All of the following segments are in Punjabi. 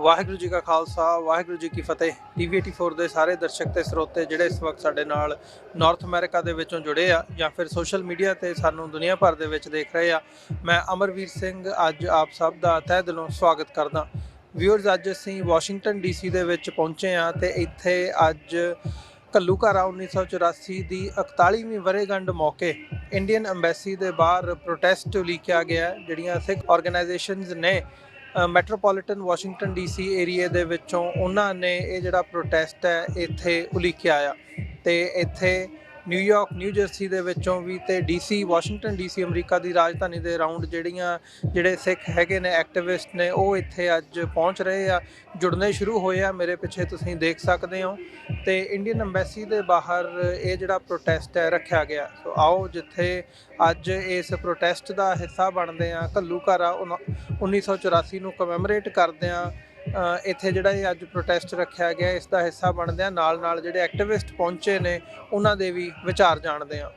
ਵਾਹਿਗੁਰੂ जी का खालसा वाहिगुरू जी की फतेह। TV 84 ਦੇ ਸਾਰੇ ਦਰਸ਼ਕ ਤੇ ਸਰੋਤੇ ਜਿਹੜੇ ਇਸ ਵਕਤ ਸਾਡੇ ਨਾਲ ਨਾਰਥ ਅਮਰੀਕਾ ਦੇ ਵਿੱਚੋਂ ਜੁੜੇ ਆ ਜਾਂ ਫਿਰ ਸੋਸ਼ਲ ਮੀਡੀਆ ਤੇ ਸਾਨੂੰ ਦੁਨੀਆ ਭਰ ਦੇ ਵਿੱਚ ਦੇਖ ਰਹੇ ਆ, ਮੈਂ ਅਮਰਵੀਰ ਸਿੰਘ ਅੱਜ ਆਪ ਸਭ ਦਾ ਤਹਿ ਦਿਲੋਂ ਸਵਾਗਤ ਕਰਦਾ। ਵਿਊਅਰਸ, ਅੱਜ ਅਸੀਂ ਵਾਸ਼ਿੰਗਟਨ DC ਦੇ ਵਿੱਚ ਪਹੁੰਚੇ ਆ ਤੇ ਇੱਥੇ ਅੱਜ ਘੱਲੂਘਾਰਾ 1984 ਦੀ 41ਵੀਂ ਵਰ੍ਹੇਗੰਢ ਮੌਕੇ ਇੰਡੀਅਨ ਐਮਬੈਸੀ ਦੇ ਬਾਹਰ ਪ੍ਰੋਟੈਸਟ ਉਲੀਕਿਆ ਗਿਆ। ਜਿਹੜੀਆਂ ਸਿੱਖ ਆਰਗੇਨਾਈਜੇਸ਼ਨਸ ਨੇ ਮੈਟਰੋਪੋਲੀਟਨ ਵਾਸ਼ਿੰਗਟਨ DC ਏਰੀਏ ਦੇ ਵਿੱਚੋਂ ਉਹਨਾਂ ਨੇ ਇਹ ਜਿਹੜਾ ਪ੍ਰੋਟੈਸਟ ਹੈ ਇੱਥੇ ਉਲੀਕਿਆ ਆ ਤੇ ਇੱਥੇ ਨਿਊਯਾਰਕ, ਨਿਊ ਜਰਸੀ ਦੇ ਵਿੱਚੋਂ ਵੀ ਤੇ DC ਵਾਸ਼ਿੰਗਟਨ DC ਅਮਰੀਕਾ ਦੀ ਰਾਜਧਾਨੀ ਦੇ ਅਰਾਊਂਡ ਜਿਹੜੇ ਸਿੱਖ ਹੈਗੇ ਨੇ, ਐਕਟਿਵਿਸਟ ਨੇ, ਉਹ ਇੱਥੇ ਅੱਜ ਪਹੁੰਚ ਰਹੇ ਆ, ਜੁੜਨੇ ਸ਼ੁਰੂ ਹੋਏ ਆ। ਮੇਰੇ ਪਿੱਛੇ ਤੁਸੀਂ ਦੇਖ ਸਕਦੇ ਹੋ ਤੇ ਇੰਡੀਅਨ ਐਮਬੈਸੀ ਦੇ ਬਾਹਰ ਇਹ ਜਿਹੜਾ ਪ੍ਰੋਟੈਸਟ ਹੈ ਰੱਖਿਆ ਗਿਆ। ਸੋ ਆਓ ਜਿੱਥੇ ਅੱਜ ਇਸ ਪ੍ਰੋਟੈਸਟ ਦਾ ਹਿੱਸਾ ਬਣਦੇ ਆ, ਘੱਲੂਘਾਰਾ 1984 ਨੂੰ ਕਮੈਮੋਰੇਟ ਕਰਦੇ ਆ, ਇੱਥੇ ਜਿਹੜਾ ਇਹ ਅੱਜ ਪ੍ਰੋਟੈਸਟ ਰੱਖਿਆ ਗਿਆ ਇਸ ਦਾ ਹਿੱਸਾ ਬਣਦੇ ਆ। ਨਾਲ ਜਿਹੜੇ ਐਕਟਿਵਿਸਟ ਪਹੁੰਚੇ ਨੇ ਉਹਨਾਂ ਦੇ ਵੀ ਵਿਚਾਰ ਜਾਣਦੇ ਆ।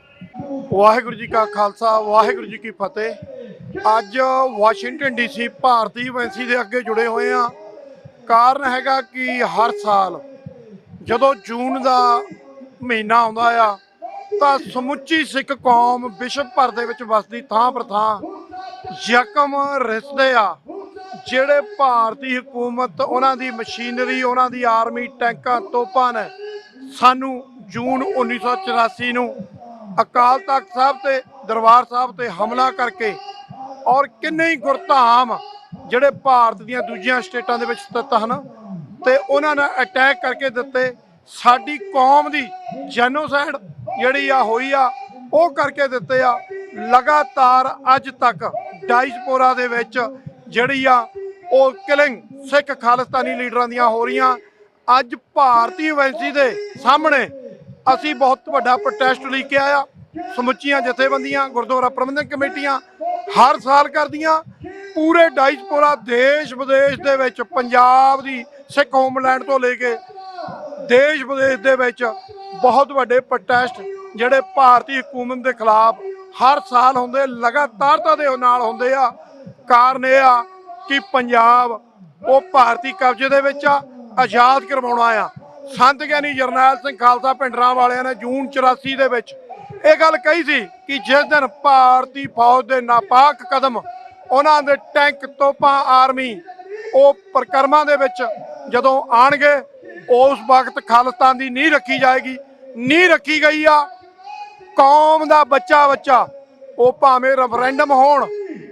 ਵਾਹਿਗੁਰੂ ਜੀ ਕਾ ਖਾਲਸਾ, ਵਾਹਿਗੁਰੂ ਜੀ ਕੀ ਫਤਿਹ। ਅੱਜ ਵਾਸ਼ਿੰਗਟਨ DC ਭਾਰਤੀ ਐਮਬੈਸੀ ਦੇ ਅੱਗੇ ਜੁੜੇ ਹੋਏ ਆ। ਕਾਰਨ ਹੈਗਾ ਕਿ ਹਰ ਸਾਲ ਜਦੋਂ ਜੂਨ ਦਾ ਮਹੀਨਾ ਆਉਂਦਾ ਆ ਤਾਂ ਸਮੁੱਚੀ ਸਿੱਖ ਕੌਮ ਵਿਸ਼ਵ ਭਰ ਦੇ ਵਿੱਚ ਵਸਦੀ ਥਾਂ ਪਰ ਥਾਂ ਜ਼ਖਮ ਰਿਸਦੇ ਆ। ਜਿਹੜੇ ਭਾਰਤੀ ਹਕੂਮਤ, ਉਹਨਾਂ ਦੀ ਮਸ਼ੀਨਰੀ, ਉਹਨਾਂ ਦੀ ਆਰਮੀ, ਟੈਂਕਾਂ, ਤੋਪਾਂ ਨੇ ਸਾਨੂੰ ਜੂਨ 1984 ਨੂੰ ਅਕਾਲ ਤਖਤ ਸਾਹਿਬ ਤੇ ਦਰਬਾਰ ਸਾਹਿਬ ਤੇ ਹਮਲਾ ਕਰਕੇ ਔਰ ਕਿੰਨੇ ਹੀ ਗੁਰਧਾਮ ਜਿਹੜੇ ਭਾਰਤ ਦੀਆਂ ਦੂਜੀਆਂ ਸਟੇਟਾਂ ਦੇ ਵਿੱਚ ਸਥਿਤ ਹਨ ਤੇ ਉਹਨਾਂ ਨੇ ਅਟੈਕ ਕਰਕੇ ਦਿੱਤੇ। ਸਾਡੀ ਕੌਮ ਦੀ ਜੈਨੋਸਾਈਡ ਜਿਹੜੀ ਆ ਹੋਈ ਆ ਉਹ ਕਰਕੇ ਦਿੱਤੇ ਆ। ਲਗਾਤਾਰ ਅੱਜ ਤੱਕ ਡਾਇਸਪੋਰਾ ਦੇ ਵਿੱਚ ਜਿਹੜੀ ਆ ਉਹ ਕਿਲਿੰਗ ਸਿੱਖ ਖਾਲਿਸਤਾਨੀ ਲੀਡਰਾਂ ਦੀਆਂ ਹੋ ਰਹੀਆਂ। ਅੱਜ ਭਾਰਤੀ ਐਮਬੈਸੀ ਦੇ ਸਾਹਮਣੇ ਅਸੀਂ ਬਹੁਤ ਵੱਡਾ ਪ੍ਰੋਟੈਸਟ ਲੈ ਕੇ ਆਇਆ। ਸਮੁੱਚੀਆਂ ਜਥੇਬੰਦੀਆਂ, ਗੁਰਦੁਆਰਾ ਪ੍ਰਬੰਧਕ ਕਮੇਟੀਆਂ ਹਰ ਸਾਲ ਕਰਦੀਆਂ। ਪੂਰੇ ਡਾਇਸਪੋਰਾ ਦੇਸ਼ ਵਿਦੇਸ਼ ਦੇ ਵਿੱਚ, ਪੰਜਾਬ ਦੀ ਸਿੱਖ ਹੋਮਲੈਂਡ ਤੋਂ ਲੈ ਕੇ ਦੇਸ਼ ਵਿਦੇਸ਼ ਦੇ ਵਿੱਚ ਬਹੁਤ ਵੱਡੇ ਪ੍ਰੋਟੈਸਟ ਜਿਹੜੇ ਭਾਰਤੀ ਹਕੂਮਤ ਦੇ ਖਿਲਾਫ ਹਰ ਸਾਲ ਹੁੰਦੇ, ਲਗਾਤਾਰਤਾ ਦੇ ਨਾਲ ਹੁੰਦੇ ਆ। ਕਾਰਨ ਇਹ ਆ ਕਿ ਪੰਜਾਬ ਉਹ ਭਾਰਤੀ ਕਬਜ਼ੇ ਦੇ ਵਿੱਚ ਆ, ਆਜ਼ਾਦ ਕਰਵਾਉਣਾ ਆ। ਸੰਤ ਗਿਆਨੀ ਜਰਨੈਲ ਸਿੰਘ ਖਾਲਸਾ ਭਿੰਡਰਾਂ ਵਾਲਿਆਂ ਨੇ ਜੂਨ 84 ਦੇ ਵਿੱਚ ਇਹ ਗੱਲ ਕਹੀ ਸੀ ਕਿ ਜਿਸ ਦਿਨ ਭਾਰਤੀ ਫੌਜ ਦੇ ਨਾਪਾਕ ਕਦਮ, ਉਹਨਾਂ ਦੇ ਟੈਂਕ, ਤੋਪਾਂ, ਆਰਮੀ ਉਹ ਪ੍ਰਕਰਮਾਂ ਦੇ ਵਿੱਚ ਜਦੋਂ ਆਣਗੇ ਉਸ ਵਕਤ ਖਾਲਿਸਤਾਨ ਦੀ ਨੀਂਹ ਰੱਖੀ ਜਾਏਗੀ। ਨੀਂਹ ਰੱਖੀ ਗਈ ਆ। ਕੌਮ ਦਾ ਬੱਚਾ ਉਹ ਭਾਵੇਂ ਰੈਫਰੈਂਡਮ ਹੋਣ,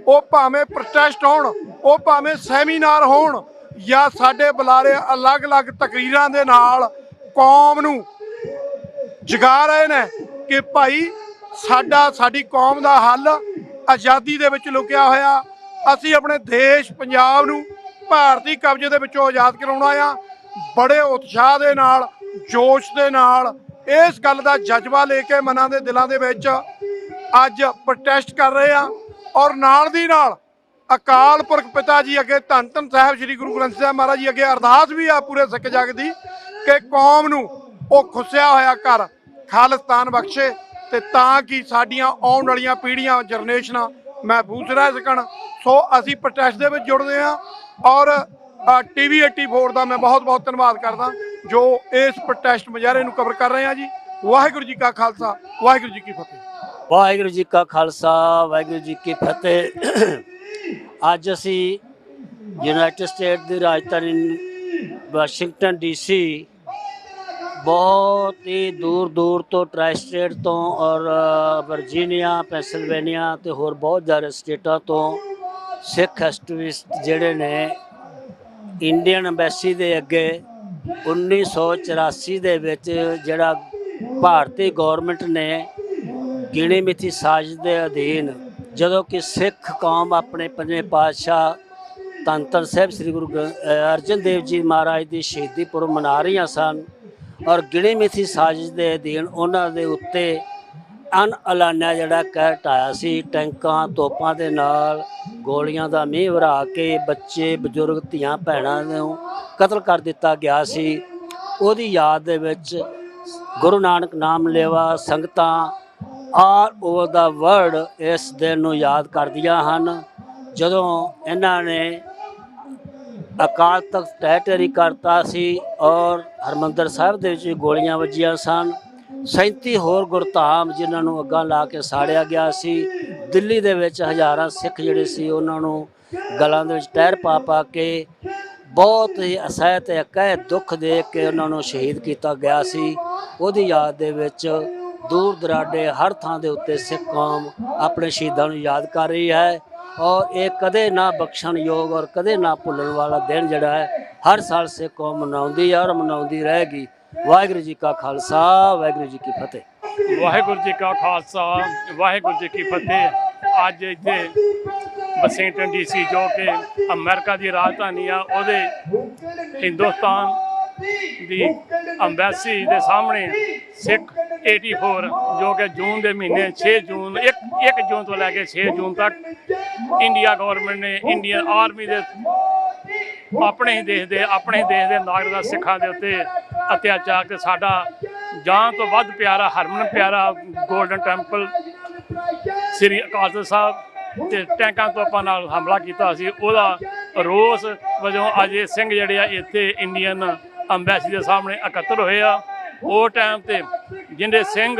ਉਹ ਭਾਵੇਂ ਪ੍ਰੋਟੈਸਟ ਹੋਣ, ਉਹ ਭਾਵੇਂ ਸੈਮੀਨਾਰ ਹੋਣ ਜਾਂ ਸਾਡੇ ਬੁਲਾਰੇ ਅਲੱਗ-ਅਲੱਗ ਤਕਰੀਰਾਂ ਦੇ ਨਾਲ ਕੌਮ ਨੂੰ ਜਗਾ ਰਹੇ ਨੇ ਕਿ ਭਾਈ ਸਾਡੀ ਕੌਮ ਦਾ ਹੱਲ ਆਜ਼ਾਦੀ ਦੇ ਵਿੱਚ ਲੁਕਿਆ ਹੋਇਆ। ਅਸੀਂ ਆਪਣੇ ਦੇਸ਼ ਪੰਜਾਬ ਨੂੰ ਭਾਰਤੀ ਕਬਜ਼ੇ ਦੇ ਵਿੱਚੋਂ ਆਜ਼ਾਦ ਕਰਾਉਣਾ ਆ। ਬੜੇ ਉਤਸ਼ਾਹ ਦੇ ਨਾਲ, ਜੋਸ਼ ਦੇ ਨਾਲ ਇਸ ਗੱਲ ਦਾ ਜਜ਼ਬਾ ਲੈ ਕੇ ਮਨਾਂ ਦੇ ਦਿਲਾਂ ਦੇ ਵਿੱਚ ਅੱਜ ਪ੍ਰੋਟੈਸਟ ਕਰ ਰਹੇ ਆ। ਔਰ ਨਾਲ ਦੀ ਨਾਲ ਅਕਾਲ ਪੁਰਖ ਪਿਤਾ ਜੀ ਅੱਗੇ, ਧੰਨ ਧੰਨ ਸਾਹਿਬ ਸ੍ਰੀ ਗੁਰੂ ਗ੍ਰੰਥ ਸਾਹਿਬ ਮਹਾਰਾਜ ਜੀ ਅੱਗੇ ਅਰਦਾਸ ਵੀ ਆ ਪੂਰੇ ਸਿੱਖ ਜਗਤ ਦੀ ਕਿ ਕੌਮ ਨੂੰ ਉਹ ਖੁੱਸਿਆ ਹੋਇਆ ਘਰ ਖਾਲਿਸਤਾਨ ਬਖਸ਼ੇ ਤੇ ਤਾਂ ਕਿ ਸਾਡੀਆਂ ਆਉਣ ਵਾਲੀਆਂ ਪੀੜ੍ਹੀਆਂ, ਜਨਰੇਸ਼ਨਾਂ ਮਹਿਫੂਜ਼ ਰਹਿ ਸਕਣ। ਸੋ ਅਸੀਂ ਪ੍ਰੋਟੈਸਟ ਦੇ ਵਿੱਚ ਜੁੜਦੇ ਹਾਂ ਔਰ TV 84 ਦਾ ਮੈਂ ਬਹੁਤ ਧੰਨਵਾਦ ਕਰਦਾ ਜੋ ਇਸ ਪ੍ਰੋਟੈਸਟ ਮੁਜ਼ਾਹਰੇ ਨੂੰ ਕਵਰ ਕਰ ਰਹੇ ਆ ਜੀ। ਵਾਹਿਗੁਰੂ ਜੀ ਕਾ ਖਾਲਸਾ, ਵਾਹਿਗੁਰੂ ਜੀ ਕੀ ਫਤਿਹ। ਵਾਹਿਗੁਰੂ ਜੀ ਕਾ ਖਾਲਸਾ, ਵਾਹਿਗੁਰੂ ਜੀ ਕੀ ਫਤਿਹ। ਅੱਜ ਅਸੀਂ ਯੂਨਾਈਟਿਡ ਸਟੇਟ ਦੀ ਰਾਜਧਾਨੀ ਵਾਸ਼ਿੰਗਟਨ DC ਬਹੁਤ ਹੀ ਦੂਰ ਤੋਂ, ਟ੍ਰਾਈ ਸਟੇਟ ਤੋਂ ਔਰ ਵਰਜੀਨੀਆ, ਪੈਂਸਿਲਵੇਨੀਆ ਤੇ ਹੋਰ ਬਹੁਤ ਸਾਰੇ ਸਟੇਟਾਂ ਤੋਂ ਸਿੱਖ ਐਕਟਿਵਿਸਟ ਜਿਹੜੇ ਨੇ ਇੰਡੀਅਨ ਐਮਬੈਸੀ ਦੇ ਅੱਗੇ 1984 ਦੇ ਵਿੱਚ ਜਿਹੜਾ ਭਾਰਤੀ ਗੌਰਮੈਂਟ ਨੇ ਗਿਣੀ ਮਿਥੀ ਸਾਜ਼ਿਸ਼ ਦੇ ਅਧੀਨ ਜਦੋਂ ਕਿ ਸਿੱਖ ਕੌਮ ਆਪਣੇ ਪੰਜਵੇਂ ਪਾਤਸ਼ਾਹ ਧੰਨ ਧੰਨ ਸਾਹਿਬ ਸ੍ਰੀ ਗੁਰੂ ਅਰਜਨ ਦੇਵ ਜੀ ਮਹਾਰਾਜ ਦੀ ਸ਼ਹੀਦੀ ਪੁਰਬ ਮਨਾ ਰਹੀਆਂ ਸਨ ਔਰ ਗਿਣੀ ਮਿਥੀ ਸਾਜ਼ਿਸ਼ ਦੇ ਅਧੀਨ ਉਹਨਾਂ ਦੇ ਉੱਤੇ ਅਣਐਲਾਨਿਆ ਜਿਹੜਾ ਕਹਿਰ ਢਾਇਆ ਸੀ। ਟੈਂਕਾਂ, ਤੋਪਾਂ ਦੇ ਨਾਲ ਗੋਲੀਆਂ ਦਾ ਮੀਂਹ ਵਰ੍ਹਾ ਕੇ ਬੱਚੇ, ਬਜ਼ੁਰਗ, ਧੀਆਂ, ਭੈਣਾਂ ਨੂੰ ਕਤਲ ਕਰ ਦਿੱਤਾ ਗਿਆ ਸੀ। ਉਹਦੀ ਯਾਦ ਦੇ ਵਿੱਚ ਗੁਰੂ ਨਾਨਕ ਨਾਮ ਲੇਵਾ ਸੰਗਤਾਂ ਆਲ ਓਵਰ ਦਾ ਵਰਲਡ ਇਸ ਦਿਨ ਨੂੰ ਯਾਦ ਕਰਦੀਆਂ ਹਨ ਜਦੋਂ ਇਹਨਾਂ ਨੇ ਅਕਾਲ ਤਖਤ ਢਹਿ ਢੇਰੀ ਕਰਤਾ ਸੀ ਔਰ ਹਰਿਮੰਦਰ ਸਾਹਿਬ ਦੇ ਵਿੱਚ ਵੀ ਗੋਲੀਆਂ ਵੱਜੀਆਂ ਸਨ। 37 ਹੋਰ ਗੁਰਧਾਮ ਜਿਨ੍ਹਾਂ ਨੂੰ ਅੱਗਾਂ ਲਾ ਕੇ ਸਾੜਿਆ ਗਿਆ ਸੀ। ਦਿੱਲੀ ਦੇ ਵਿੱਚ ਹਜ਼ਾਰਾਂ ਸਿੱਖ ਜਿਹੜੇ ਸੀ ਉਹਨਾਂ ਨੂੰ ਗਲਾਂ ਦੇ ਵਿੱਚ ਟਹਿਰ ਪਾ ਪਾ ਕੇ ਬਹੁਤ ਹੀ ਅਸਹਿ ਤੇ ਅਕਹਿ ਦੁੱਖ ਦੇ ਕੇ ਉਹਨਾਂ ਨੂੰ ਸ਼ਹੀਦ ਕੀਤਾ ਗਿਆ ਸੀ। ਉਹਦੀ ਯਾਦ ਦੇ ਵਿੱਚ ਦੂਰ ਦਰਾਡੇ ਹਰ ਥਾਂ ਦੇ ਉੱਤੇ ਸਿੱਖ ਕੌਮ ਆਪਣੇ ਸ਼ਹੀਦਾਂ ਨੂੰ ਯਾਦ ਕਰ ਰਹੀ ਹੈ ਔਰ ਇਹ ਕਦੇ ਨਾ ਬਖਸ਼ਣਯੋਗ ਔਰ ਕਦੇ ਨਾ ਭੁੱਲਣ ਵਾਲਾ ਦਿਨ ਜਿਹੜਾ ਹੈ ਹਰ ਸਾਲ ਸਿੱਖ ਕੌਮ ਮਨਾਉਂਦੀ ਹੈ ਔਰ ਮਨਾਉਂਦੀ ਰਹੇਗੀ। ਵਾਹਿਗੁਰੂ ਜੀ ਕਾ ਖਾਲਸਾ, ਵਾਹਿਗੁਰੂ ਜੀ ਕੀ ਫਤਿਹ। ਵਾਹਿਗੁਰੂ ਜੀ ਕਾ ਖਾਲਸਾ, ਵਾਹਿਗੁਰੂ ਜੀ ਕੀ ਫਤਿਹ। ਅੱਜ ਇੱਥੇ ਵਾਸ਼ਿੰਗਟਨ ਡੀਸੀ ਜੋ ਕਿ ਅਮਰੀਕਾ ਦੀ ਰਾਜਧਾਨੀ ਆ, ਉਹਦੇ ਹਿੰਦੁਸਤਾਨ ਦੀ ਅੰਬੈਸੀ ਦੇ ਸਾਹਮਣੇ ਸਿੱਖ 84 ਜੋ ਕਿ ਜੂਨ ਦੇ ਮਹੀਨੇ 6 ਜੂਨ 1 ਜੂਨ ਤੋਂ ਲੈ ਕੇ 6 ਜੂਨ ਤੱਕ ਇੰਡੀਆ ਗਵਰਨਮੈਂਟ ਨੇ ਇੰਡੀਅਨ ਆਰਮੀ ਦੇ ਆਪਣੇ ਹੀ ਦੇਸ਼ ਦੇ ਨਾਗਰਿਕਾਂ ਸਿੱਖਾਂ ਦੇ ਉੱਤੇ ਅਤਿਆਚਾਰ ਤੇ ਸਾਡਾ ਜਾਨ ਤੋਂ ਵੱਧ ਪਿਆਰਾ ਹਰਮਨ ਪਿਆਰਾ ਗੋਲਡਨ ਟੈਂਪਲ ਸ੍ਰੀ ਅਕਾਲ ਤਖ਼ਤ ਸਾਹਿਬ ਤੇ ਟੈਂਕਾਂ ਤੋਪਾਂ ਨਾਲ ਹਮਲਾ ਕੀਤਾ ਸੀ। ਉਹਦਾ ਰੋਸ ਵਜੋਂ ਅੱਜ ਇਹ ਸਿੰਘ ਜਿਹੜੇ ਆ ਇੱਥੇ ਇੰਡੀਅਨ ਅੰਬੈਸੀ ਦੇ ਸਾਹਮਣੇ ਇਕੱਤਰ ਹੋਏ ਆ। ਉਹ ਟਾਈਮ ਤੇ ਜਿਹੜੇ ਸਿੰਘ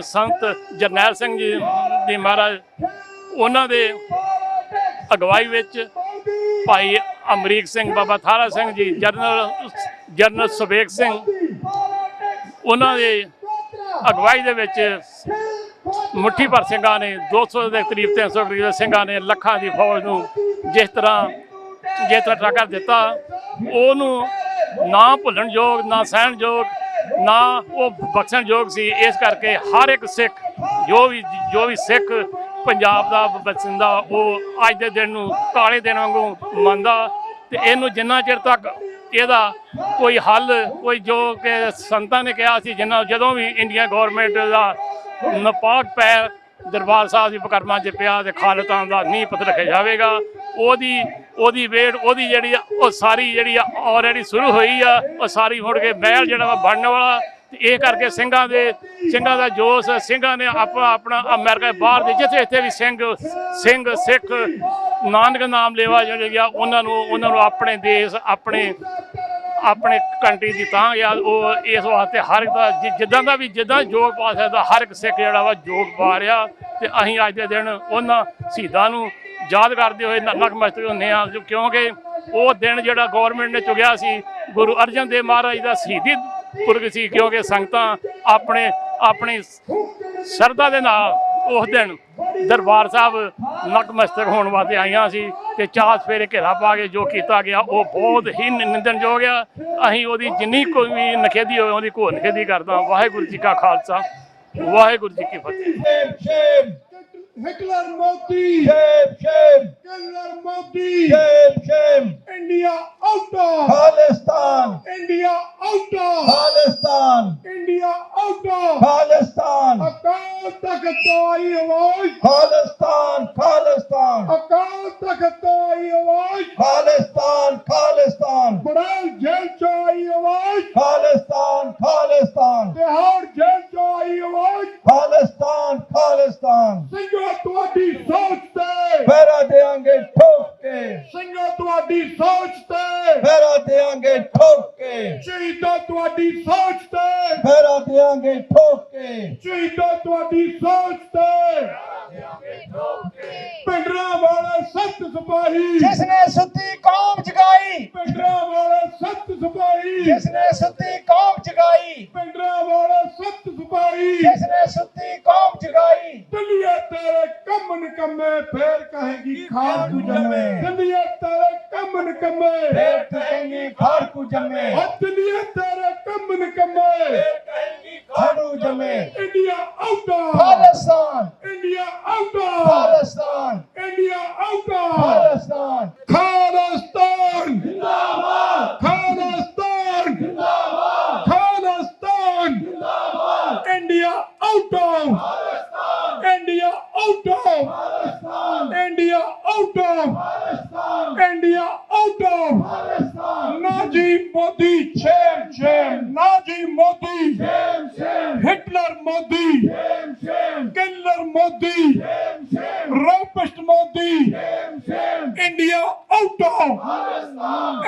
ਸੰਤ ਜਰਨੈਲ ਸਿੰਘ ਜੀ ਦੀ ਮਹਾਰਾਜ ਉਹਨਾਂ ਦੇ ਅਗਵਾਈ ਵਿੱਚ ਭਾਈ ਅਮਰੀਕ ਸਿੰਘ, ਬਾਬਾ ਥਾਰਾ ਸਿੰਘ ਜੀ, ਜਨਰਲ ਸੁਬੇਗ ਸਿੰਘ, ਉਹਨਾਂ ਦੇ ਅਗਵਾਈ ਦੇ ਵਿੱਚ ਮੁੱਠੀ ਭਰ ਸਿੰਘਾਂ ਨੇ 200 ਦੇ ਕਰੀਬ 300 ਕਰੀਬ ਸਿੰਘਾਂ ਨੇ ਲੱਖਾਂ ਦੀ ਫੌਜ ਨੂੰ ਜਿਸ ਤਰ੍ਹਾਂ ਟੱਕਰ ਦਿੱਤਾ, ਉਹਨੂੰ ਨਾ ਭੁੱਲਣਯੋਗ, ਨਾ ਸਹਿਣਯੋਗ, ਨਾ ਉਹ ਬਖਸ਼ਣਯੋਗ ਸੀ। ਇਸ ਕਰਕੇ ਹਰ ਇੱਕ ਸਿੱਖ ਜੋ ਵੀ ਸਿੱਖ ਪੰਜਾਬ ਦਾ ਵਸਿੰਦਾ ਉਹ ਅੱਜ ਦੇ ਦਿਨ ਨੂੰ ਕਾਲੇ ਦਿਨ ਵਾਂਗੂ ਮੰਨਦਾ ਤੇ ਇਹਨੂੰ ਜਿੰਨਾ ਚਿਰ ਤੱਕ ਇਹਦਾ ਕੋਈ ਹੱਲ ਕੋਈ ਜੋ ਕਿ ਸੰਤਾਂ ਨੇ ਕਿਹਾ ਸੀ ਜਦੋਂ ਵੀ ਇੰਡੀਆ ਗੌਰਮੈਂਟ ਦਾ ਨਪਾਕ ਪੈਰ ਦਰਬਾਰ ਸਾਹਿਬ ਦੀ ਬਕਰਮਾਂ 'ਚ ਪਿਆ ਤੇ ਖਾਲਤਾਂ ਦਾ ਨੀਂਹ ਪੱਥਰ ਰੱਖਿਆ ਜਾਵੇਗਾ, ਉਹਦੀ ਵੇਟ ਉਹਦੀ ਜਿਹੜੀ ਆ ਉਹ ਸਾਰੀ ਜਿਹੜੀ ਆ ਆਲਰੇਡੀ ਸ਼ੁਰੂ ਹੋਈ ਆ। ਉਹ ਸਾਰੀ ਮੁੜ ਕੇ ਮਹਿਲ ਜਿਹੜਾ ਵਾ ਬਣਨ ਵਾਲਾ। ਇਹ ਕਰਕੇ ਸਿੰਘਾਂ ਦਾ ਜੋਸ਼, ਸਿੰਘਾਂ ਨੇ ਆਪਣਾ ਅਮਰੀਕਾ ਬਾਹਰ ਦੇ ਜਿੱਥੇ ਵੀ ਸਿੰਘ ਸਿੱਖ ਨਾਨਕ ਨਾਮ ਲੈਵਾ ਜਿਹੜੇ ਗਿਆ ਉਹਨਾਂ ਨੂੰ ਆਪਣੇ ਦੇਸ਼ ਆਪਣੇ ਕੰਟਰੀ ਦੀ ਤਾਂ ਯਾਦ ਉਹ ਇਸ ਵਾਸਤੇ ਹਰ ਇੱਕ ਦਾ ਜਿੱਦਾਂ ਯੋਗ ਪਾ ਸਕਦਾ ਹਰ ਇੱਕ ਸਿੱਖ ਜਿਹੜਾ ਵਾ ਯੋਗ ਪਾ ਰਿਹਾ। ਤੇ ਅਸੀਂ ਅੱਜ ਦੇ ਦਿਨ ਉਹਨਾਂ ਸ਼ਹੀਦਾਂ ਨੂੰ ਯਾਦ ਕਰਦੇ ਹੋਏ ਨਤਮਸਤਕ ਹੁੰਦੇ ਹਾਂ ਕਿਉਂਕਿ ਉਹ ਦਿਨ ਜਿਹੜਾ ਗੌਰਮੈਂਟ ਨੇ ਚੁੱਕਿਆ ਸੀ ਗੁਰੂ ਅਰਜਨ ਦੇਵ ਮਹਾਰਾਜ ਦਾ ਸ਼ਹੀਦੀ ਪੁਰਬ ਸੀ। ਕਿਉਂਕਿ ਸੰਗਤਾਂ ਆਪਣੀ ਸ਼ਰਧਾ ਦੇ ਨਾਲ ਉਸ ਦਿਨ ਦਰਬਾਰ ਸਾਹਿਬ ਨਤਮਸਤਕ ਹੋਣ ਵਾਸਤੇ ਆਈਆਂ ਸੀ ਤੇ ਚਾਰ ਸਵੇਰੇ ਘੇਰਾ ਪਾ ਕੇ ਜੋ ਕੀਤਾ ਗਿਆ ਉਹ ਬਹੁਤ ਹੀ ਨਿੰਦਣਯੋਗ ਆ। ਅਸੀਂ ਉਹਦੀ ਜਿੰਨੀ ਕੋਈ ਵੀ ਨਿਖੇਧੀ ਹੋਵੇ ਉਹਦੀ ਘੋਰ ਨਿਖੇਧੀ ਕਰਦਾ। ਵਾਹਿਗੁਰੂ ਜੀ ਕਾ ਖਾਲਸਾ, ਵਾਹਿਗੁਰੂ ਜੀ ਕੀ ਫਤਿਹ। Hitler Modi, shame, Hitler Modi, shame, India out of Palestine, India out of Palestine, India out of Palestine, Akal Takht aayi awaaz, Palestine, Akal Takht aayi awaaz, Palestine, Badal jail ch aayi awaaz, Palestine, Tihar jail ch aayi awaaz, Palestine, ਤੁਹਾਡੀ ਸੋਚ ਤੇ ਫੇਰਾ ਦੇਾਂਗੇ ਠੋਕ ਕੇ, ਸਿੰਘਾਂ ਤੁਹਾਡੀ ਸੋਚ ਤੇ ਫੇਰਾ ਦੇਾਂਗੇ ਠੋਕ ਕੇ, ਸ਼ਹੀਦਾਂ ਤੁਹਾਡੀ ਸੋਚ ਤੇ ਫੇਰਾ ਦੇਾਂਗੇ ਠੋਕ ਕੇ, ਸ਼ਹੀਦਾਂ ਤੁਹਾਡੀ ਸੋਚ ਤੇ ਪਿੰਡਰਾਂ ਵਾਲੇ ਸੱਤ ਸਿਪਾਹੀ ਜਿਸਨੇ ਸੁੱਤੀ ਕੌਮ ਜਗਾਈ, ਪਿੰਡਰਾਂ ਵਾਲੇ ਸੱਤ ਸਿਪਾਹੀ ਜਿਸਨੇ ਸੁੱਤੀ ਕੌਮ ਜਗਾਈ, ਪਿੰਡਰਾਂ ਵਾਲੇ ਸੱਤ ਸਿਪਾਹੀ ਜਿਸਨੇ ਸੁੱਤੀ ਕੌਮ ਜਗਾਈ, ਦੁਨੀਆ ਤੇਰੇ ਕੰਮ ਨਿਕੰਮੇ ਫੇਰ ਕਹੇਗੀ ਖਾਰ ਤੂੰ ਜੰਮੇ, ਦੁਨੀਆ ਤੇਰੇ ਕੰਮ ਨਿਕੰਮੇ ਫੇਰ ਕਹੇਗੀ ਖਾਰ ਤੂੰ ਜੰਮੇ, ਦੁਨੀਆ ਤੇਰੇ ਕੰਮ ਨਿਕੰਮੇ ਫੇਰ ਕਹੇਗੀ ਖਾਰ ਤੂੰ ਜੰਮੇ। India out of Pakistan, India out of Pakistan, India out of Pakistan, Khalistan ਜਿੰਦਾਬਾਦ, ਖਾਲਿਸਤਾਨ ਜਿੰਦਾਬਾਦ, ਖਾਲਿਸਤਾਨ ਜਿੰਦਾਬਾਦ, India out of Pakistan, India out of Palestine, India out of Palestine, India out of Palestine, Nazi Modi, shame, Nazi Modi, shame, Hitler Modi, shame, Killer Modi, shame, rapist India out of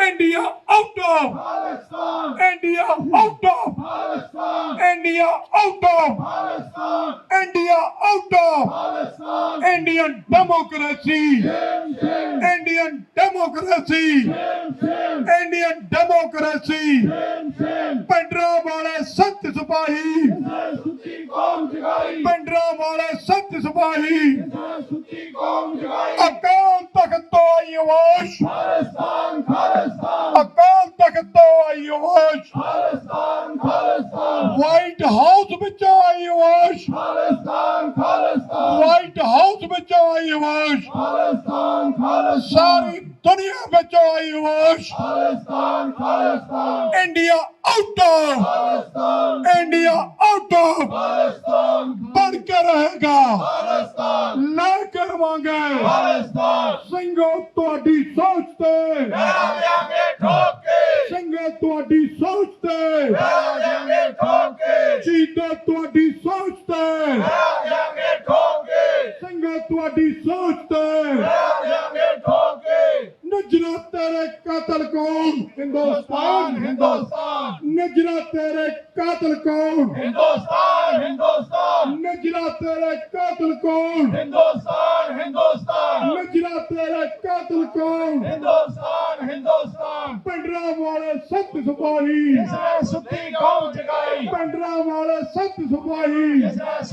India out of India out of India out of India out of Indian democracy Indian democracy Indian democracy पंडरा वाले संत सिपाही पंडरा वाले संत सिपाही अकाल तख्त तो आई आवाज अकाल तख्त तो आई आवाज व्हाइट हाउस बिचों आई आवाज व्हाइट हाउस बिचों आई आवाज सारी दुनिया बिचों आई आवाज India out of India out of बढ़ के रहेगा ना करवांगे ਸਿੰਘੋ ਤੁਹਾਡੀ ਸੋਚ ਤੇ ਸਿੰਘੋ ਤੁਹਾਡੀ ਸੋਚ ਤੇ ਸ਼ਹੀਦੋ ਤੁਹਾਡੀ ਸੋਚ ਤੇ ਸਿੰਘੋ ਤੁਹਾਡੀ ਸੋਚ ਤੇ नजरा तेरे कातिल कौन हिंदुस्तान हिंदुस्तान नजरा तेरे कातिल कौन हिंदुस्तान हिंदुस्तान नजरा तेरे कातिल कौन हिंदुस्तान हिंदुस्तान नजरा तेरे कातिल कौन हिंदुस्तान हिंदुस्तान पंडरा वाले संत सिपाही सुत्ती कौम जगाई पंडरा वाले संत सिपाही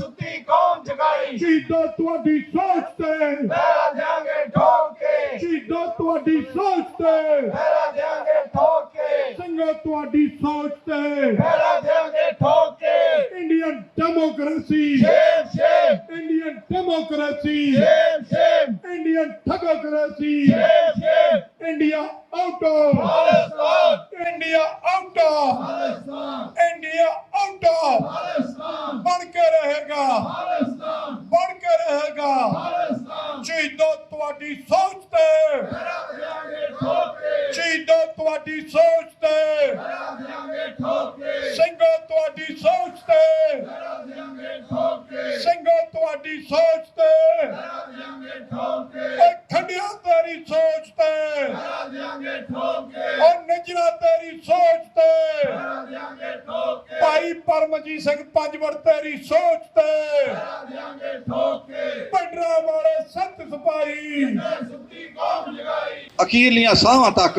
सुत्ती कौम जगाई शहीदो तुहाडी सोच ते लहरा देंगे ठोक के शहीदो तुहाडी सोच ते लहरा देंगे ठोक के ਸਿੰਘੋ ਤੁਹਾਡੀ ਸੋਚ ਤੇ लहरा देंगे ठोक के Indian democracy shame shame Indian democracy shame shame Indian thugocracy shame shame India out of Pakistan India out of Pakistan India out of Pakistan बन के रहेगा पाकिस्तान बन के रहेगा पाकिस्तान शहीदो ਤੁਹਾਡੀ ਸੋਚ ਤੇ लहरा देंगे ठोक के शहीदो ਤੁਹਾਡੀ ਸੋਚ ਤੇ लहरा देंगे ठोक के ਸਿੰਘੋ ਤੁਹਾਡੀ ਸੋਚ ਤੇ लहरा देंगे ठोक के ਸਿੰਘੋ ਤੁਹਾਡੀ ਸੋਚ ਤੇ लहरा देंगे ठोक के ਖੰਡਿਆ ਤੇਰੀ ਸੋਚ ਤੇ लहरा देंगे ठोक के और नजरा तेरी सोच ते लहरा देंगे ठोक के भाई परमजीत सिंह पंजवड़ तेरी सोच ते लहरा देंगे ठोक के पंडरा वाले संत सिपाही सुत्ती कौम जगाई ਅਖੀਰਲੀਆਂ ਸਾਹਾਂ ਤੱਕ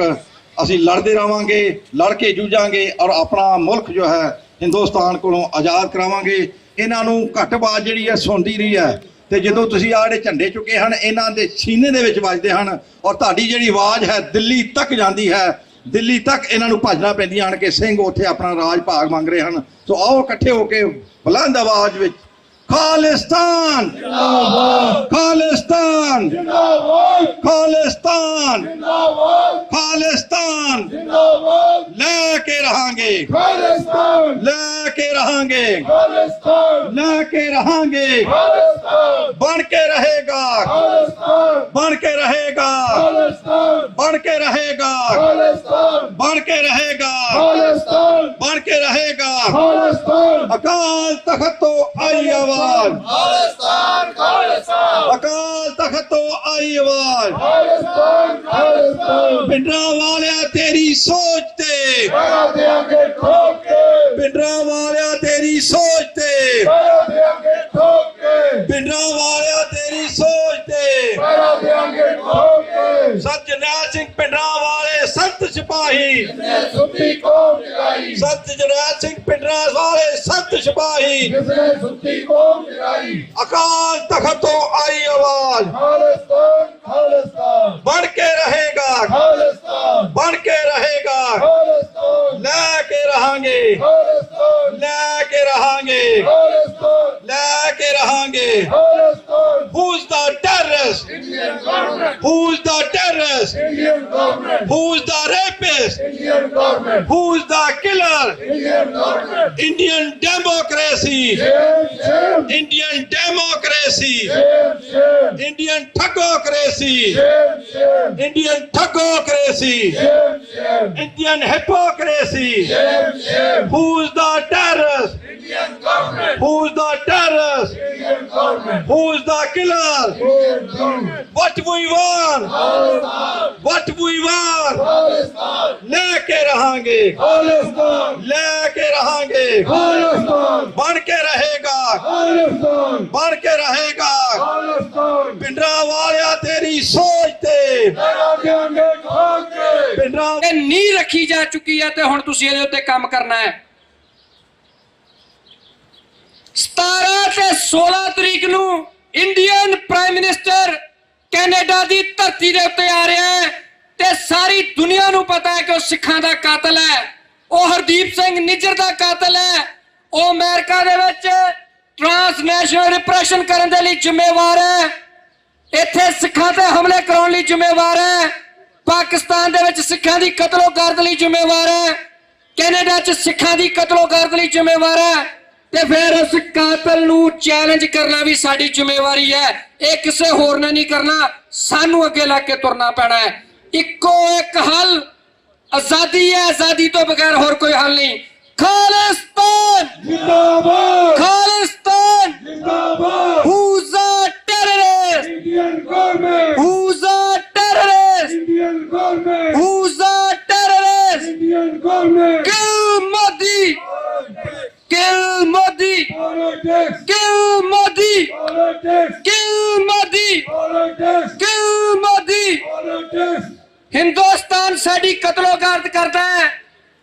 ਅਸੀਂ ਲੜਦੇ ਰਵਾਂਗੇ ਲੜ ਕੇ ਜੂਝਾਂਗੇ ਔਰ ਆਪਣਾ ਮੁਲਕ ਜੋ ਹੈ ਹਿੰਦੁਸਤਾਨ ਕੋਲੋਂ ਆਜ਼ਾਦ ਕਰਾਵਾਂਗੇ ਇਹਨਾਂ ਨੂੰ ਘੱਟਬਾਜ਼ ਜਿਹੜੀ ਹੈ ਸੁਣਦੀ ਰਹੀ ਹੈ ਤੇ ਜਦੋਂ ਤੁਸੀਂ ਆਹ ਜਿਹੜੇ ਝੰਡੇ ਚੁੱਕੇ ਹਨ ਇਹਨਾਂ ਦੇ ਸੀਨੇ ਦੇ ਵਿੱਚ ਵੱਜਦੇ ਹਨ ਔਰ ਤੁਹਾਡੀ ਜਿਹੜੀ ਆਵਾਜ਼ ਹੈ ਦਿੱਲੀ ਤੱਕ ਜਾਂਦੀ ਹੈ ਦਿੱਲੀ ਤੱਕ ਇਹਨਾਂ ਨੂੰ ਭੱਜਣਾ ਪੈਂਦੀਆਂ ਹਨ ਕਿ ਸਿੰਘ ਉੱਥੇ ਆਪਣਾ ਰਾਜ ਭਾਗ ਮੰਗ ਰਹੇ ਹਨ ਸੋ ਆਓ ਇਕੱਠੇ ਹੋ ਕੇ ਬੁਲੰਦ ਆਵਾਜ਼ ਵਿੱਚ ਖਾਲਿਸਤਾਨ ਜਿੰਦਾਬਾਦ ਖਾਲਿਸਤਾਨ ਜਿੰਦਾਬਾਦ ਖਾਲਿਸਤਾਨ ਜਿੰਦਾਬਾਦ ਖਾਲਿਸਤਾਨ ਜਿੰਦਾਬਾਦ ਲੈ ਕੇ ਰਹਾਂਗੇ ਖਾਲਿਸਤਾਨ ਲੈ ਕੇ ਰਹਾਂਗੇ ਖਾਲਿਸਤਾਨ ਲੈ ਕੇ ਰਹਾਂਗੇ ਖਾਲਿਸਤਾਨ ਬਣ ਕੇ ਰਹੇਗਾ ਖਾਲਿਸਤਾਨ ਬਣ ਕੇ ਰਹੇਗਾ ਖਾਲਿਸਤਾਨ ਬਣ ਕੇ ਰਹੇਗਾ ਖਾਲਿਸਤਾਨ ਬਣ ਕੇ ਰਹੇਗਾ ਖਾਲਿਸਤਾਨ ਬਣ ਕੇ ਰਹੇਗਾ ਖਾਲਿਸਤਾਨ ਅਕਾਲ ਤਖਤ ਤੋਂ ਆਈ ਆਵਾਜ਼ खालिस्तान खालिस्तान अकाल तख्त तो आई आवाज खालिस्तान खालिस्तान पिंडरा वालिया तेरी सोच ते लहरा देंगे ठोक के पिंडरा वालिया तेरी सोच ते लहरा देंगे ठोक के पिंडरा वालिया तेरी सोच ते लहरा देंगे ठोक के सत जरनैल सिंह पिंडरा वाले संत सिपाही जिसने सुत्ती कौम जगाई सत जरनैल सिंह पिंडरा वाले संत सिपाही जिसने सुत्ती कौम जगाई अकाल तख्त तो आई आवाज खालिस्तान खालिस्तान बढ़ के रहेगा खालिस्तान बढ़ के रहेगा खालिस्तान लेके रहांगे खालिस्तान लेके रहांगे खालिस्तान लेके रहांगे Khalistan Who's the terrorist? Indian government Who's the terrorist? Indian government Who's the rapist? Indian government Who's the killer? Indian government Indian democracy. shame shame Indian democracy. shame shame Indian thugocracy. shame shame Indian thugocracy. shame shame Indian hypocrisy. shame shame Who's the terrorist? Indian government Who's the terrorist? Indian government Who's the killer? Indian government What we want? Palestine ਰਹਾਂਗੇ, ਖਾਲਿਸਤਾਨ ਲੈ ਕੇ ਰਹਾਂਗੇ, ਖਾਲਿਸਤਾਨ ਬਣ ਕੇ ਰਹੇਗਾ, ਖਾਲਿਸਤਾਨ ਬਣ ਕੇ ਰਹੇਗਾ। ਖਾਲਿਸਤਾਨ ਪਿੰਡਰਾਂ ਵਾਲਿਆ ਤੇਰੀ ਸੋਚ ਤੇ ਲੜਾ ਦਿਆਂਗੇ ਖਾ ਕੇ। ਪਿੰਡਰਾਂ ਇਹ ਨੀਂਹ ਰੱਖੀ ਜਾ ਚੁੱਕੀ ਹੈ ਤੇ ਹੁਣ ਤੁਸੀਂ ਇਹਦੇ ਉੱਤੇ ਕੰਮ ਕਰਨਾ ਹੈ। 17 ਤੇ 16 ਤਰੀਕ ਨੂੰ ਇੰਡੀਅਨ ਪ੍ਰਾਈਮ ਮਿਨਿਸਟਰ ਕੈਨੇਡਾ ਦੀ ਧਰਤੀ ਦੇ ਉੱਤੇ ਆ ਰਿਹਾ ਹੈ ਤੇ ਸਾਰੀ ਦੁਨੀਆ ਨੂੰ ਪਤਾ ਹੈ ਕਿ ਉਹ ਸਿੱਖਾਂ ਦਾ ਕਾਤਲ ਹੈ, ਉਹ ਹਰਦੀਪ ਸਿੰਘ ਨਿੱਜਰ ਦਾ ਕਾਤਲ ਹੈ, ਉਹ ਅਮਰੀਕਾ ਦੇ ਵਿੱਚ ਟ੍ਰਾਂਸਨੈਸ਼ਨਲ ਰਿਪਰੈਸ਼ਨ ਕਰਨ ਦੇ ਲਈ ਜ਼ਿੰਮੇਵਾਰ ਹੈ, ਇੱਥੇ ਸਿੱਖਾਂ ਤੇ ਹਮਲੇ ਕਰਾਉਣ ਲਈ ਜ਼ਿੰਮੇਵਾਰ ਹੈ, ਪਾਕਿਸਤਾਨ ਦੇ ਵਿੱਚ ਸਿੱਖਾਂ ਦੀ ਕਤਲੋਗਾਰਤ ਲਈ ਜ਼ਿੰਮੇਵਾਰ ਹੈ, ਕੈਨੇਡਾ 'ਚ ਸਿੱਖਾਂ ਦੀ ਕਤਲੋਗਾਰਤ ਲਈ ਜ਼ਿੰਮੇਵਾਰ ਹੈ ਤੇ ਫਿਰ ਉਸ ਕਾਤਲ ਨੂੰ ਚੈਲੰਜ ਕਰਨਾ ਵੀ ਸਾਡੀ ਜ਼ਿੰਮੇਵਾਰੀ ਹੈ। ਇਹ ਕਿਸੇ ਹੋਰ ਨੇ ਨਹੀਂ ਕਰਨਾ, ਸਾਨੂੰ ਅੱਗੇ ਲੱਗ ਕੇ ਤੁਰਨਾ ਪੈਣਾ ਹੈ। ਇੱਕੋ ਇੱਕ ਹੱਲ ਆਜ਼ਾਦੀ ਹੈ, ਆਜ਼ਾਦੀ ਤੋਂ ਬਗੈਰ ਹੋਰ ਕੋਈ ਹੱਲ ਨਹੀਂ। ਖਾਲਿਸਤਾਨ ਜਿੰਦਾਬਾਦ ਖਾਲਿਸਤਾਨ ਜਿੰਦਾਬਾਦ। who's a terrorist Indian government who's a terrorist Indian government who's a terrorist Indian government. kill Modi kill Modi politics kill Modi politics kill Modi politics kill Modi politics. Hindustan ਸਾਡੀ ਕਤਲੋਗਾਰਤ ਕਰਦਾ ਹੈ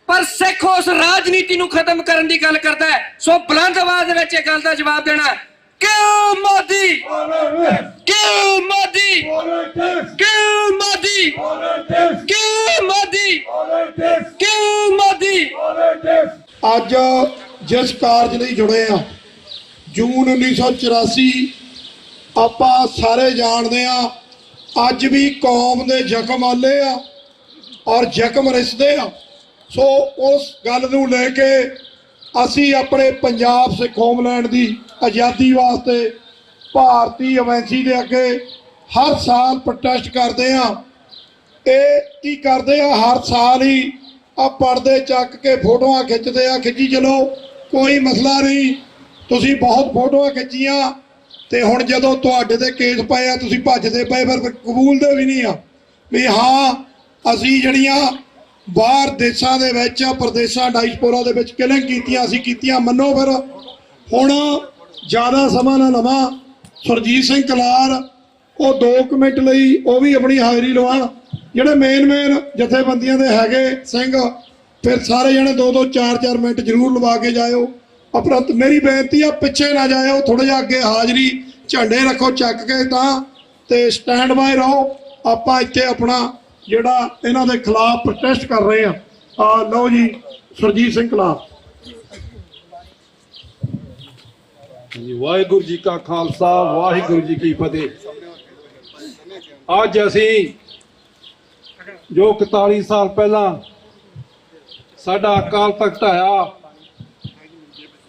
ਪਰ ਸਿੱਖ ਉਸ ਰਾਜਨੀਤੀ ਨੂੰ ਖਤਮ ਕਰਨ ਦੀ ਗੱਲ ਕਰਦਾ ਹੈ। ਸੋ ਬੁਲੰਦ ਆਵਾਜ਼ ਵਿੱਚ ਇਹ ਗੱਲ ਦਾ ਜਵਾਬ ਦੇਣਾ, ਕਿਉਂ ਮੋਦੀ ਪੋਲਿਟਿਕਸ ਕਿਉਂ ਮੋਦੀ ਪੋਲਿਟਿਕਸ ਕਿਉਂ ਮੋਦੀ ਪੋਲਿਟਿਕਸ ਕਿਉਂ ਮੋਦੀ ਪੋਲਿਟਿਕਸ ਕਿਉਂ ਮੋਦੀ। ਪੋਲਿਟਿਕਸ। ਅੱਜ ਜਿਸ ਕਾਰਜ ਲਈ ਜੁੜੇ ਆ, ਜੂਨ 1984 ਆਪਾਂ ਸਾਰੇ ਜਾਣਦੇ ਆ, ਅੱਜ ਵੀ ਕੌਮ ਦੇ ਜ਼ਖਮ ਆਲੇ ਆ ਔਰ ਜ਼ਖਮ ਰਿਸਦੇ ਆ। ਸੋ ਉਸ ਗੱਲ ਨੂੰ ਲੈ ਕੇ ਅਸੀਂ ਆਪਣੇ ਪੰਜਾਬ ਸਿੱਖ ਹੋਮਲੈਂਡ ਦੀ ਆਜ਼ਾਦੀ ਵਾਸਤੇ ਭਾਰਤੀ ਐਮਬੈਸੀ ਦੇ ਅੱਗੇ ਹਰ ਸਾਲ ਪ੍ਰੋਟੈਸਟ ਕਰਦੇ ਆ। ਇਹ ਕੀ ਕਰਦੇ ਆ, ਹਰ ਸਾਲ ਹੀ ਆ ਪਰਦੇ ਚੱਕ ਕੇ ਫੋਟੋਆਂ ਖਿੱਚਦੇ ਆ, ਖਿੱਚੀ ਚਲੋ, ਕੋਈ ਮਸਲਾ ਨਹੀਂ। ਤੁਸੀਂ ਬਹੁਤ ਫੋਟੋਆਂ ਖਿੱਚੀਆਂ ਤੇ ਹੁਣ ਜਦੋਂ ਤੁਹਾਡੇ ਤੇ ਕੇਸ ਪਏ ਆ ਤੁਸੀਂ ਭੱਜਦੇ ਪਏ, ਫਿਰ ਕਬੂਲਦੇ ਵੀ ਨਹੀਂ ਆ ਵੀ ਹਾਂ ਅਸੀਂ ਜਿਹੜੀਆਂ ਬਾਹਰ ਦੇਸ਼ਾਂ ਦੇ ਵਿੱਚ ਪ੍ਰਦੇਸ਼ਾਂ ਡਾਇਸਪੋਰਾ ਦੇ ਵਿੱਚ ਕਿਲਿੰਗ ਕੀਤੀਆਂ ਅਸੀਂ ਕੀਤੀਆਂ। ਮੰਨੋ ਫਿਰ ਹੁਣ ਜ਼ਿਆਦਾ ਸਮਾਂ ਨਾ ਲਵਾਂ, ਸੁਰਜੀਤ ਸਿੰਘ ਕਲਾਰ ਉਹ 2 ਮਿੰਟ ਲਈ ਉਹ ਵੀ ਆਪਣੀ ਹਾਜ਼ਰੀ ਲਵਾਉਣ, ਜਿਹੜੇ ਮੇਨ ਜਥੇਬੰਦੀਆਂ ਦੇ ਹੈਗੇ ਸਿੰਘ, ਫਿਰ ਸਾਰੇ ਜਣੇ 2-2 4-4 ਮਿੰਟ ਜ਼ਰੂਰ ਲਵਾ ਕੇ ਜਾਇਓ। ਆਪਣਾ ਮੇਰੀ ਬੇਨਤੀ ਆ ਪਿੱਛੇ ਨਾ ਜਾਇਓ, ਥੋੜਾ ਜਿਹਾ ਅੱਗੇ ਹਾਜ਼ਰੀ ਝੰਡੇ ਰੱਖੋ ਚੱਕ ਕੇ ਤਾਂ ਤੇ ਸਟੈਂਡ ਬਾਏ ਰਹੋ। ਆਪਾਂ ਇੱਥੇ ਆਪਣਾ ਜਿਹੜਾ ਇਹਨਾਂ ਦੇ ਖਿਲਾਫ ਪ੍ਰੋਟੈਸਟ ਕਰ ਰਹੇ ਆ। ਲਓ ਜੀ ਸੁਰਜੀਤ ਸਿੰਘ ਕਲਾਰ। ਵਾਹਿਗੁਰੂ ਜੀ ਕਾ ਖਾਲਸਾ ਵਾਹਿਗੁਰੂ ਜੀ ਕੀ ਫਤਿਹ। ਅੱਜ ਅਸੀਂ ਜੋ 41 ਸਾਲ ਪਹਿਲਾਂ ਸਾਡਾ ਅਕਾਲ ਤਖਤ ਢਾਇਆ,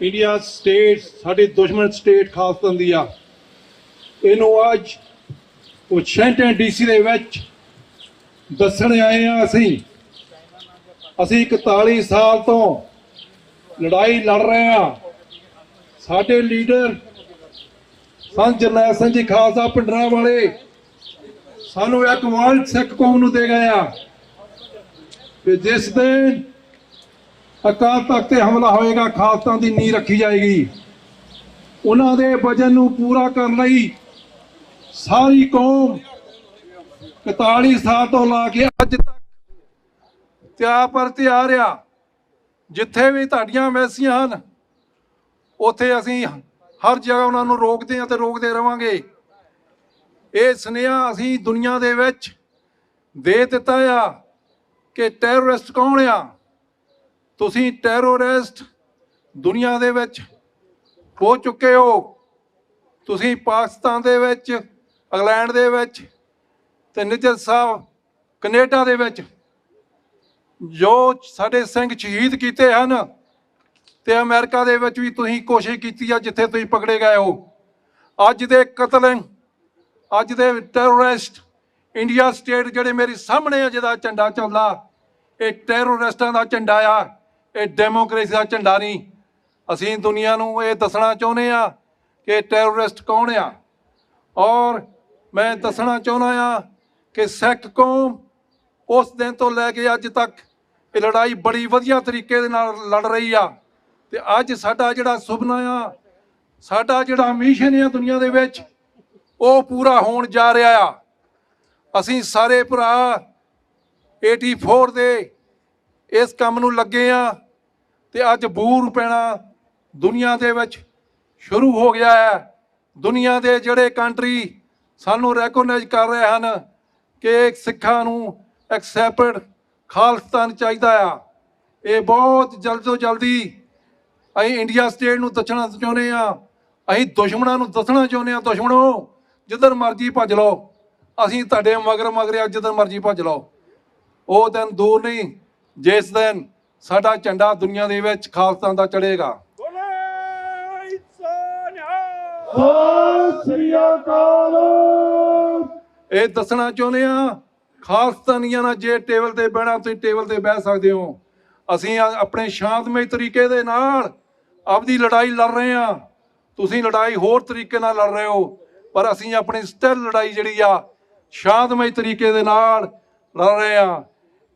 ਇੰਡੀਆ ਸਟੇਟ ਸਾਡੀ ਦੁਸ਼ਮਣ ਸਟੇਟ ਖਾਲਸਤਾਨ ਦੀ ਆ, ਇਹਨੂੰ ਅੱਜ ਵਾਸ਼ਿੰਗਟਨ ਡੀਸੀ ਦੇ ਵਿੱਚ ਦੱਸਣ ਆਏ ਆ। ਅਸੀਂ 41 ਸਾਲ ਤੋਂ ਲੜਾਈ ਲੜ ਰਹੇ ਆ। ਸਾਡੇ ਲੀਡਰ ਸੰਤ ਜਰਨੈਲ ਸਿੰਘ ਜੀ ਖਾਲਸਾ ਪਿੰਡਰਾਂ ਵਾਲੇ ਸਾਨੂੰ ਇੱਕ ਵਰਲਡ ਸਿੱਖ ਕੌਮ ਨੂੰ ਦੇ ਗਏ ਆ ਕਿ ਜਿਸ ਦਿਨ ਅਕਾਲ ਤਖਤ ਤੇ ਹਮਲਾ ਹੋਏਗਾ ਖਾਲਸਾ ਦੀ ਨੀਂਹ ਰੱਖੀ ਜਾਏਗੀ। ਉਹਨਾਂ ਦੇ ਵਚਨ ਨੂੰ ਪੂਰਾ ਕਰਨ ਲਈ ਸਾਰੀ ਕੌਮ 41 ਸਾਲ ਤੋਂ ਲਾ ਕੇ ਅੱਜ ਤੱਕ ਤਿਆਰ ਆ। ਜਿੱਥੇ ਵੀ ਤੁਹਾਡੀਆਂ ਮੈਸੀਆਂ ਹਨ ਉੱਥੇ ਅਸੀਂ ਹਰ ਜਗ੍ਹਾ ਉਹਨਾਂ ਨੂੰ ਰੋਕਦੇ ਹਾਂ ਤੇ ਰੋਕਦੇ ਰਵਾਂਗੇ। ਇਹ ਸੁਨੇਹਾ ਅਸੀਂ ਦੁਨੀਆ ਦੇ ਵਿੱਚ ਦੇ ਦਿੱਤਾ ਆ ਕਿ ਟੈਰਰਿਸਟ ਕੌਣ ਆ। ਤੁਸੀਂ ਟੈਰਰਿਸਟ ਦੁਨੀਆ ਦੇ ਵਿੱਚ ਹੋ ਚੁੱਕੇ ਹੋ। ਤੁਸੀਂ ਪਾਕਿਸਤਾਨ ਦੇ ਵਿੱਚ, ਇੰਗਲੈਂਡ ਦੇ ਵਿੱਚ ਤੇ ਨਿੱਜਰ ਸਾਹਿਬ ਕੈਨੇਡਾ ਦੇ ਵਿੱਚ ਜੋ ਸਾਡੇ ਸਿੰਘ ਸ਼ਹੀਦ ਕੀਤੇ ਹਨ ਤੇ ਅਮਰੀਕਾ ਦੇ ਵਿੱਚ ਵੀ ਤੁਸੀਂ ਕੋਸ਼ਿਸ਼ ਕੀਤੀ ਆ ਜਿੱਥੇ ਤੁਸੀਂ ਪਕੜੇ ਗਏ ਹੋ। ਅੱਜ ਦੇ ਕਤਲ, ਅੱਜ ਦੇ ਟੈਰਰਿਸਟ ਇੰਡੀਆ ਸਟੇਟ ਜਿਹੜੇ ਮੇਰੇ ਸਾਹਮਣੇ ਆ ਜਿਹਦਾ ਝੰਡਾ ਚੱਲਦਾ, ਇਹ ਟੈਰਰਿਸਟਾਂ ਦਾ ਝੰਡਾ ਆ, ਇਹ ਡੈਮੋਕ੍ਰੇਸੀ ਦਾ ਝੰਡਾ ਨਹੀਂ। ਅਸੀਂ ਦੁਨੀਆ ਨੂੰ ਇਹ ਦੱਸਣਾ ਚਾਹੁੰਦੇ ਆ ਕਿ ਟੈਰਰਿਸਟ ਕੌਣ ਆ। ਔਰ ਮੈਂ ਦੱਸਣਾ ਚਾਹੁੰਦਾ ਆ ਕਿ ਸਿੱਖ ਕੌਮ ਉਸ ਦਿਨ ਤੋਂ ਲੈ ਕੇ ਅੱਜ ਤੱਕ ਇਹ ਲੜਾਈ ਬੜੀ ਵਧੀਆ ਤਰੀਕੇ ਦੇ ਨਾਲ ਲੜ ਰਹੀ ਆ। ਤੇ ਅੱਜ ਸਾਡਾ ਜਿਹੜਾ ਸੁਪਨਾ ਆ, ਸਾਡਾ ਜਿਹੜਾ ਮਿਸ਼ਨ ਆ ਦੁਨੀਆ ਦੇ ਵਿੱਚ, ਉਹ ਪੂਰਾ ਹੋਣ ਜਾ ਰਿਹਾ ਆ। ਅਸੀਂ ਸਾਰੇ ਭਰਾ 84 ਦੇ ਇਸ ਕੰਮ ਨੂੰ ਲੱਗੇ ਆ ਤੇ ਅੱਜ ਬੂਰ ਪੈਣਾ ਦੁਨੀਆ ਦੇ ਵਿੱਚ ਸ਼ੁਰੂ ਹੋ ਗਿਆ ਹੈ। ਦੁਨੀਆ ਦੇ ਜਿਹੜੇ ਕੰਟਰੀ ਸਾਨੂੰ ਰੈਕੋਗਨਾਈਜ਼ ਕਰ ਰਹੇ ਹਨ ਕਿ ਸਿੱਖਾਂ ਨੂੰ ਐਕਸੈਪਟ ਖਾਲਿਸਤਾਨ ਚਾਹੀਦਾ ਆ। ਇਹ ਬਹੁਤ ਜਲਦ ਤੋਂ ਜਲਦੀ ਅਸੀਂ ਇੰਡੀਆ ਸਟੇਟ ਨੂੰ ਦੱਸਣਾ ਚਾਹੁੰਦੇ ਆ। ਅਸੀਂ ਦੁਸ਼ਮਣਾਂ ਨੂੰ ਦੱਸਣਾ ਚਾਹੁੰਦੇ ਆ, ਦੁਸ਼ਮਣੋ ਜਿੱਧਰ ਮਰਜ਼ੀ ਭੱਜ ਲਓ, ਅਸੀਂ ਤੁਹਾਡੇ ਮਗਰ ਆ, ਜਿੱਧਰ ਮਰਜ਼ੀ ਭੱਜ ਲਓ। ਉਹ ਦਿਨ ਦੂਰ ਨਹੀਂ ਜਿਸ ਦਿਨ ਸਾਡਾ ਝੰਡਾ ਦੁਨੀਆ ਦੇ ਵਿੱਚ ਖਾਲਿਸਤਾਨ ਦਾ ਚੜ੍ਹੇਗਾ। ਸਤਿ ਸ੍ਰੀ ਅਕਾਲ। ਇਹ ਦੱਸਣਾ ਚਾਹੁੰਦੇ ਆ ਖਾਲਿਸਤਾਨੀਆਂ ਨਾਲ ਜੇ ਟੇਬਲ ਤੇ ਬਹਿਣਾ, ਤੁਸੀਂ ਟੇਬਲ ਤੇ ਬਹਿ ਸਕਦੇ ਹੋ। ਅਸੀਂ ਆਪਣੇ ਸ਼ਾਂਤਮਈ ਤਰੀਕੇ ਦੇ ਨਾਲ ਆਪਦੀ ਲੜਾਈ ਲੜ ਰਹੇ ਆ। ਤੁਸੀਂ ਲੜਾਈ ਹੋਰ ਤਰੀਕੇ ਨਾਲ ਲੜ ਰਹੇ ਹੋ, ਪਰ ਅਸੀਂ ਆਪਣੀ ਸਟਿਲ ਲੜਾਈ ਜਿਹੜੀ ਆ ਸ਼ਾਂਤਮਈ ਤਰੀਕੇ ਦੇ ਨਾਲ ਲੜ ਰਹੇ ਆ।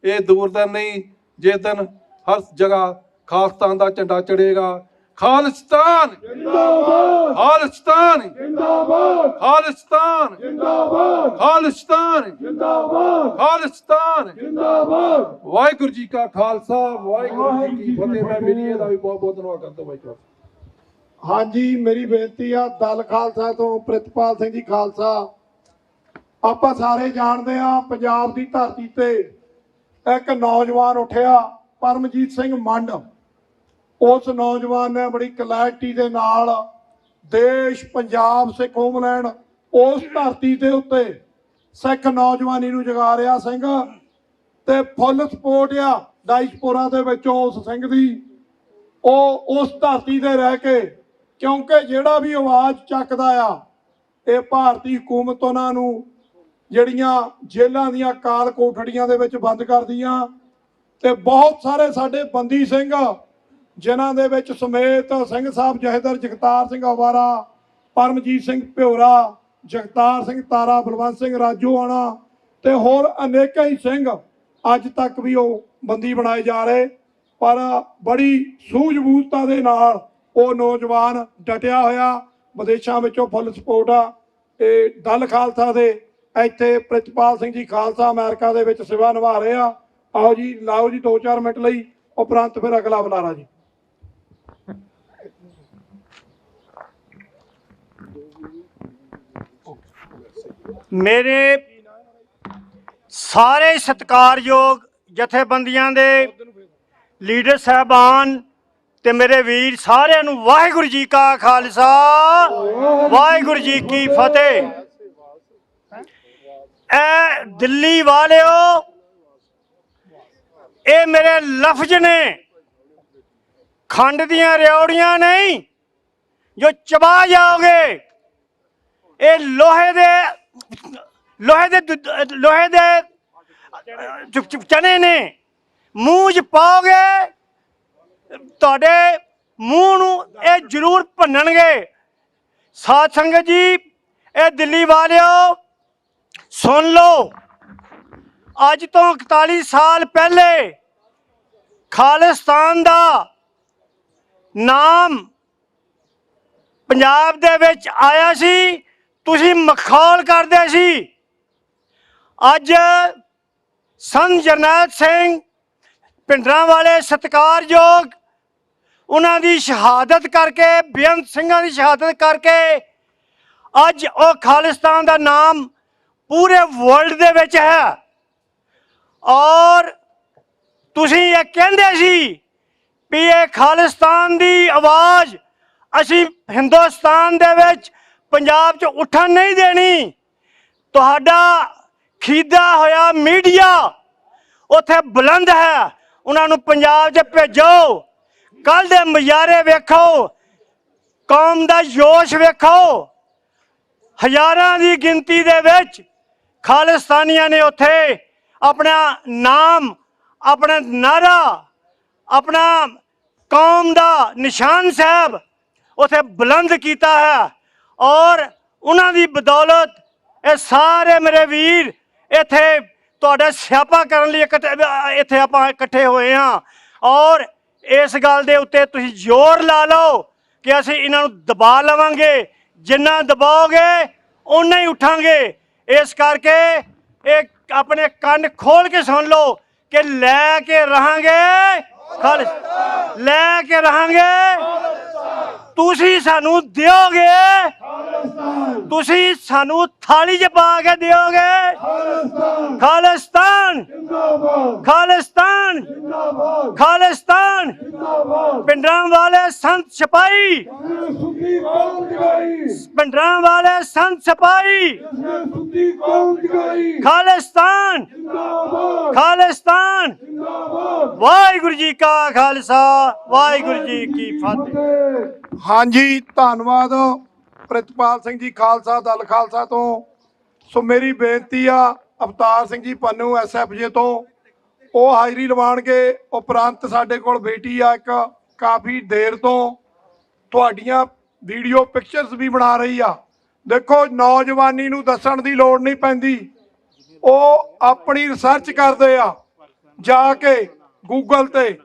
ਇਹ ਦੂਰ ਦਿਨ ਨਹੀਂ ਜਿਸ ਦਿਨ ਹਰ ਜਗ੍ਹਾ ਖਾਲਿਸਤਾਨ ਦਾ ਝੰਡਾ ਚੜ੍ਹੇਗਾ। ਖਾਲਿਸਤਾਨ ਜਿੰਦਾਬਾਦ, ਖਾਲਿਸਤਾਨ ਜਿੰਦਾਬਾਦ, ਖਾਲਿਸਤਾਨ ਜਿੰਦਾਬਾਦ, ਖਾਲਿਸਤਾਨ ਜਿੰਦਾਬਾਦ, ਖਾਲਿਸਤਾਨ। ਜਿੰਦਾਬਾਦ। ਵਾਹਿਗੁਰੂ ਜੀ ਕਾ ਖਾਲਸਾ, ਵਾਹਿਗੁਰੂ ਜੀ ਕੀ ਫਤਿਹ। ਮੈਂ ਮੇਰੀ ਦਾ ਵੀ ਬਹੁਤ ਬਹੁਤ ਧੰਨਵਾਦ ਕਰਦਾ ਵਾਹਿਗੁਰੂ। ਹਾਂਜੀ, ਮੇਰੀ ਬੇਨਤੀ ਆ ਦਲ ਖਾਲਸਾ ਤੋਂ ਪ੍ਰਿਤਪਾਲ ਸਿੰਘ ਜੀ ਖਾਲਸਾ। ਆਪਾਂ ਸਾਰੇ ਜਾਣਦੇ ਆ ਪੰਜਾਬ ਦੀ ਧਰਤੀ ਤੇ ਇੱਕ ਨੌਜਵਾਨ ਉੱਠਿਆ, ਪਰਮਜੀਤ ਸਿੰਘ ਮੰਡ। ਉਸ ਨੌਜਵਾਨ ਨੇ ਬੜੀ ਕਲੈਰਿਟੀ ਦੇ ਨਾਲ ਦੇਸ਼, ਪੰਜਾਬ, ਸਿੱਖ ਹੋਮਲੈਂਡ, ਉਸ ਧਰਤੀ ਦੇ ਉੱਤੇ ਸਿੱਖ ਨੌਜਵਾਨੀ ਨੂੰ ਜਗਾ ਰਿਹਾ ਸਿੰਘ। ਤੇ ਫੁੱਲ ਸਪੋਰਟ ਆ ਡਾਇਸਪੋਰਾ ਦੇ ਵਿੱਚੋਂ ਉਸ ਸਿੰਘ ਦੀ। ਉਹ ਉਸ ਧਰਤੀ ਤੇ ਰਹਿ ਕੇ, ਕਿਉਂਕਿ ਜਿਹੜਾ ਵੀ ਆਵਾਜ਼ ਚੱਕਦਾ ਆ, ਇਹ ਭਾਰਤੀ ਹਕੂਮਤ ਉਹਨਾਂ ਨੂੰ ਜਿਹੜੀਆਂ ਜੇਲ੍ਹਾਂ ਦੀਆਂ ਕਾਲ ਕੋਠੜੀਆਂ ਦੇ ਵਿੱਚ ਬੰਦ ਕਰਦੀਆਂ। ਤੇ ਬਹੁਤ ਸਾਰੇ ਸਾਡੇ ਬੰਦੀ ਸਿੰਘ ਜਿਨ੍ਹਾਂ ਦੇ ਵਿੱਚ ਸਮੇਤ ਸਿੰਘ ਸਾਹਿਬ ਜਹੇਦਾਰ ਜਗਤਾਰ ਸਿੰਘ ਅਵਾਰਾ, ਪਰਮਜੀਤ ਸਿੰਘ ਭਿਉਰਾ, ਜਗਤਾਰ ਸਿੰਘ ਤਾਰਾ, ਬਲਵੰਤ ਸਿੰਘ ਰਾਜੋਆਣਾ ਤੇ ਹੋਰ ਅਨੇਕਾਂ ਹੀ ਸਿੰਘ ਅੱਜ ਤੱਕ ਵੀ ਉਹ ਬੰਦੀ ਬਣਾਏ ਜਾ ਰਹੇ। ਪਰ ਬੜੀ ਸੂਝ-ਬੂਝਤਾ ਦੇ ਨਾਲ ਉਹ ਨੌਜਵਾਨ ਡਟਿਆ ਹੋਇਆ। ਵਿਦੇਸ਼ਾਂ ਵਿੱਚੋਂ ਫੁੱਲ ਸਪੋਰਟ ਆ। ਇਹ ਦਲ ਖਾਲਸਾ ਦੇ ਇੱਥੇ ਪ੍ਰਿਤਪਾਲ ਸਿੰਘ ਜੀ ਖਾਲਸਾ ਅਮਰੀਕਾ ਦੇ ਵਿੱਚ ਸੇਵਾ ਨਿਭਾ ਰਹੇ ਆ। ਆਓ ਜੀ, ਲਾਓ ਜੀ 2-4 ਮਿੰਟ ਲਈ, ਉਪਰੰਤ ਫਿਰ ਅਗਲਾ ਬੁਲਾਰਾ ਜੀ। ਮੇਰੇ ਸਾਰੇ ਸਤਿਕਾਰਯੋਗ ਜਥੇਬੰਦੀਆਂ ਦੇ ਲੀਡਰ ਸਾਹਿਬਾਨ ਤੇ ਮੇਰੇ ਵੀਰ ਸਾਰਿਆਂ ਨੂੰ ਵਾਹਿਗੁਰੂ ਜੀ ਕਾ ਖਾਲਸਾ, ਵਾਹਿਗੁਰੂ ਜੀ ਕੀ ਫਤਿਹ। ਐ ਦਿੱਲੀ ਵਾਲਿਓ, ਇਹ ਮੇਰੇ ਲਫ਼ਜ਼ ਨੇ, ਖੰਡ ਦੀਆਂ ਰਿਉੜੀਆਂ ਨਹੀਂ ਜੋ ਚਬਾ ਜਾਓਗੇ। ਇਹ ਲੋਹੇ ਦੇ ਚਨੇ ਨੇ, ਮੂੰਹ 'ਚ ਪਾਓਗੇ, ਤੁਹਾਡੇ ਮੂੰਹ ਨੂੰ ਇਹ ਜ਼ਰੂਰ ਭੰਨਣਗੇ। ਸਾਧ ਸੰਗਤ ਜੀ, ਇਹ ਦਿੱਲੀ ਵਾਲਿਓ ਸੁਣ ਲਓ, ਅੱਜ ਤੋਂ 41 ਸਾਲ ਪਹਿਲੇ ਖਾਲਿਸਤਾਨ ਦਾ ਨਾਮ ਪੰਜਾਬ ਦੇ ਵਿੱਚ ਆਇਆ ਸੀ, ਤੁਸੀਂ ਮਖੌਲ ਕਰਦੇ ਸੀ। ਅੱਜ ਸੰਤ ਜਰਨੈਲ ਸਿੰਘ ਭਿੰਡਰਾਂਵਾਲੇ ਸਤਿਕਾਰਯੋਗ, ਉਹਨਾਂ ਦੀ ਸ਼ਹਾਦਤ ਕਰਕੇ, ਬੇਅੰਤ ਸਿੰਘਾਂ ਦੀ ਸ਼ਹਾਦਤ ਕਰਕੇ ਅੱਜ ਉਹ ਖਾਲਿਸਤਾਨ ਦਾ ਨਾਮ ਪੂਰੇ ਵਰਲਡ ਦੇ ਵਿੱਚ ਹੈ। ਔਰ ਤੁਸੀਂ ਇਹ ਕਹਿੰਦੇ ਸੀ ਵੀ ਇਹ ਖਾਲਿਸਤਾਨ ਦੀ ਆਵਾਜ਼ ਅਸੀਂ ਹਿੰਦੁਸਤਾਨ ਦੇ ਵਿੱਚ, ਪੰਜਾਬ 'ਚ ਉੱਠਣ ਨਹੀਂ ਦੇਣੀ। ਤੁਹਾਡਾ ਖੀਦਾ ਹੋਇਆ ਮੀਡੀਆ ਉੱਥੇ ਬੁਲੰਦ ਹੈ, ਉਹਨਾਂ ਨੂੰ ਪੰਜਾਬ 'ਚ ਭੇਜੋ। ਕੱਲ੍ਹ ਦੇ ਨਜ਼ਾਰੇ ਵੇਖੋ, ਕੌਮ ਦਾ ਜੋਸ਼ ਵੇਖੋ। ਹਜ਼ਾਰਾਂ ਦੀ ਗਿਣਤੀ ਦੇ ਵਿੱਚ ਖਾਲਿਸਤਾਨੀਆਂ ਨੇ ਉੱਥੇ ਆਪਣਾ ਨਾਮ, ਆਪਣਾ ਨਾਰਾ, ਆਪਣਾ ਕੌਮ ਦਾ ਨਿਸ਼ਾਨ ਸਾਹਿਬ ਉੱਥੇ ਬੁਲੰਦ ਕੀਤਾ ਹੈ। ਔਰ ਉਹਨਾਂ ਦੀ ਬਦੌਲਤ ਇਹ ਸਾਰੇ ਮੇਰੇ ਵੀਰ ਇੱਥੇ ਤੁਹਾਡਾ ਸਿਆਪਾ ਕਰਨ ਲਈ ਇੱਥੇ ਆਪਾਂ ਇਕੱਠੇ ਹੋਏ ਹਾਂ। ਔਰ ਇਸ ਗੱਲ ਦੇ ਉੱਤੇ ਤੁਸੀਂ ਜ਼ੋਰ ਲਾ ਲਓ ਕਿ ਅਸੀਂ ਇਹਨਾਂ ਨੂੰ ਦਬਾ ਲਵਾਂਗੇ। ਜਿੰਨਾ ਦਬਾਓਗੇ ਓਨਾ ਹੀ ਉੱਠਾਂਗੇ। ਇਸ ਕਰਕੇ ਇਹ ਆਪਣੇ ਕੰਨ ਖੋਲ ਕੇ ਸੁਣ ਲਓ ਕਿ ਲੈ ਕੇ ਰਹਾਂਗੇ, ਲੈ ਕੇ ਰਹਾਂਗੇ। ਤੁਸੀਂ ਸਾਨੂੰ ਦਿਓਗੇ, ਤੁਸੀਂ ਸਾਨੂੰ ਥਾਲੀ 'ਚ ਪਾ ਕੇ ਦਿਓਗੇ। ਖਾਲਿਸਤਾਨ ਖਾਲਿਸਤਾਨ ਖਾਲਿਸਤਾਨ। ਪਿੰਡਾਂ ਵਾਲੇ ਸੰਤ ਸਿਪਾਹੀ, ਪਿੰਡਾਂ ਵਾਲੇ ਸੰਤ ਸਿਪਾਹੀ। ਖਾਲਿਸਤਾਨ ਖਾਲਿਸਤਾਨ। ਵਾਹਿਗੁਰੂ ਜੀ ਕਾ ਖਾਲਸਾ, ਵਾਹਿਗੁਰੂ ਜੀ ਕੀ ਫਤਿਹ। ਹਾਂਜੀ, ਧੰਨਵਾਦ ਪ੍ਰਿਤਪਾਲ ਸਿੰਘ ਜੀ ਖਾਲਸਾ ਦਲ ਖਾਲਸਾ ਤੋਂ। ਸੋ ਮੇਰੀ ਬੇਨਤੀ ਆ ਅਵਤਾਰ ਸਿੰਘ ਜੀ ਪੰਨੂ SFJ ਤੋਂ, ਉਹ ਹਾਜ਼ਰੀ ਲਵਾਉਣਗੇ। ਉਪਰੰਤ ਸਾਡੇ ਕੋਲ ਬੇਟੀ ਆ ਇੱਕ ਕਾਫੀ ਦੇਰ ਤੋਂ ਤੁਹਾਡੀਆਂ ਵੀਡੀਓ ਪਿਕਚਰਸ ਵੀ ਬਣਾ ਰਹੀ ਆ। ਦੇਖੋ, ਨੌਜਵਾਨੀ ਨੂੰ ਦੱਸਣ ਦੀ ਲੋੜ ਨਹੀਂ ਪੈਂਦੀ, ਉਹ ਆਪਣੀ ਰਿਸਰਚ ਕਰਦੇ ਆ ਜਾ ਕੇ ਗੂਗਲ ਤੇ।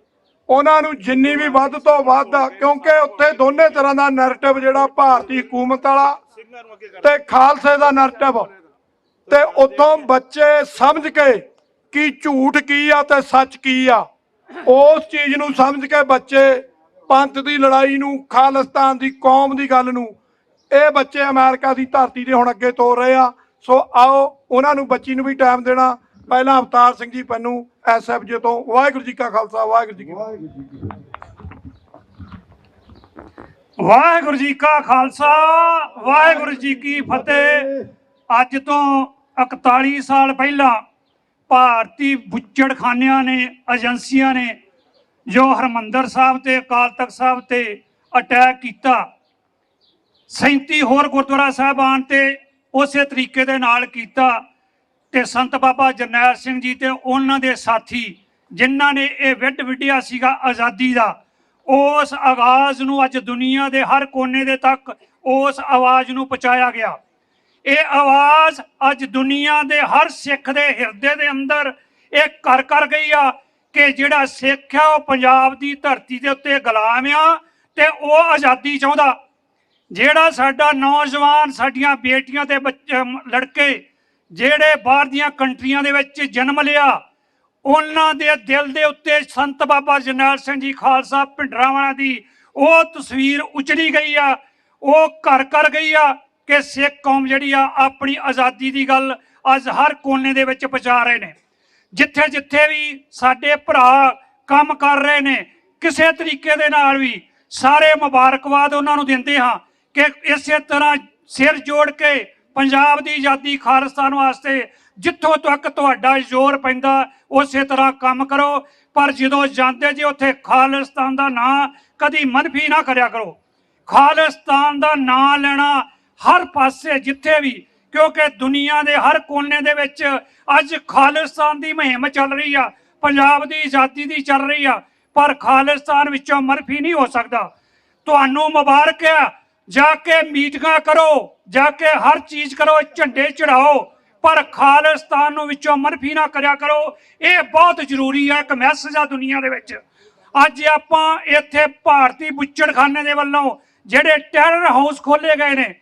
ਉਹਨਾਂ ਨੂੰ ਜਿੰਨੀ ਵੀ ਵੱਧ ਤੋਂ ਵੱਧ, ਕਿਉਂਕਿ ਉੱਥੇ ਦੋਨੇ ਤਰ੍ਹਾਂ ਦਾ ਨੈਰੇਟਿਵ, ਜਿਹੜਾ ਭਾਰਤੀ ਹਕੂਮਤ ਵਾਲਾ ਤੇ ਖਾਲਸੇ ਦਾ ਨੈਰੇਟਿਵ, ਤੇ ਉੱਥੋਂ ਬੱਚੇ ਸਮਝ ਕੇ ਕਿ ਝੂਠ ਕੀ ਆ ਤੇ ਸੱਚ ਕੀ ਆ, ਉਸ ਚੀਜ਼ ਨੂੰ ਸਮਝ ਕੇ ਬੱਚੇ ਪੰਥ ਦੀ ਲੜਾਈ ਨੂੰ, ਖਾਲਿਸਤਾਨ ਦੀ ਕੌਮ ਦੀ ਗੱਲ ਨੂੰ, ਇਹ ਬੱਚੇ ਅਮਰੀਕਾ ਦੀ ਧਰਤੀ ਤੇ ਹੁਣ ਅੱਗੇ ਤੋਰ ਰਹੇ ਆ। ਸੋ ਆਓ ਉਹਨਾਂ ਨੂੰ, ਬੱਚੀ ਨੂੰ ਵੀ ਟਾਈਮ ਦੇਣਾ। ਪਹਿਲਾਂ ਅਵਤਾਰ ਸਿੰਘ ਜੀ ਪੰਨੂ SFJ ਤੋਂ। ਵਾਹਿਗੁਰੂ ਜੀ ਕਾ ਖਾਲਸਾ, ਵਾਹਿਗੁਰੂ ਜੀ ਕੀ ਫਤਿਹ। ਵਾਹਿਗੁਰੂ ਜੀ ਕਾ ਖਾਲਸਾ, ਵਾਹਿਗੁਰੂ ਜੀ ਕੀ ਫਤਿਹ। ਅੱਜ ਤੋਂ 41 ਸਾਲ ਪਹਿਲਾਂ ਭਾਰਤੀ ਬੁੱਚੜਖਾਨਿਆਂ ਨੇ, ਏਜੰਸੀਆਂ ਨੇ ਜੋ ਹਰਮੰਦਰ ਸਾਹਿਬ ਤੇ ਅਕਾਲ ਤਖਤ ਸਾਹਿਬ ਤੇ ਅਟੈਕ ਕੀਤਾ, 37 ਹੋਰ ਗੁਰਦੁਆਰਾ ਸਾਹਿਬਾਨ ਤੇ ਉਸੇ ਤਰੀਕੇ ਦੇ ਨਾਲ ਕੀਤਾ। ਤੇ ਸੰਤ ਬਾਬਾ ਜਰਨੈਲ ਸਿੰਘ ਜੀ ਤੇ ਉਹਨਾਂ ਦੇ ਸਾਥੀ, ਜਿਨ੍ਹਾਂ ਨੇ ਇਹ ਵਿੱਢਿਆ ਸੀਗਾ ਆਜ਼ਾਦੀ ਦਾ, ਉਸ ਆਵਾਜ਼ ਨੂੰ ਅੱਜ ਦੁਨੀਆ ਦੇ ਹਰ ਕੋਨੇ ਦੇ ਤੱਕ ਉਸ ਆਵਾਜ਼ ਨੂੰ ਪਹੁੰਚਾਇਆ ਗਿਆ। ਇਹ ਆਵਾਜ਼ ਅੱਜ ਦੁਨੀਆ ਦੇ ਹਰ ਸਿੱਖ ਦੇ ਹਿਰਦੇ ਦੇ ਅੰਦਰ ਇਹ ਕਰ ਗਈ ਆ ਕਿ ਜਿਹੜਾ ਸਿੱਖ ਆ ਉਹ ਪੰਜਾਬ ਦੀ ਧਰਤੀ ਦੇ ਉੱਤੇ ਗੁਲਾਮ ਆ ਤੇ ਉਹ ਆਜ਼ਾਦੀ ਚਾਹੁੰਦਾ। ਜਿਹੜਾ ਸਾਡਾ ਨੌਜਵਾਨ, ਸਾਡੀਆਂ ਬੇਟੀਆਂ ਤੇ ਬੱਚੇ, ਲੜਕੇ ਜਿਹੜੇ ਬਾਹਰ ਦੀਆਂ ਕੰਟਰੀਆਂ ਦੇ ਵਿੱਚ ਜਨਮ ਲਿਆ, ਉਹਨਾਂ ਦੇ ਦਿਲ ਦੇ ਉੱਤੇ ਸੰਤ ਬਾਬਾ ਜਰਨੈਲ ਸਿੰਘ ਜੀ ਖਾਲਸਾ ਭਿੰਡਰਾਂਵਾਲਾ ਦੀ ਉਹ ਤਸਵੀਰ ਉਚੜੀ ਗਈ ਆ, ਉਹ ਕਰ ਗਈ ਆ ਕਿ ਸਿੱਖ ਕੌਮ ਜਿਹੜੀ ਆ ਆਪਣੀ ਆਜ਼ਾਦੀ ਦੀ ਗੱਲ ਅੱਜ ਹਰ ਕੋਨੇ ਦੇ ਵਿੱਚ ਪਹੁੰਚਾ ਰਹੇ ਨੇ। ਜਿੱਥੇ ਜਿੱਥੇ ਵੀ ਸਾਡੇ ਭਰਾ ਕੰਮ ਕਰ ਰਹੇ ਨੇ, ਕਿਸੇ ਤਰੀਕੇ ਦੇ ਨਾਲ ਵੀ ਸਾਰੇ ਮੁਬਾਰਕਬਾਦ ਉਹਨਾਂ ਨੂੰ ਦਿੰਦੇ ਹਾਂ ਕਿ ਇਸੇ ਤਰ੍ਹਾਂ ਸਿਰ ਜੋੜ ਕੇ ਪੰਜਾਬ ਦੀ ਆਜ਼ਾਦੀ, ਖਾਲਿਸਤਾਨ ਵਾਸਤੇ ਜਿੱਥੋਂ ਤੱਕ ਤੁਹਾਡਾ ਜ਼ੋਰ ਪੈਂਦਾ ਉਸੇ ਤਰ੍ਹਾਂ ਕੰਮ ਕਰੋ। ਪਰ ਜਦੋਂ ਜਾਂਦੇ ਜੇ ਉੱਥੇ ਖਾਲਿਸਤਾਨ ਦਾ ਨਾਂ ਕਦੀ ਮਨਫੀ ਨਾ ਕਰਿਆ ਕਰੋ। ਖਾਲਿਸਤਾਨ ਦਾ ਨਾਂ ਲੈਣਾ ਹਰ ਪਾਸੇ ਜਿੱਥੇ ਵੀ, ਕਿਉਂਕਿ ਦੁਨੀਆ ਦੇ ਹਰ ਕੋਨੇ ਦੇ ਵਿੱਚ ਅੱਜ ਖਾਲਿਸਤਾਨ ਦੀ ਮੁਹਿੰਮ ਚੱਲ ਰਹੀ ਆ, ਪੰਜਾਬ ਦੀ ਆਜ਼ਾਦੀ ਦੀ ਚੱਲ ਰਹੀ ਆ, ਪਰ ਖਾਲਿਸਤਾਨ ਵਿੱਚੋਂ ਮਨਫੀ ਨਹੀਂ ਹੋ ਸਕਦਾ। ਤੁਹਾਨੂੰ ਮੁਬਾਰਕ ਆ, ਜਾ ਕੇ ਮੀਟਿੰਗਾਂ ਕਰੋ, ਜਾ ਕੇ ਹਰ ਚੀਜ਼ ਕਰੋ, ਝੰਡੇ ਚੜਾਓ, ਪਰ ਖਾਲਿਸਤਾਨ ਨੂੰ ਵਿੱਚੋਂ ਮਨਫੀ ਨਾ ਕਰਿਆ ਕਰੋ। ਇਹ ਬਹੁਤ ਜ਼ਰੂਰੀ ਹੈ, ਇੱਕ ਮੈਸੇਜ ਆ ਦੁਨੀਆ ਦੇ ਵਿੱਚ। ਅੱਜ ਆਪਾਂ ਇੱਥੇ ਭਾਰਤੀ ਬੁੱਚੜਖਾਨੇ ਦੇ ਵੱਲੋਂ ਜਿਹੜੇ ਟੈਰਰ ਹਾਊਸ ਖੋਲੇ ਗਏ ਨੇ,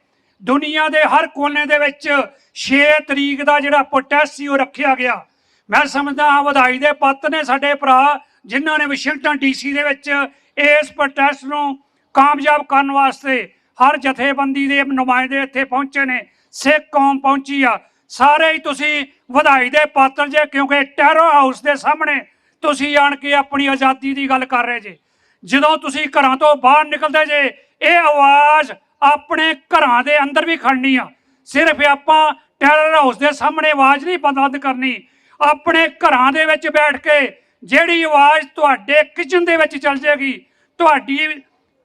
ਦੁਨੀਆ ਦੇ ਹਰ ਕੋਨੇ ਦੇ ਵਿੱਚ 6 ਤਰੀਕ ਦਾ ਜਿਹੜਾ ਪ੍ਰੋਟੈਸਟ ਸੀ ਉਹ ਰੱਖਿਆ ਗਿਆ। ਮੈਂ ਸਮਝਦਾ ਹਾਂ ਵਧਾਈ ਦੇ ਪਾਤਰ ਨੇ ਸਾਡੇ ਭਰਾ, ਜਿਨ੍ਹਾਂ ਨੇ ਵਾਸ਼ਿੰਗਟਨ DC ਦੇ ਵਿੱਚ ਇਸ ਪ੍ਰੋਟੈਸਟ ਨੂੰ ਕਾਮਯਾਬ ਕਰਨ ਵਾਸਤੇ ਹਰ ਜਥੇਬੰਦੀ ਦੇ ਨੁਮਾਇੰਦੇ ਇੱਥੇ ਪਹੁੰਚੇ ਨੇ, ਸਿੱਖ ਕੌਮ ਪਹੁੰਚੀ ਆ। ਸਾਰੇ ਹੀ ਤੁਸੀਂ ਵਧਾਈ ਦੇ ਪਾਤਰ ਜੇ, ਕਿਉਂਕਿ ਟੈਰਰ ਹਾਊਸ ਦੇ ਸਾਹਮਣੇ ਤੁਸੀਂ ਆਣ ਕੇ ਆਪਣੀ ਆਜ਼ਾਦੀ ਦੀ ਗੱਲ ਕਰ ਰਹੇ ਜੇ। ਜਦੋਂ ਤੁਸੀਂ ਘਰਾਂ ਤੋਂ ਬਾਹਰ ਨਿਕਲਦੇ ਜੇ, ਇਹ ਆਵਾਜ਼ ਆਪਣੇ ਘਰਾਂ ਦੇ ਅੰਦਰ ਵੀ ਖੜਨੀ ਆ। ਸਿਰਫ ਆਪਾਂ ਟੈਰਰ ਹਾਊਸ ਦੇ ਸਾਹਮਣੇ ਆਵਾਜ਼ ਨਹੀਂ ਬੰਦ ਕਰਨੀ, ਆਪਣੇ ਘਰਾਂ ਦੇ ਵਿੱਚ ਬੈਠ ਕੇ ਜਿਹੜੀ ਆਵਾਜ਼ ਤੁਹਾਡੇ ਕਿਚਨ ਦੇ ਵਿੱਚ ਚੱਲ ਜਾਏਗੀ, ਤੁਹਾਡੀ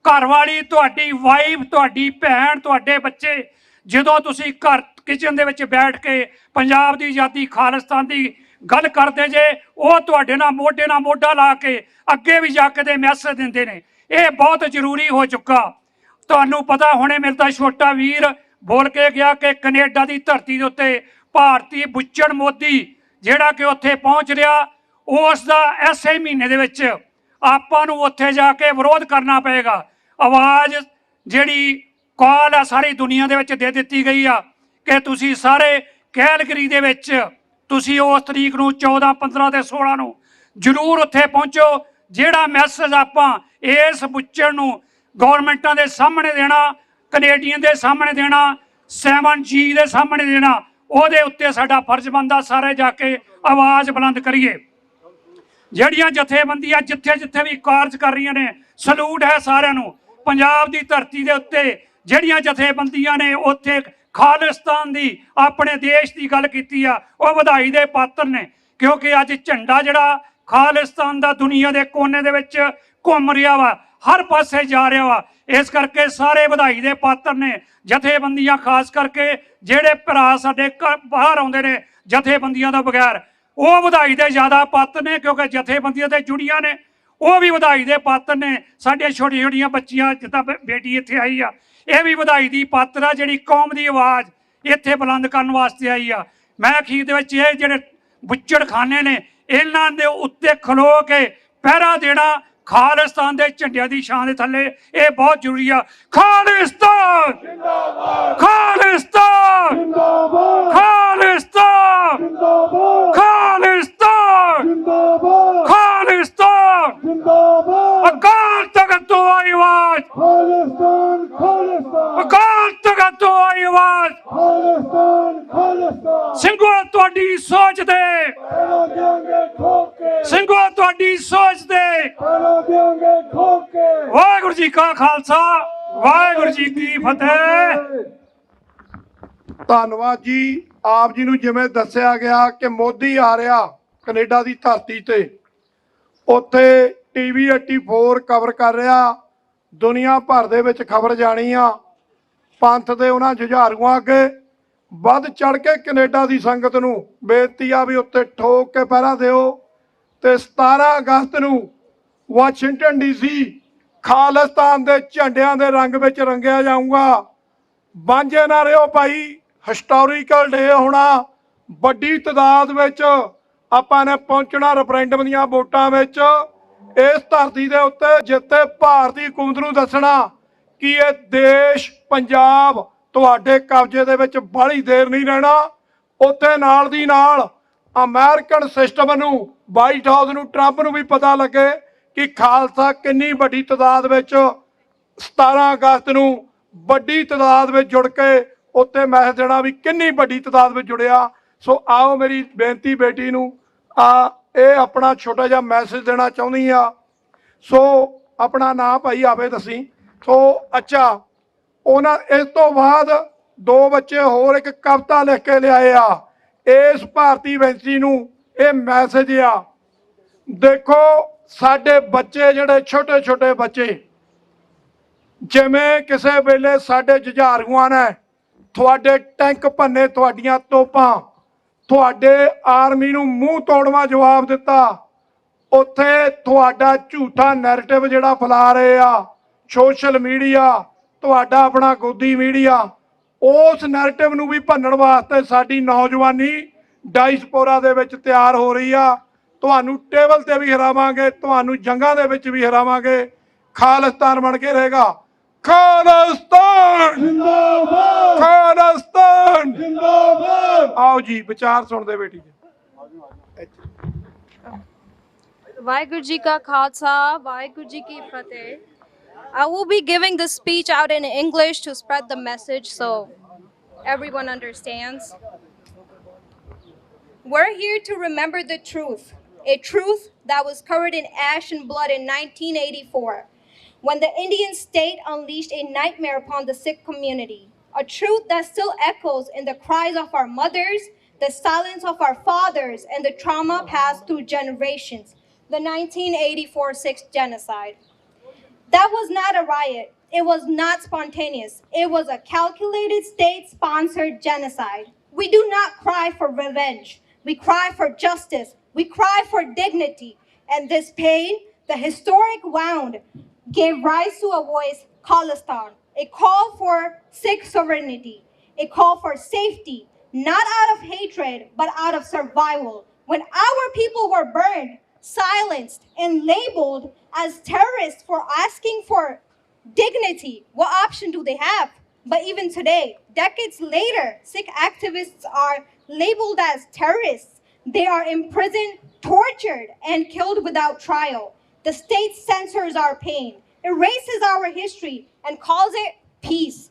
ਘਰਵਾਲੀ, ਤੁਹਾਡੀ ਵਾਈਫ, ਤੁਹਾਡੀ ਭੈਣ, ਤੁਹਾਡੇ ਬੱਚੇ, ਜਦੋਂ ਤੁਸੀਂ ਘਰ ਕਿਚਨ ਦੇ ਵਿੱਚ ਬੈਠ ਕੇ ਪੰਜਾਬ ਦੀ ਆਜ਼ਾਦੀ, ਖਾਲਿਸਤਾਨ ਦੀ ਗੱਲ ਕਰਦੇ ਜੇ, ਉਹ ਤੁਹਾਡੇ ਨਾਲ ਮੋਢਾ ਲਾ ਕੇ ਅੱਗੇ ਵੀ ਜਾ ਕੇ ਦੇ ਮੈਸੇਜ ਦਿੰਦੇ ਨੇ। ਇਹ ਬਹੁਤ ਜ਼ਰੂਰੀ ਹੋ ਚੁੱਕਾ। ਤੁਹਾਨੂੰ ਪਤਾ ਹੁਣੇ ਮੇਰੇ ਤਾਂ ਛੋਟਾ ਵੀਰ ਬੋਲ ਕੇ ਗਿਆ ਕਿ ਕੈਨੇਡਾ ਦੀ ਧਰਤੀ ਦੇ ਉੱਤੇ ਭਾਰਤੀ ਬੁੱਚੜ ਮੋਦੀ ਜਿਹੜਾ ਕਿ ਉੱਥੇ ਪਹੁੰਚ ਰਿਹਾ, ਉਸ ਦਾ ਐਸੇ ਮਹੀਨੇ ਦੇ ਵਿੱਚ ਆਪਾਂ ਨੂੰ ਉੱਥੇ ਜਾ ਕੇ ਵਿਰੋਧ ਕਰਨਾ ਪਏਗਾ। ਆਵਾਜ਼ ਜਿਹੜੀ ਕਾਲ ਆ ਸਾਰੀ ਦੁਨੀਆ ਦੇ ਵਿੱਚ ਦੇ ਦਿੱਤੀ ਗਈ ਆ ਕਿ ਤੁਸੀਂ ਸਾਰੇ ਕੈਲਗਰੀ ਦੇ ਵਿੱਚ ਤੁਸੀਂ ਉਸ ਤਰੀਕ ਨੂੰ 14, 15 ਤੇ 16 ਨੂੰ ਜ਼ਰੂਰ ਉੱਥੇ ਪਹੁੰਚੋ। ਜਿਹੜਾ ਮੈਸੇਜ ਆਪਾਂ ਇਸ ਬੁੱਚੜ ਨੂੰ ਗੌਰਮੈਂਟਾਂ ਦੇ ਸਾਹਮਣੇ ਦੇਣਾ, ਕੈਨੇਡੀਅਨ ਦੇ ਸਾਹਮਣੇ ਦੇਣਾ, 7G ਦੇ ਸਾਹਮਣੇ ਦੇਣਾ, ਉਹਦੇ ਉੱਤੇ ਸਾਡਾ ਫਰਜ਼ ਬਣਦਾ ਸਾਰੇ ਜਾ ਕੇ ਆਵਾਜ਼ ਬੁਲੰਦ ਕਰੀਏ। ਜਿਹੜੀਆਂ ਜਥੇਬੰਦੀਆਂ ਜਿੱਥੇ ਜਿੱਥੇ ਵੀ ਕਾਰਜ ਕਰ ਰਹੀਆਂ ਨੇ, ਸਲੂਟ ਹੈ ਸਾਰਿਆਂ ਨੂੰ। ਪੰਜਾਬ ਦੀ ਧਰਤੀ ਦੇ ਉੱਤੇ ਜਿਹੜੀਆਂ ਜਥੇਬੰਦੀਆਂ ਨੇ ਉੱਥੇ ਖਾਲਿਸਤਾਨ ਦੀ, ਆਪਣੇ ਦੇਸ਼ ਦੀ ਗੱਲ ਕੀਤੀ ਆ, ਉਹ ਵਧਾਈ ਦੇ ਪਾਤਰ ਨੇ, ਕਿਉਂਕਿ ਅੱਜ ਝੰਡਾ ਜਿਹੜਾ ਖਾਲਿਸਤਾਨ ਦਾ ਦੁਨੀਆ ਦੇ ਕੋਨੇ ਦੇ ਵਿੱਚ ਘੁੰਮ ਰਿਹਾ ਵਾ, ਹਰ ਪਾਸੇ ਜਾ ਰਿਹਾ ਵਾ। ਇਸ ਕਰਕੇ ਸਾਰੇ ਵਧਾਈ ਦੇ ਪਾਤਰ ਨੇ ਜਥੇਬੰਦੀਆਂ, ਖਾਸ ਕਰਕੇ ਜਿਹੜੇ ਭਰਾ ਸਾਡੇ ਬਾਹਰ ਆਉਂਦੇ ਨੇ ਜਥੇਬੰਦੀਆਂ ਤੋਂ ਬਗੈਰ, ਉਹ ਵਧਾਈ ਦੇ ਜ਼ਿਆਦਾ ਪਾਤਰ ਨੇ, ਕਿਉਂਕਿ ਜਥੇਬੰਦੀਆਂ ਤੇ ਜੁੜੀਆਂ ਨੇ, ਉਹ ਵੀ ਵਧਾਈ ਦੇ ਪਾਤਰ ਨੇ। ਸਾਡੀਆਂ ਛੋਟੀਆਂ ਛੋਟੀਆਂ ਬੱਚੀਆਂ, ਜਿੱਦਾਂ ਬੇਟੀ ਇੱਥੇ ਆਈ ਆ, ਇਹ ਵੀ ਵਧਾਈ ਦੀ ਪਾਤਰ ਆ, ਜਿਹੜੀ ਕੌਮ ਦੀ ਆਵਾਜ਼ ਇੱਥੇ ਬੁਲੰਦ ਕਰਨ ਵਾਸਤੇ ਆਈ ਆ। ਮੈਂ ਅਖੀਰ ਦੇ ਵਿੱਚ ਇਹ ਜਿਹੜੇ ਬੁੱਚੜਖਾਨੇ ਨੇ, ਇਹਨਾਂ ਦੇ ਉੱਤੇ ਖਲੋ ਕੇ ਪਹਿਰਾ ਦੇਣਾ ਖਾਲਿਸਤਾਨ ਦੇ ਝੰਡਿਆਂ ਦੀ ਛਾਂ ਦੇ ਥੱਲੇ, ਇਹ ਬਹੁਤ ਜ਼ਰੂਰੀ ਆ। ਖਾਲਿਸਤਾਨ जिंदाबाद ਖਾਲਿਸਤਾਨ जिंदाबाद ਖਾਲਿਸਤਾਨ जिंदाबाद ਖਾਲਿਸਤਾਨ जिंदाबाद ਖਾਲਿਸਤਾਨ। जिंदाबाद ਅਕਾਲ ਤਖਤ ਤੋਂ ਆਈ ਆਵਾਜ਼, खालिस्तान खालिस्तान ਅਕਾਲ ਤਖਤ ਤੋਂ ਆਈ ਆਵਾਜ਼। खालिस्तान खालिस्तान ਸਿੰਘੋ ਤੁਹਾਡੀ ਸੋਚ ਦੇ, पैरा देंगे ठोक के ਸਿੰਘੋ ਤੁਹਾਡੀ ਸੋਚ ਦੇ। पैरा देंगे ठोक के ਵਾਹਿਗੁਰੂ ਜੀ ਕਾ ਖਾਲਸਾ, ਵਾਹਿਗੁਰੂ ਜੀ ਕੀ ਫਤਿਹ। ਧੰਨਵਾਦ ਜੀ। ਆਪ ਜੀ ਨੂੰ ਜਿਵੇਂ ਦੱਸਿਆ ਗਿਆ ਕਿ ਮੋਦੀ ਆ ਰਿਹਾ ਕੈਨੇਡਾ ਦੀ ਧਰਤੀ ਤੇ, ਉੱਥੇ TV 84 ਕਵਰ ਕਰ ਰਿਹਾ, ਦੁਨੀਆ ਭਰ ਦੇ ਵਿੱਚ ਖਬਰ ਜਾਣੀ ਆ। ਪੰਥ ਦੇ ਉਹਨਾਂ ਜੁਝਾਰੂਆਂ ਅੱਗੇ ਵੱਧ ਚੜ ਕੇ ਕੈਨੇਡਾ ਦੀ ਸੰਗਤ ਨੂੰ ਬੇਨਤੀ ਆ ਵੀ ਉੱਤੇ ਠੋਕ ਕੇ ਪਹਿਰਾ ਦਿਓ। ਤੇ 17 ਅਗਸਤ ਨੂੰ ਵਾਸ਼ਿੰਗਟਨ DC ਖਾਲਿਸਤਾਨ ਦੇ ਝੰਡਿਆਂ ਦੇ ਰੰਗ ਵਿੱਚ ਰੰਗਿਆ ਜਾਊਗਾ। ਵਾਂਝੇ ਨਾ ਰਿਓ ਭਾਈ, ਹਿਸਟੋਰੀਕਲ ਡੇ ਹੋਣਾ। ਵੱਡੀ ਤਾਦਾਦ ਵਿੱਚ ਆਪਾਂ ਨੇ ਪਹੁੰਚਣਾ ਰੈਫਰੈਂਡਮ ਦੀਆਂ ਵੋਟਾਂ ਵਿੱਚ। ਇਸ ਧਰਤੀ ਦੇ ਉੱਤੇ ਜਿੱਥੇ ਭਾਰਤੀ ਹਕੂਮਤ ਨੂੰ ਦੱਸਣਾ ਕਿ ਇਹ ਦੇਸ਼ ਪੰਜਾਬ ਤੁਹਾਡੇ ਕਬਜ਼ੇ ਦੇ ਵਿੱਚ ਬਾਹਲੀ ਦੇਰ ਨਹੀਂ ਰਹਿਣਾ, ਉੱਥੇ ਨਾਲ ਦੀ ਨਾਲ ਅਮਰੀਕਨ ਸਿਸਟਮ ਨੂੰ, ਵਾਈਟ ਹਾਊਸ ਨੂੰ, ਟਰੰਪ ਨੂੰ ਵੀ ਪਤਾ ਲੱਗੇ ਕਿ ਖਾਲਸਾ ਕਿੰਨੀ ਵੱਡੀ ਤਾਦਾਦ ਵਿੱਚ 17 ਅਗਸਤ ਨੂੰ ਵੱਡੀ ਤਾਦਾਦ ਵਿੱਚ ਜੁੜ ਕੇ ਉੱਥੇ ਮੈਸੇਜ ਦੇਣਾ ਵੀ ਕਿੰਨੀ ਵੱਡੀ ਤਾਦਾਦ ਵਿੱਚ ਜੁੜਿਆ। ਸੋ ਆਓ ਮੇਰੀ ਬੇਨਤੀ ਬੇਟੀ ਨੂੰ ਇਹ ਆਪਣਾ ਛੋਟਾ ਜਿਹਾ ਮੈਸੇਜ ਦੇਣਾ ਚਾਹੁੰਦੀ ਆ। ਸੋ ਆਪਣਾ ਨਾਂ ਭਾਈ ਆਵੇ ਦੱਸੀ। ਸੋ ਅੱਛਾ, ਉਹਨਾਂ ਇਸ ਤੋਂ ਬਾਅਦ 2 ਬੱਚੇ ਹੋਰ ਇੱਕ ਕਵਿਤਾ ਲਿਖ ਕੇ ਲਿਆਏ ਆ। ਇਸ ਭਾਰਤੀ ਵੈਂਸੀ ਨੂੰ ਇਹ ਮੈਸੇਜ ਆ, ਦੇਖੋ ਸਾਡੇ ਬੱਚੇ ਜਿਹੜੇ ਛੋਟੇ ਛੋਟੇ ਬੱਚੇ, ਜਿਵੇਂ ਕਿਸੇ ਵੇਲੇ ਸਾਡੇ ਜੁਝਾਰੂਆਂ ਨੇ ਤੁਹਾਡੇ ਟੈਂਕ ਭੰਨੇ, ਤੁਹਾਡੀਆਂ ਤੋਪਾਂ, ਤੁਹਾਡੇ ਆਰਮੀ ਨੂੰ ਮੂੰਹ ਤੋੜਵਾ ਜਵਾਬ ਦਿੱਤਾ, ਉੱਥੇ ਤੁਹਾਡਾ ਝੂਠਾ ਨੈਰੇਟਿਵ ਜਿਹੜਾ ਫੈਲਾ ਰਹੇ ਆ ਸੋਸ਼ਲ ਮੀਡੀਆ, ਤੁਹਾਡਾ ਆਪਣਾ ਗੋਦੀ ਮੀਡੀਆ, ਉਸ ਨੈਰੇਟਿਵ ਨੂੰ ਵੀ ਭੰਨਣ ਵਾਸਤੇ ਸਾਡੀ ਨੌਜਵਾਨੀ ਡਾਇਸਪੋਰਾ ਦੇ ਵਿੱਚ ਤਿਆਰ ਹੋ ਰਹੀ ਆ। ਤੁਹਾਨੂੰ ਟੇਬਲ ਤੇ ਵੀ ਹਰਾਵਾਂਗੇ, ਤੁਹਾਨੂੰ ਜੰਗਾਂ ਦੇ ਵਿੱਚ ਵੀ ਹਰਾਵਾਂਗੇ। ਖਾਲਿਸਤਾਨ ਬਣ ਕੇ ਰਹੇਗਾ। ਖਾਲਿਸਤਾਨ जिंदाबाद ਖਾਲਿਸਤਾਨ जिंदाबाद। आओ जी, विचार सुनते बेटी जी। ਵਾਹਿਗੁਰੂ ਜੀ ਕਾ ਖਾਲਸਾ, ਵਾਹਿਗੁਰੂ ਜੀ ਕੀ ਫਤਿਹ। I will be giving this speech out in English to spread the message so everyone understands. We're here to remember the truth, a truth that was covered in ash and blood in 1984, when the Indian state unleashed a nightmare upon the Sikh community, a truth that still echoes in the cries of our mothers, the silence of our fathers, and the trauma passed through generations, the 1984 Sikh genocide. That was not a riot. It was not spontaneous. It was a calculated state-sponsored genocide. We do not cry for revenge. We cry for justice. We cry for dignity. And this pain, the historic wound, gave rise to a voice, Khalistan, a call for Sikh sovereignty, a call for safety, not out of hatred, but out of survival, when our people were burned, silenced, and labeled as terrorists for asking for dignity, what option do they have? But even today, decades later, Sikh activists are labeled as terrorists. They are imprisoned, tortured, and killed without trial. The state censors our pain, erases our history, and calls it peace.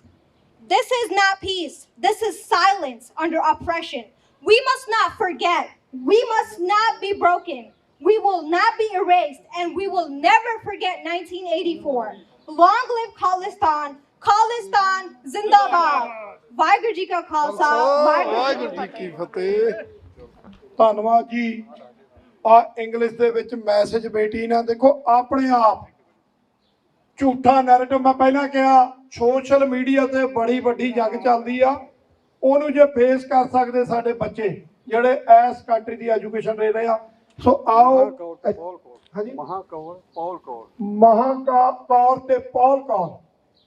This is not peace. This is silence under oppression. We must not forget. We must not be broken. We will not be erased, and we will never forget 1984. Long live Khalistan. Khalistan Zindabad. Waheguru ji ਕਾ ਖਾਲਸਾ ਵਾਹਿਗੁਰੂ ਜੀ ਕੀ ਫਤਿਹ। ਧੰਨਵਾਦ ਜੀ। ਆ ਇੰਗਲਿਸ਼ ਦੇ ਵਿੱਚ ਮੈਸੇਜ ਬੇਟੀ ਨਾ ਦੇਖੋ, ਆਪਣੇ ਆਪ ਝੂਠਾ ਨੈਰੇਟਿਵ ਮੈਂ ਪਹਿਲਾਂ ਕਿਹਾ ਸੋਸ਼ਲ ਮੀਡੀਆ ਤੇ ਬੜੀ ਵੱਡੀ ਜੰਗ ਚੱਲਦੀ ਆ, ਉਹਨੂੰ ਜੇ ਫੇਸ ਕਰ ਸਕਦੇ ਸਾਡੇ ਬੱਚੇ ਜਿਹੜੇ ਇਸ ਕੰਟਰੀ ਦੀ ਐਜੂਕੇਸ਼ਨ ਲੈ ਰਹੇ ਆ। ਸੋ ਆਓ ਹਾਂਜੀ, ਮਹਾਕੌਰ ਤੇ ਪੌਲ ਕੌਰ,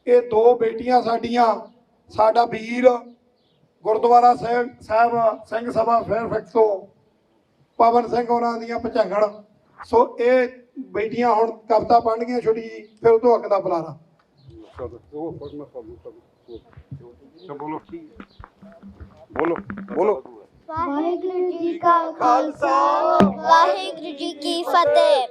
ਇਹ ਦੋ ਬੇਟੀਆਂ ਸਾਡੀਆਂ, ਸਾਡਾ ਵੀਰ ਗੁਰਦੁਆਰਾ ਸਾਹਿਬ ਸਿੰਘ ਸਭਾ ਫੇਅਰਫੈਕਸ ਤੋਂ ਪਵਨ ਸਿੰਘ ਉਹਨਾਂ ਦੀਆਂ ਭਚੰਗਣ। ਸੋ ਇਹ ਬੇਟੀਆਂ ਹੁਣ ਕਵਿਤਾ ਪੜ੍ਹਨੀਆਂ ਛੋਟੀ ਜੀ, ਫਿਰ ਉਹ ਤੋਂ ਅੱਗ ਦਾ ਬੁਲਾਰਾ। ਬੋਲੋ। ਵਾਹਿਗੁਰੂ ਜੀ ਕਾ ਖਾਲਸਾ ਵਾਹਿਗੁਰੂ ਜੀ ਕੀ ਫਤਿਹ।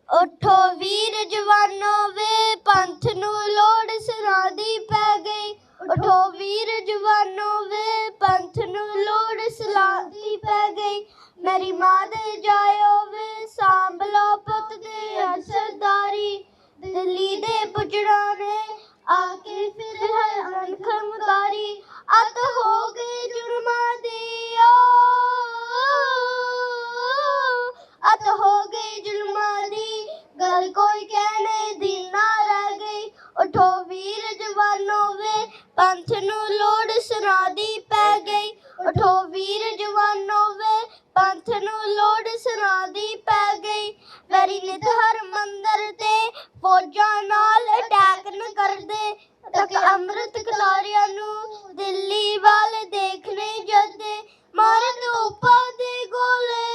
ਉੱਠੋ ਵੀਰ ਜਵਾਨੋ ਵੇ, ਪੰਥ ਨੂੰ ਲੋੜ ਸਿਰਾਂ ਦੀ ਪੈ ਗਈ। ਉੱਠੋ ਵੀਰ ਜਵਾਨੋ ਵੇ, ਪੰਥ ਨੂੰ ਲੋੜ ਸਿਰਾਂ ਦੀ ਪੈ ਗਈ। ਮੇਰੀ ਮਾਂ ਦੇ ਜਾਇਓ ਵੇ, ਸਾਂਭ ਲੋ ਪੁੱਤ ਦੇ ਸਰਦਾਰੀ। ਦਿੱਲੀ ਦੇ ਪੁੱਜੜਾਂ ਨੇ ਆ ਕੇ ਫਿਰ ਹੈ ਅਣਖ ਮੁਤਾਰੀ। ਅੱਤ ਹੋ ਗਈ ਜੁਰਮਾਂ ਦੀ ਅੱਤ ਹੋ ਗਈ ਜ਼ੁਲਮਾਂ ਦੀ, ਗੱਲ ਕੋਈ ਕਹਿਣੇ ਦੀ ਨਾ ਰਹਿ ਗਈ। ਉੱਠੋ ਵੀਰ ਜਵਾਨੋ ਵੇ, ਪੰਥ ਨੂੰ ਲੋੜ ਸਿਰਾਂ ਦੀ ਪੈ ਗਈ। ਉੱਠੋ ਵੀਰ ਜਵਾਨੋ ਵੇ, ਪੰਥ ਨੂੰ ਲੋੜ ਸਿਰਾਂ ਦੀ ਪੈ ਗਈ। ਵੈਰੀ ਨਿਤ ਹਰਮੰਦਰ ਤੇ ਫੌਜਾਂ ਨਾਲ ਅਟੈਕ ਨ ਕਰਦੇ, ਤੱਕ ਅੰਮ੍ਰਿਤ ਕਲਾਰਿਆਂ ਨੂੰ ਦਿੱਲੀ ਵੱਲ ਦੇਖਣੇ ਜਦੇ। ਮਾਰਨ ਉੱਪਰ ਦੇ ਗੋਲੇ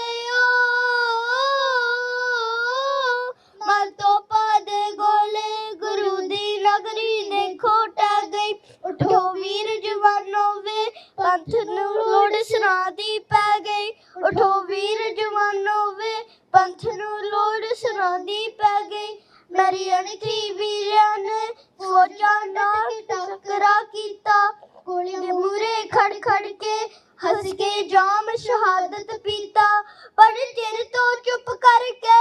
ਮਰ ਤੋਪਾਂ ਦੇ ਗੋਲੇ, ਗੁਰੂ ਦੀ ਨਗਰੀ ਦੇਖੋ ਟਹਿ ਗਈ। ਉੱਠੋ ਵੀਰ ਜਵਾਨੋ ਵੇ, ਪੰਥ ਨੂੰ ਲੋੜ ਸਿਰਾਂ ਦੀ ਪੈ ਗਈ। ਉੱਠੋ ਵੀਰ ਜਵਾਨੋ ਵੇ, ਪੰਥ ਨੂੰ ਲੋੜ ਸਿਰਾਂ ਦੀ ਪੈ ਗਈ। ਮੇਰੀ ਅਣਖੀ ਵੀਰਾਂ ਨੇ ਫੌਜਾਂ ਨਾਲ ਟਕਰਾ ਕੀਤਾ, ਗੋਲੀਆਂ ਦੇ ਮੂਹਰੇ ਖੜ ਖੜ ਕੇ ਹੱਸ ਕੇ ਜਾਮ ਸ਼ਹਾਦਤ ਪੀਤਾ। ਬੜੇ ਚਿਰ ਤੋਂ ਚੁੱਪ ਕਰਕੇ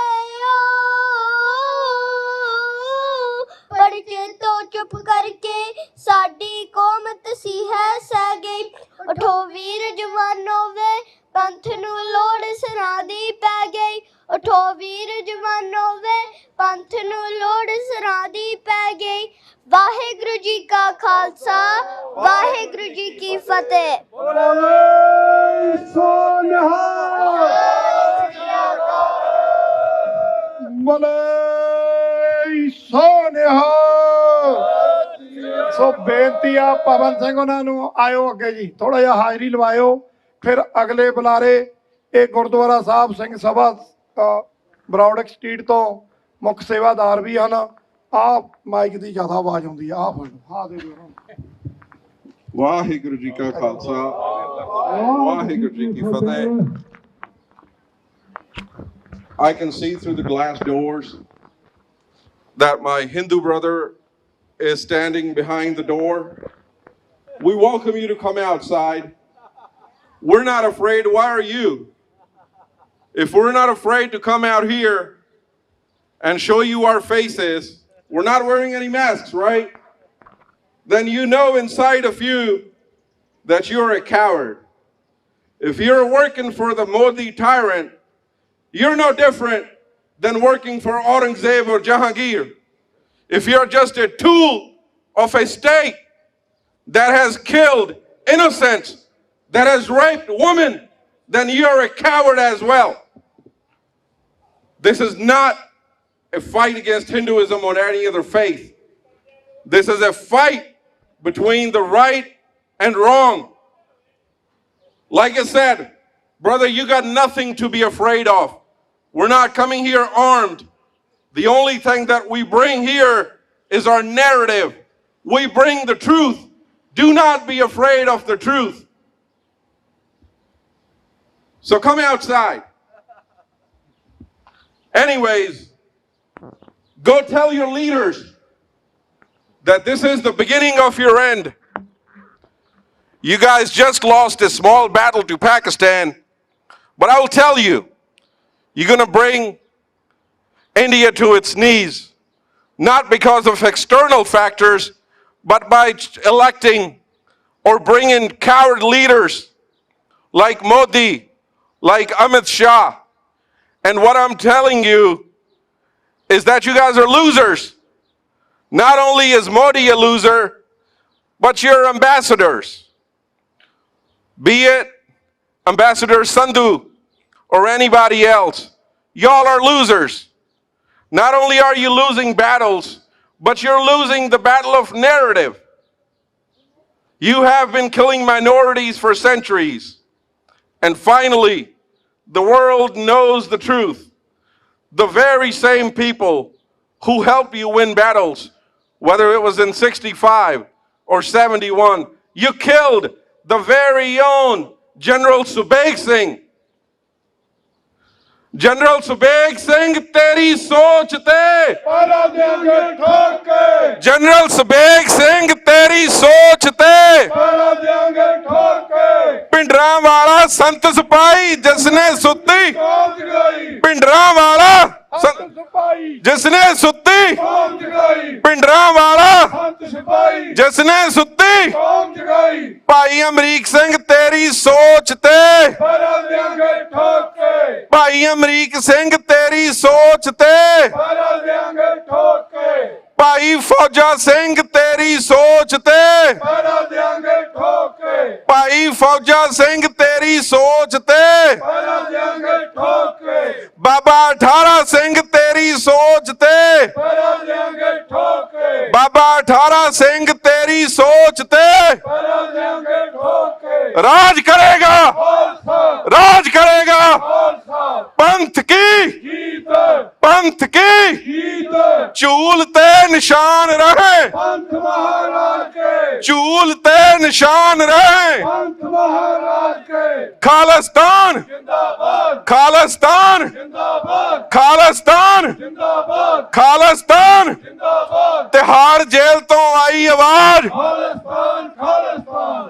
ਬੜੇ ਚਿਰ ਤੋਂ ਚੁੱਪ ਕਰਕੇ ਸਾਡੀ ਕੌਮ ਤਸੀਹੇ ਸਹਿ ਗਈ। ਉੱਠੋ ਵੀਰ ਜਵਾਨੋ ਵੇ, ਪੰਥ ਨੂੰ ਲੋੜ ਸਿਰਾਂ ਦੀ ਪੈ ਗਈ। ਉੱਠੋ ਵੀਰ ਜਵਾਨੋ ਵੇ, ਪੰਥ ਨੂੰ ਲੋੜ ਸਿਰਾਂ ਦੀ ਪੈ ਗਈ। ਵਾਹਿਗੁਰੂ ਜੀ ਕਾ ਖਾਲਸਾ ਵਾਹਿਗੁਰੂ ਜੀ ਕੀ ਫਤਿਹ। ਸੋ ਬੇਨਤੀ ਆ ਪਵਨ ਸਿੰਘ ਉਹਨਾਂ ਨੂੰ ਆਇਓ ਅੱਗੇ ਜੀ, ਥੋੜਾ ਜਿਹਾ ਹਾਜ਼ਰੀ ਲਵਾਇਓ। ਫਿਰ ਅਗਲੇ ਬੁਲਾਰੇ ਇਹ ਗੁਰਦੁਆਰਾ ਸਾਹਿਬ ਸਿੰਘ ਸਭਾ ਬਰੌਡਕ ਸਟਰੀਟ ਤੋਂ ਮੁੱਖ ਸੇਵਾਦਾਰ ਵੀ ਹਨ। ਆ ਮਾਈਕ ਦੀ ਜ਼ਿਆਦਾ ਆਵਾਜ਼ ਆਉਂਦੀ ਆ, ਆ ਦੇ ਦਿਓ। ਵਾਹਿਗੁਰੂ ਜੀ ਕਾ ਖਾਲਸਾ ਵਾਹਿਗੁਰੂ ਜੀ ਕੀ ਫਤਿਹ। I can see through the glass doors that my Hindu brother is standing behind the door. We welcome you to come outside. We're not afraid. Why are you? If we're not afraid to come out here and show you our faces, we're not wearing any masks, right? Then you know inside of you that you're a coward. If you're working for the Modi tyrant, you're no different than working for Aurangzeb or Jahangir. If you're just a tool of a state that has killed innocents, that has raped women, then you're a coward as well. This is not a fight against Hinduism or any other faith. This is a fight between the right and wrong. Like I said, Brother, you got nothing to be afraid of. We're not coming here armed. The only thing that we bring here is our narrative. We bring the truth. Do not be afraid of the truth. So come outside. Anyways, go tell your leaders that this is the beginning of your end. You guys just lost a small battle to Pakistan, but I will tell you, you're going to bring India to its knees, not because of external factors, but by electing or bringing coward leaders like Modi, like Amit Shah. And what I'm telling you is that you guys are losers. Not only is Modi a loser, but your ambassadors, be it Ambassador Sandhu or anybody else, y'all are losers. Not only are you losing battles, but you're losing the battle of narrative. You have been killing minorities for centuries. And finally, the world knows the truth. The very same people who helped you win battles, whether it was in 65 or 71, you killed the very own General Subeg Singh. General Subeg Singh, teri soch te. General Subeg Singh, teri soch te. Pindra wala Sant Sipahi जिसने सुती. Pindra wala जिसने सुती. Pindra wala जिसने सुती. भाई अमरीक सिंह तेरी सोच ते. भाई अमरीक सिंह तेरी सोच ते. भाई फौजा सिंह तेरी सोच ते. भाई फौजा सिंह तेरी सोच ते. बाबा 18 सिंह तेरी सोच ते. बाबा 18 सिंह तेरी सोच ते. राज करेगा, राज करेगा. पंथ की, पंथ की चूल ते निशान रहे. चूल ते निशान रहे. खालिस्तान, खालिस्तान, खालिस्तान, खालिस्तान. तिहाड़ जेल तो आई आवाज.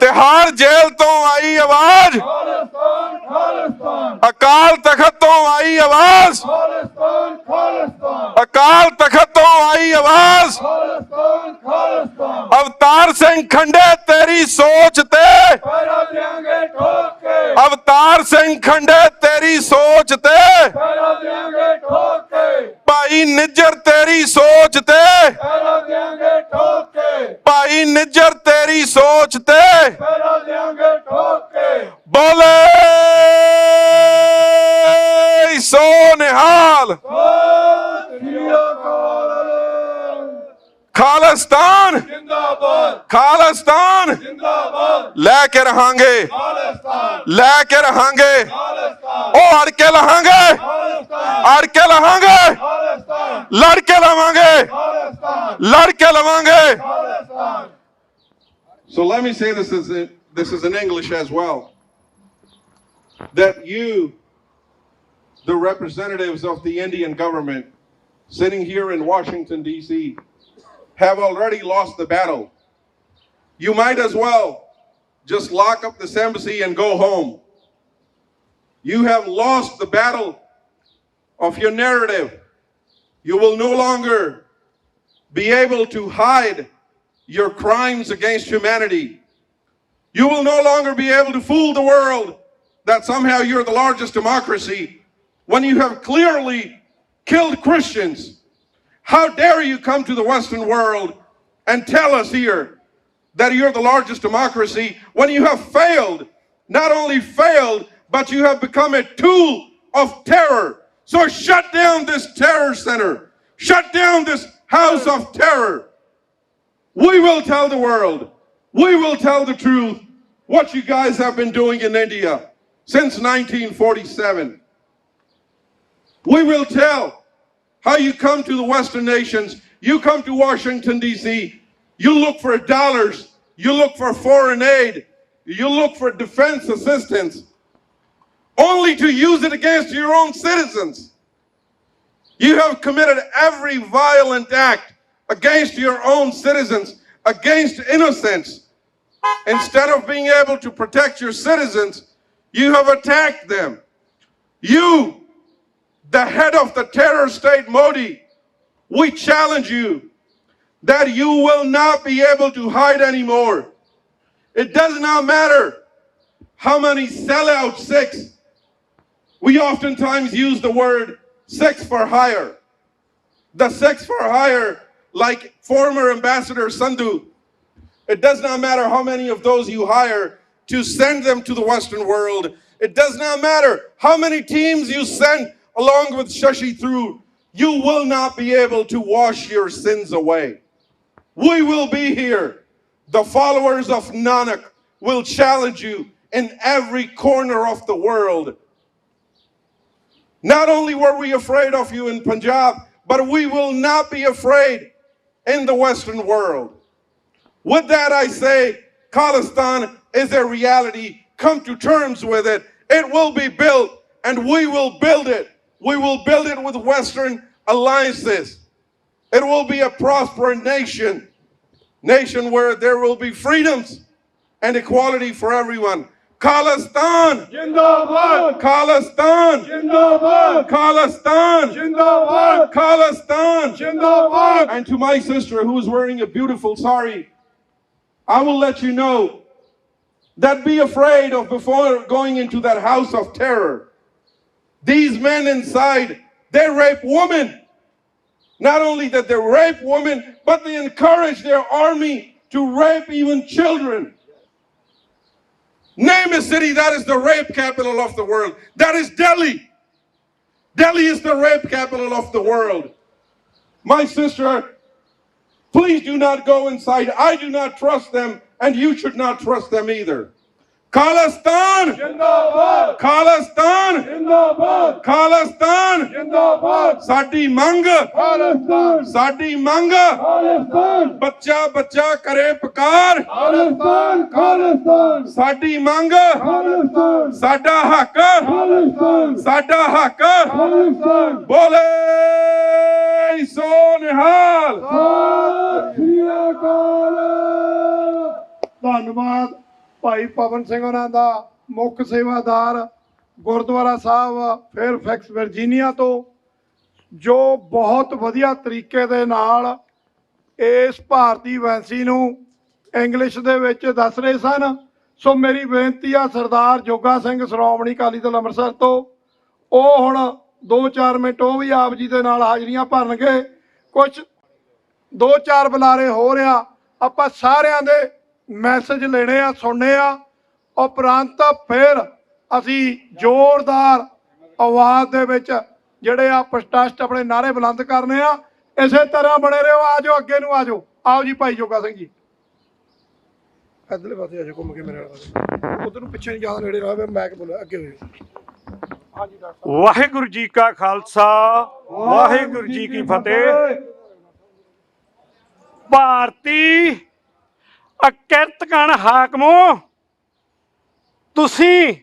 तिहाड़ जेल तो आई आवाज. अकाल तखत तो आई आवाज. अकाल तखत तो आई आवाज. अवतार सिंह खंडे तेरी सोच ते. अवतार सिंह खंडे तेरी सोच ते. भाई निज्जर तेरी सोच ते. भाई निज्जर तेरी सोच ते. बोले सो निहाल. खालिस्तान, खालिस्तान लेके रहांगे, लेके रहांगे. ओ अड़ के लहांगे, अड़ के लहांगे. लड़ के लवांगे, लड़ के लवांगे. So let me say this is in English as well. That you, the representatives of the Indian government sitting here in Washington, D.C., have already lost the battle. You might as well just lock up this embassy and go home. You have lost the battle of your narrative. You will no longer be able to hide your crimes against humanity. You will no longer be able to fool the world that somehow you're the largest democracy when you have clearly killed Christians. How dare you come to the Western world and tell us here that you're the largest democracy when you have failed, not only failed, but you have become a tool of terror. So shut down this terror center. Shut down this house of terror. We will tell the world. We will tell the truth what you guys have been doing in India. since 1947. We will tell how you come to the Western nations. You come to Washington, D.C., you look for dollars, you look for foreign aid, you look for defense assistance, only to use it against your own citizens. You have committed every violent act against your own citizens, against innocents. Instead of being able to protect your citizens, you have attacked them. You, the head of the terror state Modi, we challenge you that you will not be able to hide anymore. It does not matter how many sellout Sikhs. We oftentimes use the word Sikhs for hire. The Sikhs for hire, like former Ambassador Sandhu, it does not matter how many of those you hire to send them to the Western world. It does not matter how many teams you send along with Shashi Tharoor. You will not be able to wash your sins away. We will be here. The followers of Nanak will challenge you in every corner of the world. Not only were we afraid of you in Punjab, but we will not be afraid in the Western world. With that, I say, Khalistan is a reality. Come to terms with it. It will be built, and we will build it. We will build it with Western alliances. It will be a prosperous nation where there will be freedoms and equality for everyone. Khalistan! Jindabad! Khalistan! Jindabad! Khalistan! Jindabad! Khalistan! Jindabad! And to my sister who is wearing a beautiful sari, I will let you know that be afraid of before going into that house of terror. These men inside, they rape women. Not only that they rape women, but they encourage their army to rape even children. Name a city that is the rape capital of the world. That is Delhi. Delhi is the rape capital of the world. My sister, please do not go inside. I do not trust them, and you should not trust them either. Khalistan! Jindabad! Khalistan! Jindabad! Khalistan! Jindabad! ਸਾਡੀ ਮੰਗ Khalistan! ਸਾਡੀ ਮੰਗ Khalistan! ਬੱਚਾ ਬੱਚਾ ਕਰੇ ਪੁਕਾਰ Khalistan! Khalistan! ਸਾਡੀ ਮੰਗ Khalistan! ਸਾਡਾ ਹੱਕ Khalistan! ਸਾਡਾ ਹੱਕ Khalistan! ਬੋਲੇ ਸੋ ਨਿਹਾਲ ਸਤਿ ਸ੍ਰੀ ਅਕਾਲ। ਧੰਨਵਾਦ ਭਾਈ ਪਵਨ ਸਿੰਘ ਉਹਨਾਂ ਦਾ, ਮੁੱਖ ਸੇਵਾਦਾਰ ਗੁਰਦੁਆਰਾ ਸਾਹਿਬ ਫੇਅਰਫੈਕਸ ਵਰਜੀਨੀਆ ਤੋਂ, ਜੋ ਬਹੁਤ ਵਧੀਆ ਤਰੀਕੇ ਦੇ ਨਾਲ ਇਸ ਭਾਰਤੀ ਵੈਂਸੀ ਨੂੰ ਇੰਗਲਿਸ਼ ਦੇ ਵਿੱਚ ਦੱਸ ਰਹੇ ਸਨ। ਸੋ ਮੇਰੀ ਬੇਨਤੀ ਆ ਸਰਦਾਰ ਜੋਗਾ ਸਿੰਘ ਸ਼੍ਰੋਮਣੀ ਅਕਾਲੀ ਦਲ ਅੰਮ੍ਰਿਤਸਰ ਤੋਂ, ਉਹ ਹੁਣ 2-4 ਮਿੰਟ ਉਹ ਵੀ ਆਪ ਜੀ ਦੇ ਨਾਲ ਹਾਜ਼ਰੀਆਂ ਭਰਨਗੇ। ਕੁਝ 2-4 ਬੁਲਾਰੇ ਹੋ ਰਿਹਾ, ਆਪਾਂ ਸਾਰਿਆਂ ਦੇ ਮੈਸੇਜ ਲੈਣੇ ਆ, ਸੁਣਨੇ ਆ, ਉਪਰੰਤ ਫਿਰ ਅਸੀਂ ਜ਼ੋਰਦਾਰ ਆਵਾਜ਼ ਦੇ ਵਿੱਚ ਜਿਹੜੇ ਆ ਪ੍ਰੋਟੈਸਟ ਆਪਣੇ ਨਾਅਰੇ ਬੁਲੰਦ ਕਰਨੇ ਆ। ਇਸੇ ਤਰ੍ਹਾਂ ਬਣੇ ਰਹੋ। ਆ ਜਾਓ ਅੱਗੇ ਨੂੰ, ਆ ਜਾਓ। ਆਓ ਜੀ ਭਾਈ ਜੋਗਾ ਸਿੰਘ ਜੀ, ਇੱਧਰਲੇ ਪਾਸੇ ਆ ਜਾਓ, ਘੁੰਮ ਕੇ ਮੇਰੇ ਨਾਲ। ਉਧਰ ਨੂੰ ਪਿੱਛੇ ਨਹੀਂ ਜ਼ਿਆਦਾ ਨੇੜੇ ਰਹੇ, ਮੈਂ ਕਿ ਬੋਲਿਆ ਅੱਗੇ ਹੋਏ। ਹਾਂਜੀ ਡਾਕਟਰ। ਵਾਹਿਗੁਰੂ ਜੀ ਕਾ ਖਾਲਸਾ, ਵਾਹਿਗੁਰੂ ਜੀ ਕੀ ਫਤਿਹ। ਭਾਰਤੀ ਅਕਿਰਤਕਣ ਹਾਕਮੋ, ਤੁਸੀਂ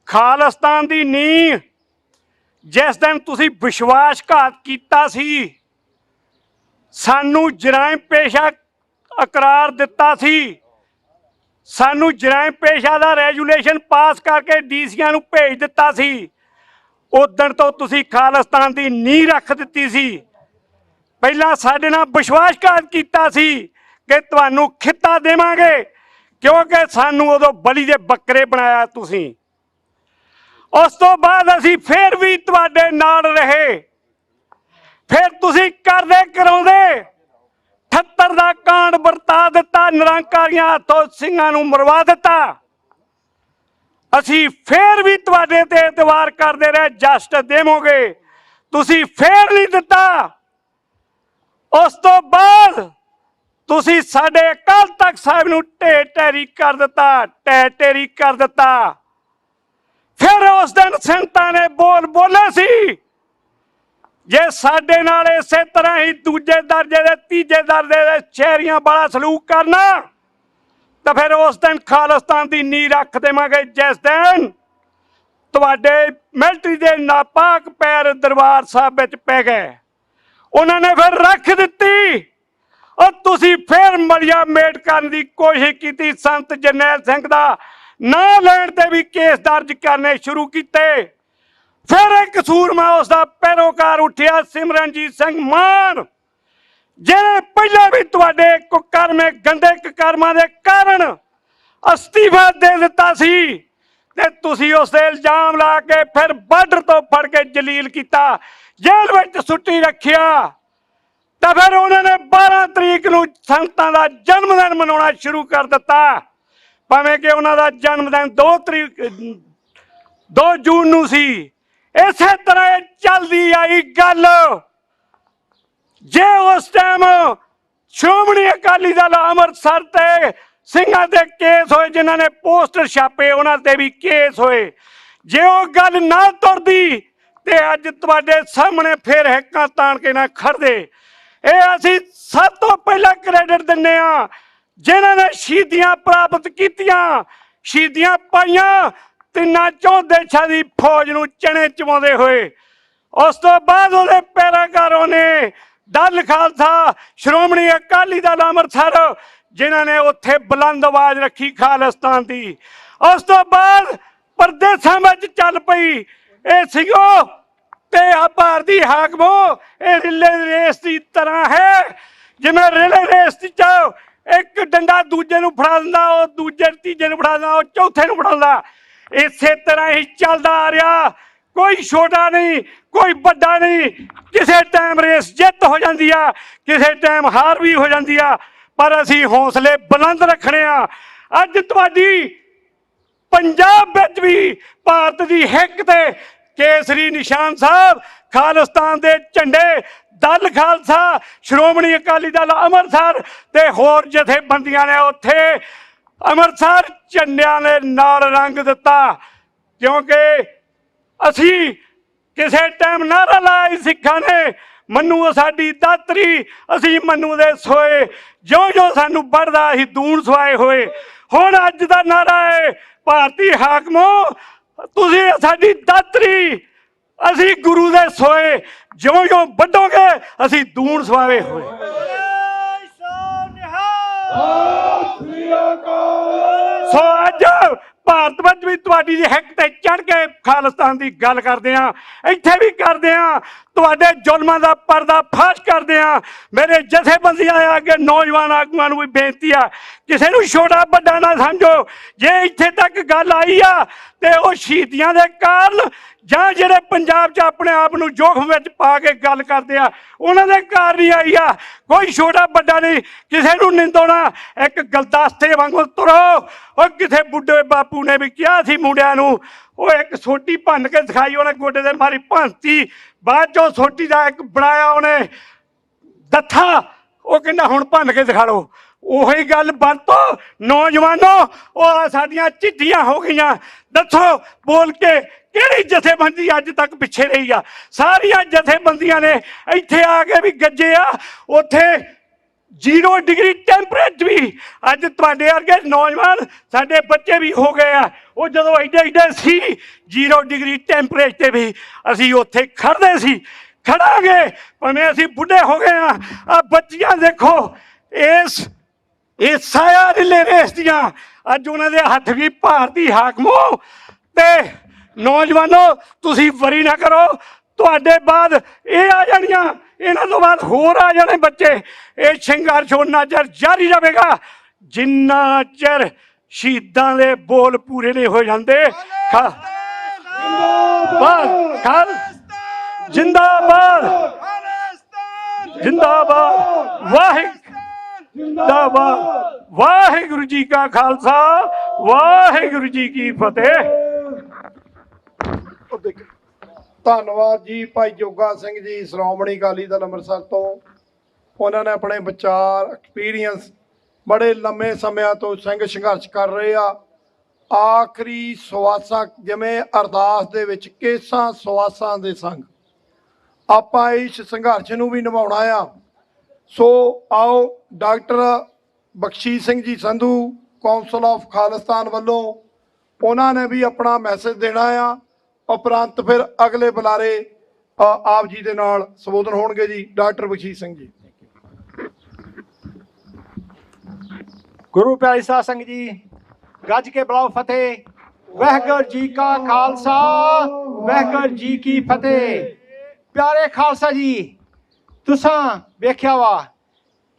ਖਾਲਿਸਤਾਨ ਦੀ ਨੀਂਹ ਜਿਸ ਦਿਨ ਤੁਸੀਂ ਵਿਸ਼ਵਾਸਘਾਤ ਕੀਤਾ ਸੀ, ਸਾਨੂੰ ਜਰਾਇਮ ਪੇਸ਼ਾ ਇਕਰਾਰ ਦਿੱਤਾ ਸੀ, ਸਾਨੂੰ ਜਰਾਇਮ ਪੇਸ਼ਾ ਦਾ ਰੈਜੂਲੇਸ਼ਨ ਪਾਸ ਕਰਕੇ ਡੀਸੀਆਂ ਨੂੰ ਭੇਜ ਦਿੱਤਾ ਸੀ, ਉਦਣ ਤੋਂ ਤੁਸੀਂ ਖਾਲਿਸਤਾਨ ਦੀ ਨੀਂਹ ਰੱਖ ਦਿੱਤੀ ਸੀ। ਪਹਿਲਾਂ ਸਾਡੇ ਨਾਲ ਵਿਸ਼ਵਾਸਘਾਤ ਕੀਤਾ ਸੀ ਕਿ ਤੁਹਾਨੂੰ ਖਿੱਤਾ ਦੇਵਾਂਗੇ, ਕਿਉਂਕਿ ਸਾਨੂੰ ਉਦੋਂ ਬਲੀ ਦੇ ਬੱਕਰੇ ਬਣਾਇਆ ਤੁਸੀਂ। ਉਸ ਤੋਂ ਬਾਅਦ ਅਸੀਂ ਫਿਰ ਵੀ ਤੁਹਾਡੇ ਨਾਲ ਰਹੇ। ਫਿਰ ਤੁਸੀਂ ਕਰਦੇ ਕਰਾਉਂਦੇ 78 ਦਾ ਕਾਂਡ ਵਰਤਾ ਦਿੱਤਾ, ਨਿਰੰਕਾਰੀਆਂ ਹੱਥੋਂ ਸਿੰਘਾਂ ਨੂੰ ਮਰਵਾ ਦਿੱਤਾ। ਅਸੀਂ ਫਿਰ ਵੀ ਤੁਹਾਡੇ ਤੇ ਇਤਬਾਰ ਕਰਦੇ ਰਹੇ, ਜਸਟਿਸ ਦੇਵੋਗੇ, ਤੁਸੀਂ ਫੇਰ ਨਹੀਂ ਦਿੱਤਾ। ਉਸ ਤੋਂ ਬਾਅਦ ਤੁਸੀਂ ਸਾਡੇ ਅਕਾਲ ਤਖਤ ਸਾਹਿਬ ਨੂੰ ਢੇਰੀ ਕਰ ਦਿੱਤਾ, ਢੇਰੀ ਕਰ ਦਿੱਤਾ। ਫਿਰ ਉਸ ਦਿਨ ਸੰਤਾਂ ਨੇ ਬੋਲੇ ਸੀ, ਜੇ ਸਾਡੇ ਨਾਲ ਇਸੇ ਤਰ੍ਹਾਂ ਹੀ ਦੂਜੇ ਦਰਜੇ ਦੇ ਤੀਜੇ ਦਰਜੇ ਦੇ ਸ਼ਹਿਰੀਆਂ ਵਾਲਾ ਸਲੂਕ ਕਰਨਾ ਤਾਂ ਫਿਰ ਉਸ ਦਿਨ ਖਾਲਿਸਤਾਨ ਦੀ ਨੀਂਹ ਰੱਖ ਦੇਵਾਂਗੇ। ਜਿਸ ਦਿਨ ਤੁਹਾਡੇ ਮਿਲਟਰੀ ਦੇ ਨਾਪਾਕ ਪੈਰ ਦਰਬਾਰ ਸਾਹਿਬ ਵਿੱਚ ਪੈ ਗਏ, ਉਹਨਾਂ ਨੇ ਫਿਰ ਰੱਖ ਦਿੱਤੀ। और तुसी फिर मलिया मेट करने की कोशिश की, संत जरनैल सिंह दा नां लैण ते भी केस दर्ज करने शुरू किए। फिर एक सूरमा उसका पैरोकार उठिया सिमरनजीत सिंह मान, जिन्हें पहले भी तुहाडे कुकर्मे गंदे कुकर्मां दे कारण अस्तीफा दे दिता सी ते तुसी उस ते इल्जाम ला के फिर बार्डर तो फड़ के जलील किया, जेल विच सुट्टी रखिया। तो फिर उन्होंने 12 तरीक को संतां का जन्मदिन मनाना शुरू कर दिता, भावें कि उन्होंने जन्मदिन 2 जून नूं सी। इस तरह चलती आई गल। जे उस टाइम श्रोमणी अकाली दल अमृतसर ते सिंघां ते केस होए, जिन्होंने पोस्टर छापे उन्होंने भी केस होए, जे वो गल ना तुरदी ते अज तुहाडे सामने फिर हिक्कां ताण के ना खड़दे। ये असीं सब तो पहला क्रेडिट दिंदे आ जिन्होंने शहीदियां प्राप्त कीतियां, शहीदियां पाइयां तिन्नां चौं देशां दी फौज नूं चने चवाउंदे होए। उस तो बाद उहदे पैराकारों ने दल खालसा श्रोमणी अकाली दल अमृतसर, जिन्होंने उत्थे बुलंद आवाज रखी खालिस्तान दी। उस तो बाद प्रदेशां विच चल पई ये सिगो ते भारतीय हाकमो, ये रिले रेस की तरह है, जिवें रिले रेस च एक डंडा दूजे नूं फड़ा दिंदा, वो दूजे तीजे नूं फड़ा दिंदा, वो चौथे नूं फड़ाउंदा। इसे तरह ही चलदा आ रहा, कोई छोटा नहीं कोई बड़ा नहीं। किसी टाइम रेस जित हो जाती है, किसी टाइम हार भी हो जाती है, पर असीं हौसले बुलंद रखने आ। अज तुहाडी पंजाब विच भी भारत की हिक ते केसरी निशान साहब खालिस्तान दे झंडे दल खालसा श्रोमणी अकाली दल अमृतसर ते होर जथेबंदियां ने उत्थे अमृतसर झंडियां ने नाल रंग दिता, क्योंकि असी किसी टाइम नारा लाया सिखां ने, मन्नू साडी दातरी असी मन्नू दे सोए, जो जो सानू बढ़दा असी दूण सुआए होए। हुण अज दा नारा है भारतीय हाकमो तुसी साडी दातरी, असी गुरु दे सोए, जो जो बढ़ोगे असी दूण सुआए होए। सो अज भारत विच भी तुहाडी हिक ते चढ़ के खालिस्तान की गल करदे आ, इत्थे भी करदे आ, तुहाडे जुल्मां दा पर्दा फाश करदे आ। मेरे जथेबंदियां अगे नौजवान आगूआं नूं भी बेनती आ, किसी नूं छोटा बड़ा ना समझो। जे इत्थे तक गल आई आ ते वो शहीदियां दे कारण जां जिहड़े पंजाब च अपने आप नूं जोखम विच पा के गल करदे आ उन्हां दे कारण ही आई आ। कोई छोटा बड़ा नहीं, किसी नूं निंदो ना, एक गलदस्ते वांगू तुरो। और किसी बुढ़े बापू ने भी कहा सी मुंडियां नूं, वो एक सोटी भन के दिखाई, उन्हें गोडे दे मारी भांती, बाद चो सोटी का एक बनाया उन्हें दत्था, वो कहना हुण भन के दिखा लो। उही गल बरतो नौजवानों, वो साडियां चिट्ठियां हो गईयां, दसो बोल के किहड़ी जथेबंदी अज तक पिछे रही आ। सारियां जथेबंदियां ने इत्थे आके भी गज्जे आ, उत्थे 0 डिग्री टैंपरेचर भी अज तुहाडे वर्गे नौजवान साडे बच्चे भी हो गए आ। वो जदों एडे एडे सी 0 डिग्री टैंपरेचर भी असी उत्थे खड़दे सी, खड़ांगे भावें असी बुढ़े हो गए आ। बच्चियां देखो इस साया रिले रेस दियां अज उन्हां दे हत्थ भी भारती हाकमो ते नौजवानों तुसी वरी ना करो, तुहाडे बाद ये आ जाणियां, इन्हां तो बाद होर आ जाने बच्चे। ये संघर्ष उन्ना चਿਰ जारी रहेगा जिन्ना चਿਰ शहीदां दे बोल पूरे नहीं हो जाते। जिंदाबाद जिंदाबाद जिंदाबाद। वाहिगुरू जी का खालसा वाहिगुरू जी की फतेह। ਧੰਨਵਾਦ ਜੀ ਭਾਈ ਜੋਗਾ ਸਿੰਘ ਜੀ ਸ਼੍ਰੋਮਣੀ ਅਕਾਲੀ ਦਲ ਅੰਮ੍ਰਿਤਸਰ ਤੋਂ। ਉਹਨਾਂ ਨੇ ਆਪਣੇ ਵਿਚਾਰ ਐਕਸਪੀਰੀਅੰਸ ਬੜੇ ਲੰਮੇ ਸਮਿਆਂ ਤੋਂ ਸਿੰਘ ਸੰਘਰਸ਼ ਕਰ ਰਹੇ ਆ, ਆਖਰੀ ਸਵਾਸਾਂ, ਜਿਵੇਂ ਅਰਦਾਸ ਦੇ ਵਿੱਚ ਕੇਸਾਂ ਸਵਾਸਾਂ ਦੇ ਸੰਗ ਆਪਾਂ ਇਸ ਸੰਘਰਸ਼ ਨੂੰ ਵੀ ਨਿਭਾਉਣਾ ਆ। ਸੋ ਆਓ doctor Bakhshish Singh ji Sandhu council of Khalistan ਵੱਲੋਂ ਉਹਨਾਂ ਨੇ ਵੀ ਆਪਣਾ ਮੈਸੇਜ ਦੇਣਾ ਆ। ਉਪਰੰਤ ਫਿਰ ਅਗਲੇ ਬੁਲਾਰੇ ਆਪ ਜੀ ਦੇ ਨਾਲ ਸੰਬੋਧਨ ਹੋਣਗੇ ਜੀ। ਡਾਕਟਰ ਬਖਸ਼ੀਸ਼ ਸਿੰਘ ਜੀ। ਗੁਰੂ ਪਿਆਰੀ ਸਾਧ ਸੰਗਤ ਜੀ, ਗੱਜ ਕੇ ਬੁਲਾਓ ਫਤਿਹ। ਵਾਹਿਗੁਰੂ ਜੀ ਕਾ ਖਾਲਸਾ, ਵਾਹਿਗੁਰੂ ਜੀ ਕੀ ਫਤਿਹ। ਪਿਆਰੇ ਖਾਲਸਾ ਜੀ, ਤੁਸਾਂ ਵੇਖਿਆ ਵਾ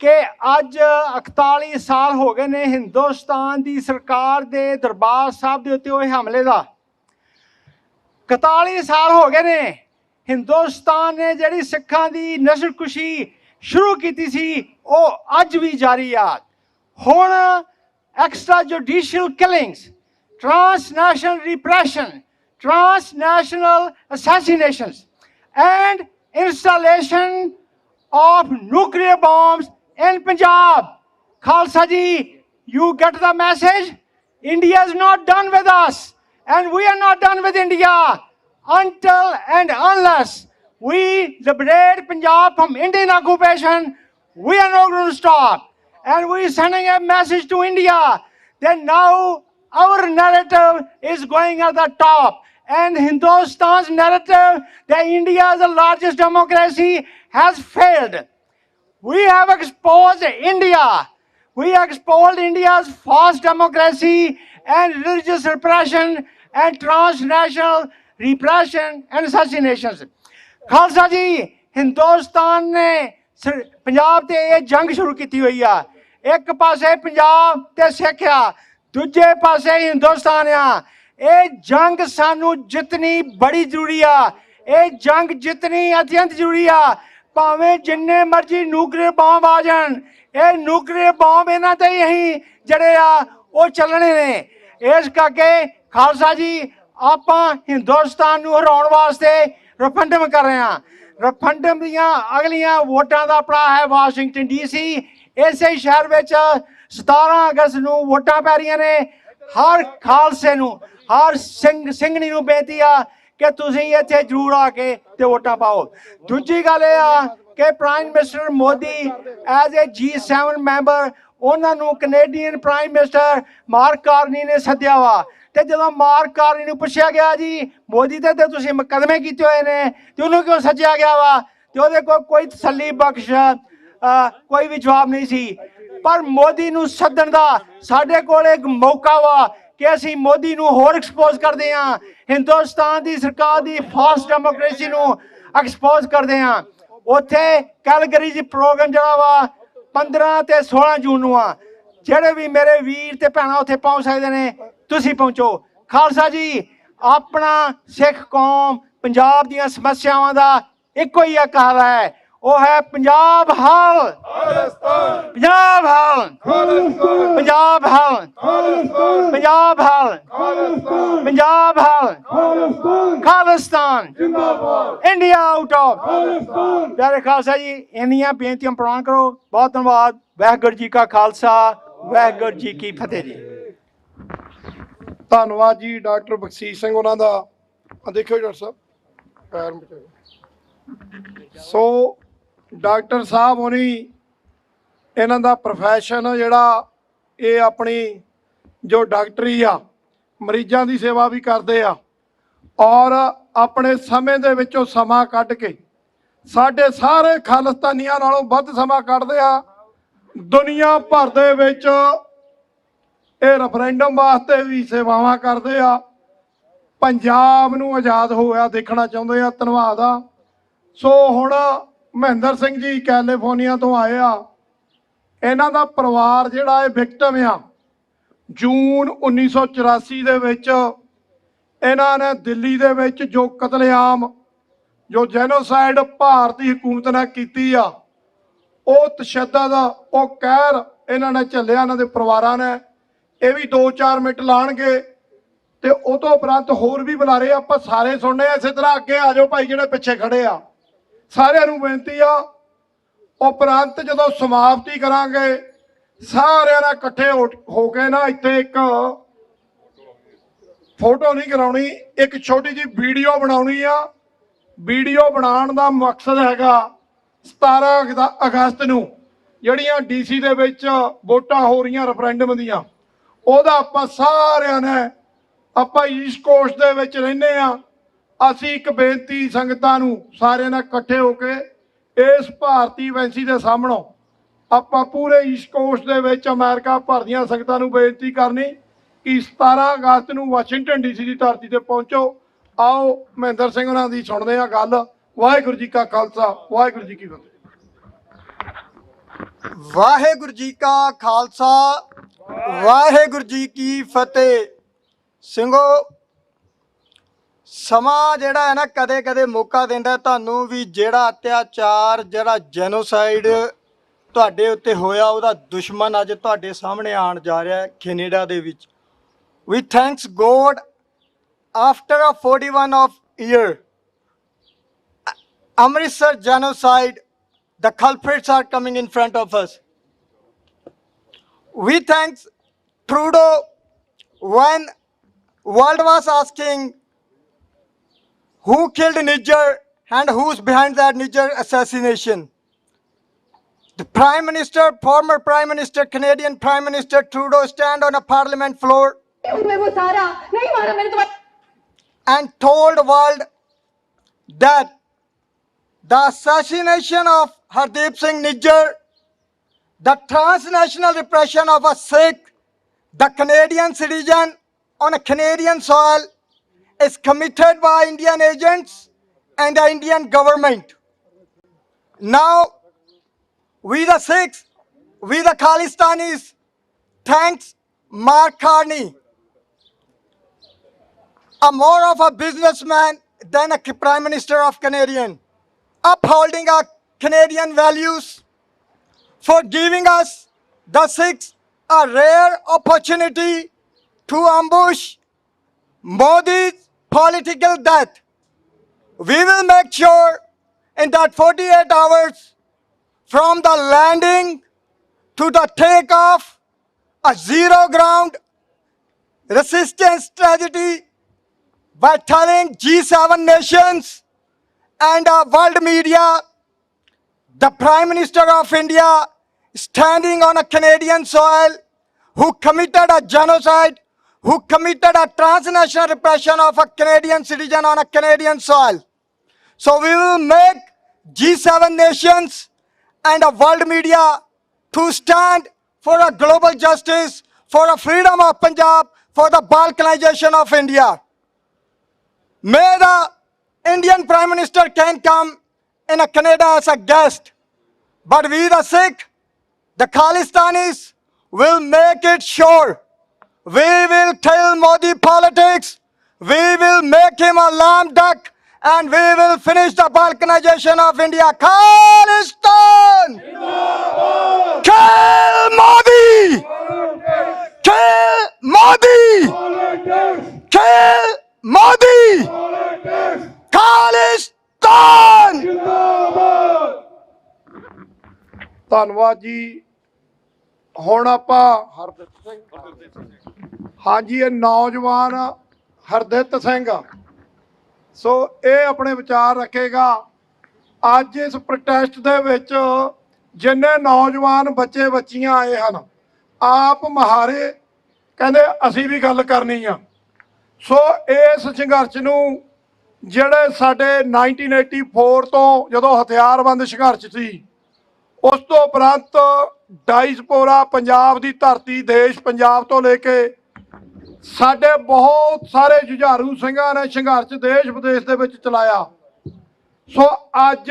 ਕਿ ਅੱਜ 41 ਸਾਲ ਹੋ ਗਏ ਨੇ ਹਿੰਦੁਸਤਾਨ ਦੀ ਸਰਕਾਰ ਦੇ ਦਰਬਾਰ ਸਾਹਿਬ ਦੇ ਉੱਤੇ ਹੋਏ ਹਮਲੇ ਦਾ। 41 ਸਾਲ ਹੋ ਗਏ ਨੇ ਹਿੰਦੁਸਤਾਨ ਨੇ ਜਿਹੜੀ ਸਿੱਖਾਂ ਦੀ ਨਸਲਕੁਸ਼ੀ ਸ਼ੁਰੂ ਕੀਤੀ ਸੀ ਉਹ ਅੱਜ ਵੀ ਜਾਰੀ ਆ। ਹੁਣ extra judicial killings, transnational repression, transnational assassinations and installation of nuclear bombs in Punjab. Khalsa ji, you get the message? India is not done with us and we are not done with India until and unless we liberate Punjab from Indian occupation. We are not going to stop, and we are sending a message to India that now our narrative is going at the top. And Hindustan's narrative that India is the largest democracy has failed. We have exposed India. We exposed India's false democracy and religious repression and transnational repression and assassinations. Khalsa ਜੀ, ਹਿੰਦੁਸਤਾਨ ਨੇ ਪੰਜਾਬ ਤੇ ਇਹ ਜੰਗ ਸ਼ੁਰੂ ਕੀਤੀ ਹੋਈ ਆ। ਇੱਕ ਪਾਸੇ ਪੰਜਾਬ ਤੇ ਸਿੱਖ ਆ, ਦੂਜੇ ਪਾਸੇ ਹਿੰਦੁਸਤਾਨ ਆ। ਇਹ ਜੰਗ ਸਾਨੂੰ ਜਿੱਤਣੀ ਬੜੀ ਜ਼ਰੂਰੀ ਆ। ਇਹ ਜੰਗ ਜਿੱਤਣੀ ਅਤਿਅੰਤ ਜ਼ਰੂਰੀ ਆ। ਭਾਵੇਂ ਜਿੰਨੇ ਮਰਜ਼ੀ ਨਿਊਕਲੀਅਰ ਬੰਬ ਆ ਜਾਣ, ਇਹ ਨਿਊਕਲੀਅਰ ਬੰਬ ਇਹਨਾਂ ਤੇ ਹੀ ਜਿਹੜੇ ਆ ਉਹ ਚੱਲਣੇ ਨੇ। ਇਸ ਕਰਕੇ ਖਾਲਸਾ ਜੀ, ਆਪਾਂ ਹਿੰਦੁਸਤਾਨ ਨੂੰ ਹਰਾਉਣ ਵਾਸਤੇ ਰੈਫਰੈਂਡਮ ਕਰ ਰਹੇ ਹਾਂ। ਰੈਫਰੈਂਡਮ ਦੀਆਂ ਅਗਲੀਆਂ ਵੋਟਾਂ ਦਾ ਪੜਾ ਹੈ ਵਾਸ਼ਿੰਗਟਨ DC। ਇਸੇ ਸ਼ਹਿਰ ਵਿੱਚ 17 ਅਗਸਤ ਨੂੰ ਵੋਟਾਂ ਪੈ ਰਹੀਆਂ ਨੇ। ਹਰ ਖਾਲਸੇ ਨੂੰ, ਹਰ ਸਿੰਘਣੀ ਨੂੰ ਬੇਨਤੀ ਆ ਕਿ ਤੁਸੀਂ ਇੱਥੇ ਜ਼ਰੂਰ ਆ ਕੇ ਤੇ ਵੋਟਾਂ ਪਾਓ। ਦੂਜੀ ਗੱਲ ਇਹ ਆ ਕਿ prime minister Modi as a G7 member, ਉਹਨਾਂ ਨੂੰ Canadian prime minister mark Carney ਨੇ ਸੱਦਿਆ ਵਾ। ਤੇ ਜਦੋਂ ਮਾਰਕ ਕਾਰਨੀ ਨੂੰ ਪੁੱਛਿਆ ਗਿਆ ਜੀ ਮੋਦੀ ਤੇ ਤੁਸੀਂ ਮੁਕੱਦਮੇ ਕੀਤੇ ਹੋਏ ਨੇ ਤੇ ਉਹਨੂੰ ਕਿਉਂ ਸੱਦਿਆ ਗਿਆ ਵਾ, ਤੇ ਉਹਦੇ ਕੋਲ ਕੋਈ ਤਸੱਲੀ ਬਖਸ਼ ਕੋਈ ਵੀ ਜਵਾਬ ਨਹੀਂ ਸੀ। ਪਰ ਮੋਦੀ ਨੂੰ ਸੱਦਣ ਦਾ ਸਾਡੇ ਕੋਲ ਇੱਕ ਮੌਕਾ ਵਾ ਕਿ ਅਸੀਂ ਮੋਦੀ ਨੂੰ ਹੋਰ ਐਕਸਪੋਜ਼ ਕਰਦੇ ਹਾਂ, ਹਿੰਦੁਸਤਾਨ ਦੀ ਸਰਕਾਰ ਦੀ ਫਾਸਟ ਡੈਮੋਕ੍ਰੇਸੀ ਨੂੰ ਐਕਸਪੋਜ਼ ਕਰਦੇ ਹਾਂ। ਉੱਥੇ ਕੈਲਗਰੀ 'ਚ ਪ੍ਰੋਗਰਾਮ ਜਿਹੜਾ ਵਾ 15 ਤੇ 16 ਜੂਨ ਨੂੰ ਆ। ਜਿਹੜੇ ਵੀ ਮੇਰੇ ਵੀਰ ਤੇ ਭੈਣਾਂ ਉੱਥੇ ਪਹੁੰਚ ਸਕਦੇ ਨੇ, ਤੁਸੀਂ ਪਹੁੰਚੋ। ਖਾਲਸਾ ਜੀ, ਆਪਣਾ ਸਿੱਖ ਕੌਮ ਪੰਜਾਬ ਦੀਆਂ ਸਮੱਸਿਆਵਾਂ ਦਾ ਇੱਕੋ ਹੀ ਇੱਕ ਹੱਲ ਹੈ, ਉਹ ਹੈ ਪੰਜਾਬ ਹੱਲ। ਪੰਜਾਬ ਹੱਲ, ਪੰਜਾਬ ਹੱਲ, ਪੰਜਾਬ ਹੱਲ, ਪੰਜਾਬ ਹੱਲ, ਖਾਲਿਸਤਾਨ ਇੰਡੀਆ ਆਊਟ ਆਫ। ਪਿਆਰੇ ਖਾਲਸਾ ਜੀ, ਇੰਨੀਆਂ ਬੇਨਤੀਆਂ ਪ੍ਰਵਾਨ ਕਰੋ। ਬਹੁਤ ਧੰਨਵਾਦ। ਵਾਹਿਗੁਰੂ ਜੀ ਕਾ ਖਾਲਸਾ, ਵਾਹਿਗੁਰੂ ਜੀ ਕੀ ਫਤਿਹ ਜੀ। ਧੰਨਵਾਦ ਜੀ ਡਾਕਟਰ ਬਖਸ਼ੀਸ਼ ਸਿੰਘ ਉਹਨਾਂ ਦਾ। ਦੇਖਿਓ ਡਾਕਟਰ ਸਾਹਿਬ ਪੈਰ ਮਚਾਓ। ਸੋ ਡਾਕਟਰ ਸਾਹਿਬ ਹੋਣੀ, ਇਹਨਾਂ ਦਾ ਪ੍ਰੋਫੈਸ਼ਨ ਜਿਹੜਾ ਇਹ ਆਪਣੀ ਜੋ ਡਾਕਟਰੀ ਆ, ਮਰੀਜ਼ਾਂ ਦੀ ਸੇਵਾ ਵੀ ਕਰਦੇ ਆ ਔਰ ਆਪਣੇ ਸਮੇਂ ਦੇ ਵਿੱਚੋਂ ਸਮਾਂ ਕੱਢ ਕੇ ਸਾਡੇ ਸਾਰੇ ਖਾਲਿਸਤਾਨੀਆਂ ਨਾਲੋਂ ਵੱਧ ਸਮਾਂ ਕੱਢਦੇ ਆ। ਦੁਨੀਆ ਭਰ ਦੇ ਵਿੱਚ ਇਹ ਰੈਫਰੈਂਡਮ ਵਾਸਤੇ ਵੀ ਸੇਵਾਵਾਂ ਕਰਦੇ ਆ। ਪੰਜਾਬ ਨੂੰ ਆਜ਼ਾਦ ਹੋਇਆ ਦੇਖਣਾ ਚਾਹੁੰਦੇ ਆ। ਧੰਨਵਾਦ ਆ। ਸੋ ਹੁਣ ਮਹਿੰਦਰ ਸਿੰਘ ਜੀ ਕੈਲੀਫੋਰਨੀਆ ਤੋਂ ਆਏ ਆ। ਇਹਨਾਂ ਦਾ ਪਰਿਵਾਰ ਜਿਹੜਾ ਇਹ ਵਿਕਟਮ ਆ, ਜੂਨ 1984 ਦੇ ਵਿੱਚ ਇਹਨਾਂ ਨੇ ਦਿੱਲੀ ਦੇ ਵਿੱਚ ਜੋ ਕਤਲੇਆਮ, ਜੋ ਜੈਨੋਸਾਈਡ ਭਾਰਤੀ ਹਕੂਮਤ ਨੇ ਕੀਤੀ ਆ, ਉਹ ਤਸ਼ੱਦਦ, ਉਹ ਕਹਿਰ ਇਹਨਾਂ ਨੇ ਝੱਲਿਆ, ਇਹਨਾਂ ਦੇ ਪਰਿਵਾਰਾਂ ਨੇ। ਇਹ ਵੀ 2-4 ਮਿੰਟ ਲਾਣਗੇ ਤੇ ਉਹ ਤੋਂ ਉਪਰੰਤ ਹੋਰ ਵੀ ਬੁਲਾਰੇ ਆਪਾਂ ਸਾਰੇ ਸੁਣਨੇ ਆ। ਇਸੇ ਤਰ੍ਹਾਂ ਅੱਗੇ ਆ ਜਾਓ ਭਾਈ, ਜਿਹੜੇ ਪਿੱਛੇ ਖੜੇ ਆ, ਸਾਰਿਆਂ ਨੂੰ ਬੇਨਤੀ ਆ। ਉਪਰੰਤ ਜਦੋਂ ਸਮਾਪਤੀ ਕਰਾਂਗੇ ਸਾਰਿਆਂ ਨੇ ਇਕੱਠੇ ਹੋ ਕੇ ਨਾ ਇੱਥੇ ਇੱਕ ਫੋਟੋ ਨਹੀਂ ਕਰਾਉਣੀ, ਇੱਕ ਛੋਟੀ ਜਿਹੀ ਵੀਡੀਓ ਬਣਾਉਣੀ ਆ। ਵੀਡੀਓ ਬਣਾਉਣ ਦਾ ਮਕਸਦ ਹੈਗਾ 17 ਅਗਸਤ ਨੂੰ ਜਿਹੜੀਆਂ ਡੀਸੀ ਦੇ ਵਿੱਚ ਵੋਟਾਂ ਹੋ ਰਹੀਆਂ ਰੈਫਰੈਂਡਮ ਦੀਆਂ, ਉਹਦਾ ਆਪਾਂ ਸਾਰਿਆਂ ਨੇ, ਆਪਾਂ ਈਸਟ ਕੋਸਟ ਦੇ ਵਿੱਚ ਰਹਿੰਦੇ ਆ, ਅਸੀਂ ਇੱਕ ਬੇਨਤੀ ਸੰਗਤਾਂ ਨੂੰ ਸਾਰਿਆਂ ਨੇ ਇਕੱਠੇ ਹੋ ਕੇ ਇਸ ਭਾਰਤੀ ਵੈਂਸੀ ਦੇ ਸਾਹਮਣੋਂ ਆਪਾਂ ਪੂਰੇ ਈਸਟ ਕੋਸਟ ਦੇ ਵਿੱਚ ਅਮਰੀਕਾ ਭਰ ਦੀਆਂ ਸੰਗਤਾਂ ਨੂੰ ਬੇਨਤੀ ਕਰਨੀ ਕਿ 17 ਅਗਸਤ ਨੂੰ ਵਾਸ਼ਿੰਗਟਨ ਡੀਸੀ ਦੀ ਧਰਤੀ ਤੇ ਪਹੁੰਚੋ। ਆਓ ਮਹਿੰਦਰ ਸਿੰਘ ਉਹਨਾਂ ਦੀ ਸੁਣਦੇ ਆ ਗੱਲ। ਵਾਹਿਗੁਰੂ ਜੀ ਕਾ ਖਾਲਸਾ, ਵਾਹਿਗੁਰੂ ਜੀ ਕੀ ਫਤਿਹ। ਵਾਹਿਗੁਰੂ ਜੀ ਕਾ ਖਾਲਸਾ, ਵਾਹਿਗੁਰੂ ਜੀ ਕੀ ਫਤਿਹ। ਸਿੰਘੋ, ਸਮਾਂ ਜਿਹੜਾ ਹੈ ਨਾ ਕਦੇ ਕਦੇ ਮੌਕਾ ਦਿੰਦਾ ਤੁਹਾਨੂੰ ਵੀ ਜਿਹੜਾ ਅਤਿਆਚਾਰ, ਜਿਹੜਾ ਜੈਨੋਸਾਈਡ ਤੁਹਾਡੇ ਉੱਤੇ ਹੋਇਆ, ਉਹਦਾ ਦੁਸ਼ਮਣ ਅੱਜ ਤੁਹਾਡੇ ਸਾਹਮਣੇ ਆਉਣ ਜਾ ਰਿਹਾ ਹੈ ਕੈਨੇਡਾ ਦੇ ਵਿੱਚ। ਵੀ thanks God after 41 of year Amritsar genocide, the culprits are coming in front of us. We thanks Trudeau when world was asking who killed Niger and who's behind that Niger assassination. The Prime Minister, former Prime Minister, Canadian Prime Minister Trudeau stand on a parliament floor and told world that the assassination of Hardeep Singh Nijjar, the transnational repression of a Sikh, the Canadian citizen on a Canadian soil, is committed by Indian agents and the Indian government. Now, we the Sikhs, we the Khalistanis, thanks Mark Carney, a more of a businessman than a Prime Minister of Canadian, upholding our Canadian values, for giving us, the Sikhs, a rare opportunity to ambush Modi's political death. We will make sure in that 48 hours from the landing to the takeoff, a zero ground resistance strategy by telling G7 nations and world media, the Prime Minister of India standing on a Canadian soil, who committed a genocide, who committed a transnational repression of a Canadian citizen on a Canadian soil. So we will make G7 nations and a world media to stand for a global justice, for a freedom of Punjab, for the balkanization of India. May the Indian Prime Minister can come in a Canada as a guest, but we the Sikh, the Khalistanis, will make it sure. We will tell Modi politics, we will make him a lame duck, and we will finish the balkanization of India. Khalistan! Kill Modi! Kill Modi! Kill Modi! Khalistan! ਧੰਨਵਾਦ ਜੀ। ਹੁਣ ਆਪਾਂ ਹਰਦਿੱਤ ਸਿੰਘ, ਹਾਂਜੀ, ਇਹ ਨੌਜਵਾਨ ਹਰਦਿੱਤ ਸਿੰਘ ਆ, ਸੋ ਇਹ ਆਪਣੇ ਵਿਚਾਰ ਰੱਖੇਗਾ। ਅੱਜ ਇਸ ਪ੍ਰੋਟੈਸਟ ਦੇ ਵਿੱਚ ਜਿੰਨੇ ਨੌਜਵਾਨ ਬੱਚੇ ਬੱਚੀਆਂ ਆਏ ਹਨ, ਆਪ ਮਹਾਰੇ ਕਹਿੰਦੇ ਅਸੀਂ ਵੀ ਗੱਲ ਕਰਨੀ ਆ। ਸੋ ਇਸ ਸੰਘਰਸ਼ ਨੂੰ ਜਿਹੜੇ ਸਾਡੇ 1984 ਤੋਂ ਜਦੋਂ ਹਥਿਆਰਬੰਦ ਸੰਘਰਸ਼ ਸੀ, ਉਸ ਤੋਂ ਉਪਰੰਤ ਡਾਇਸਪੋਰਾ ਪੰਜਾਬ ਦੀ ਧਰਤੀ, ਦੇਸ਼ ਪੰਜਾਬ ਤੋਂ ਲੈ ਕੇ ਸਾਡੇ ਬਹੁਤ ਸਾਰੇ ਜੁਝਾਰੂ ਸਿੰਘਾਂ ਨੇ ਸੰਘਰਸ਼ ਦੇਸ਼ ਵਿਦੇਸ਼ ਦੇ ਵਿੱਚ ਚਲਾਇਆ। ਸੋ ਅੱਜ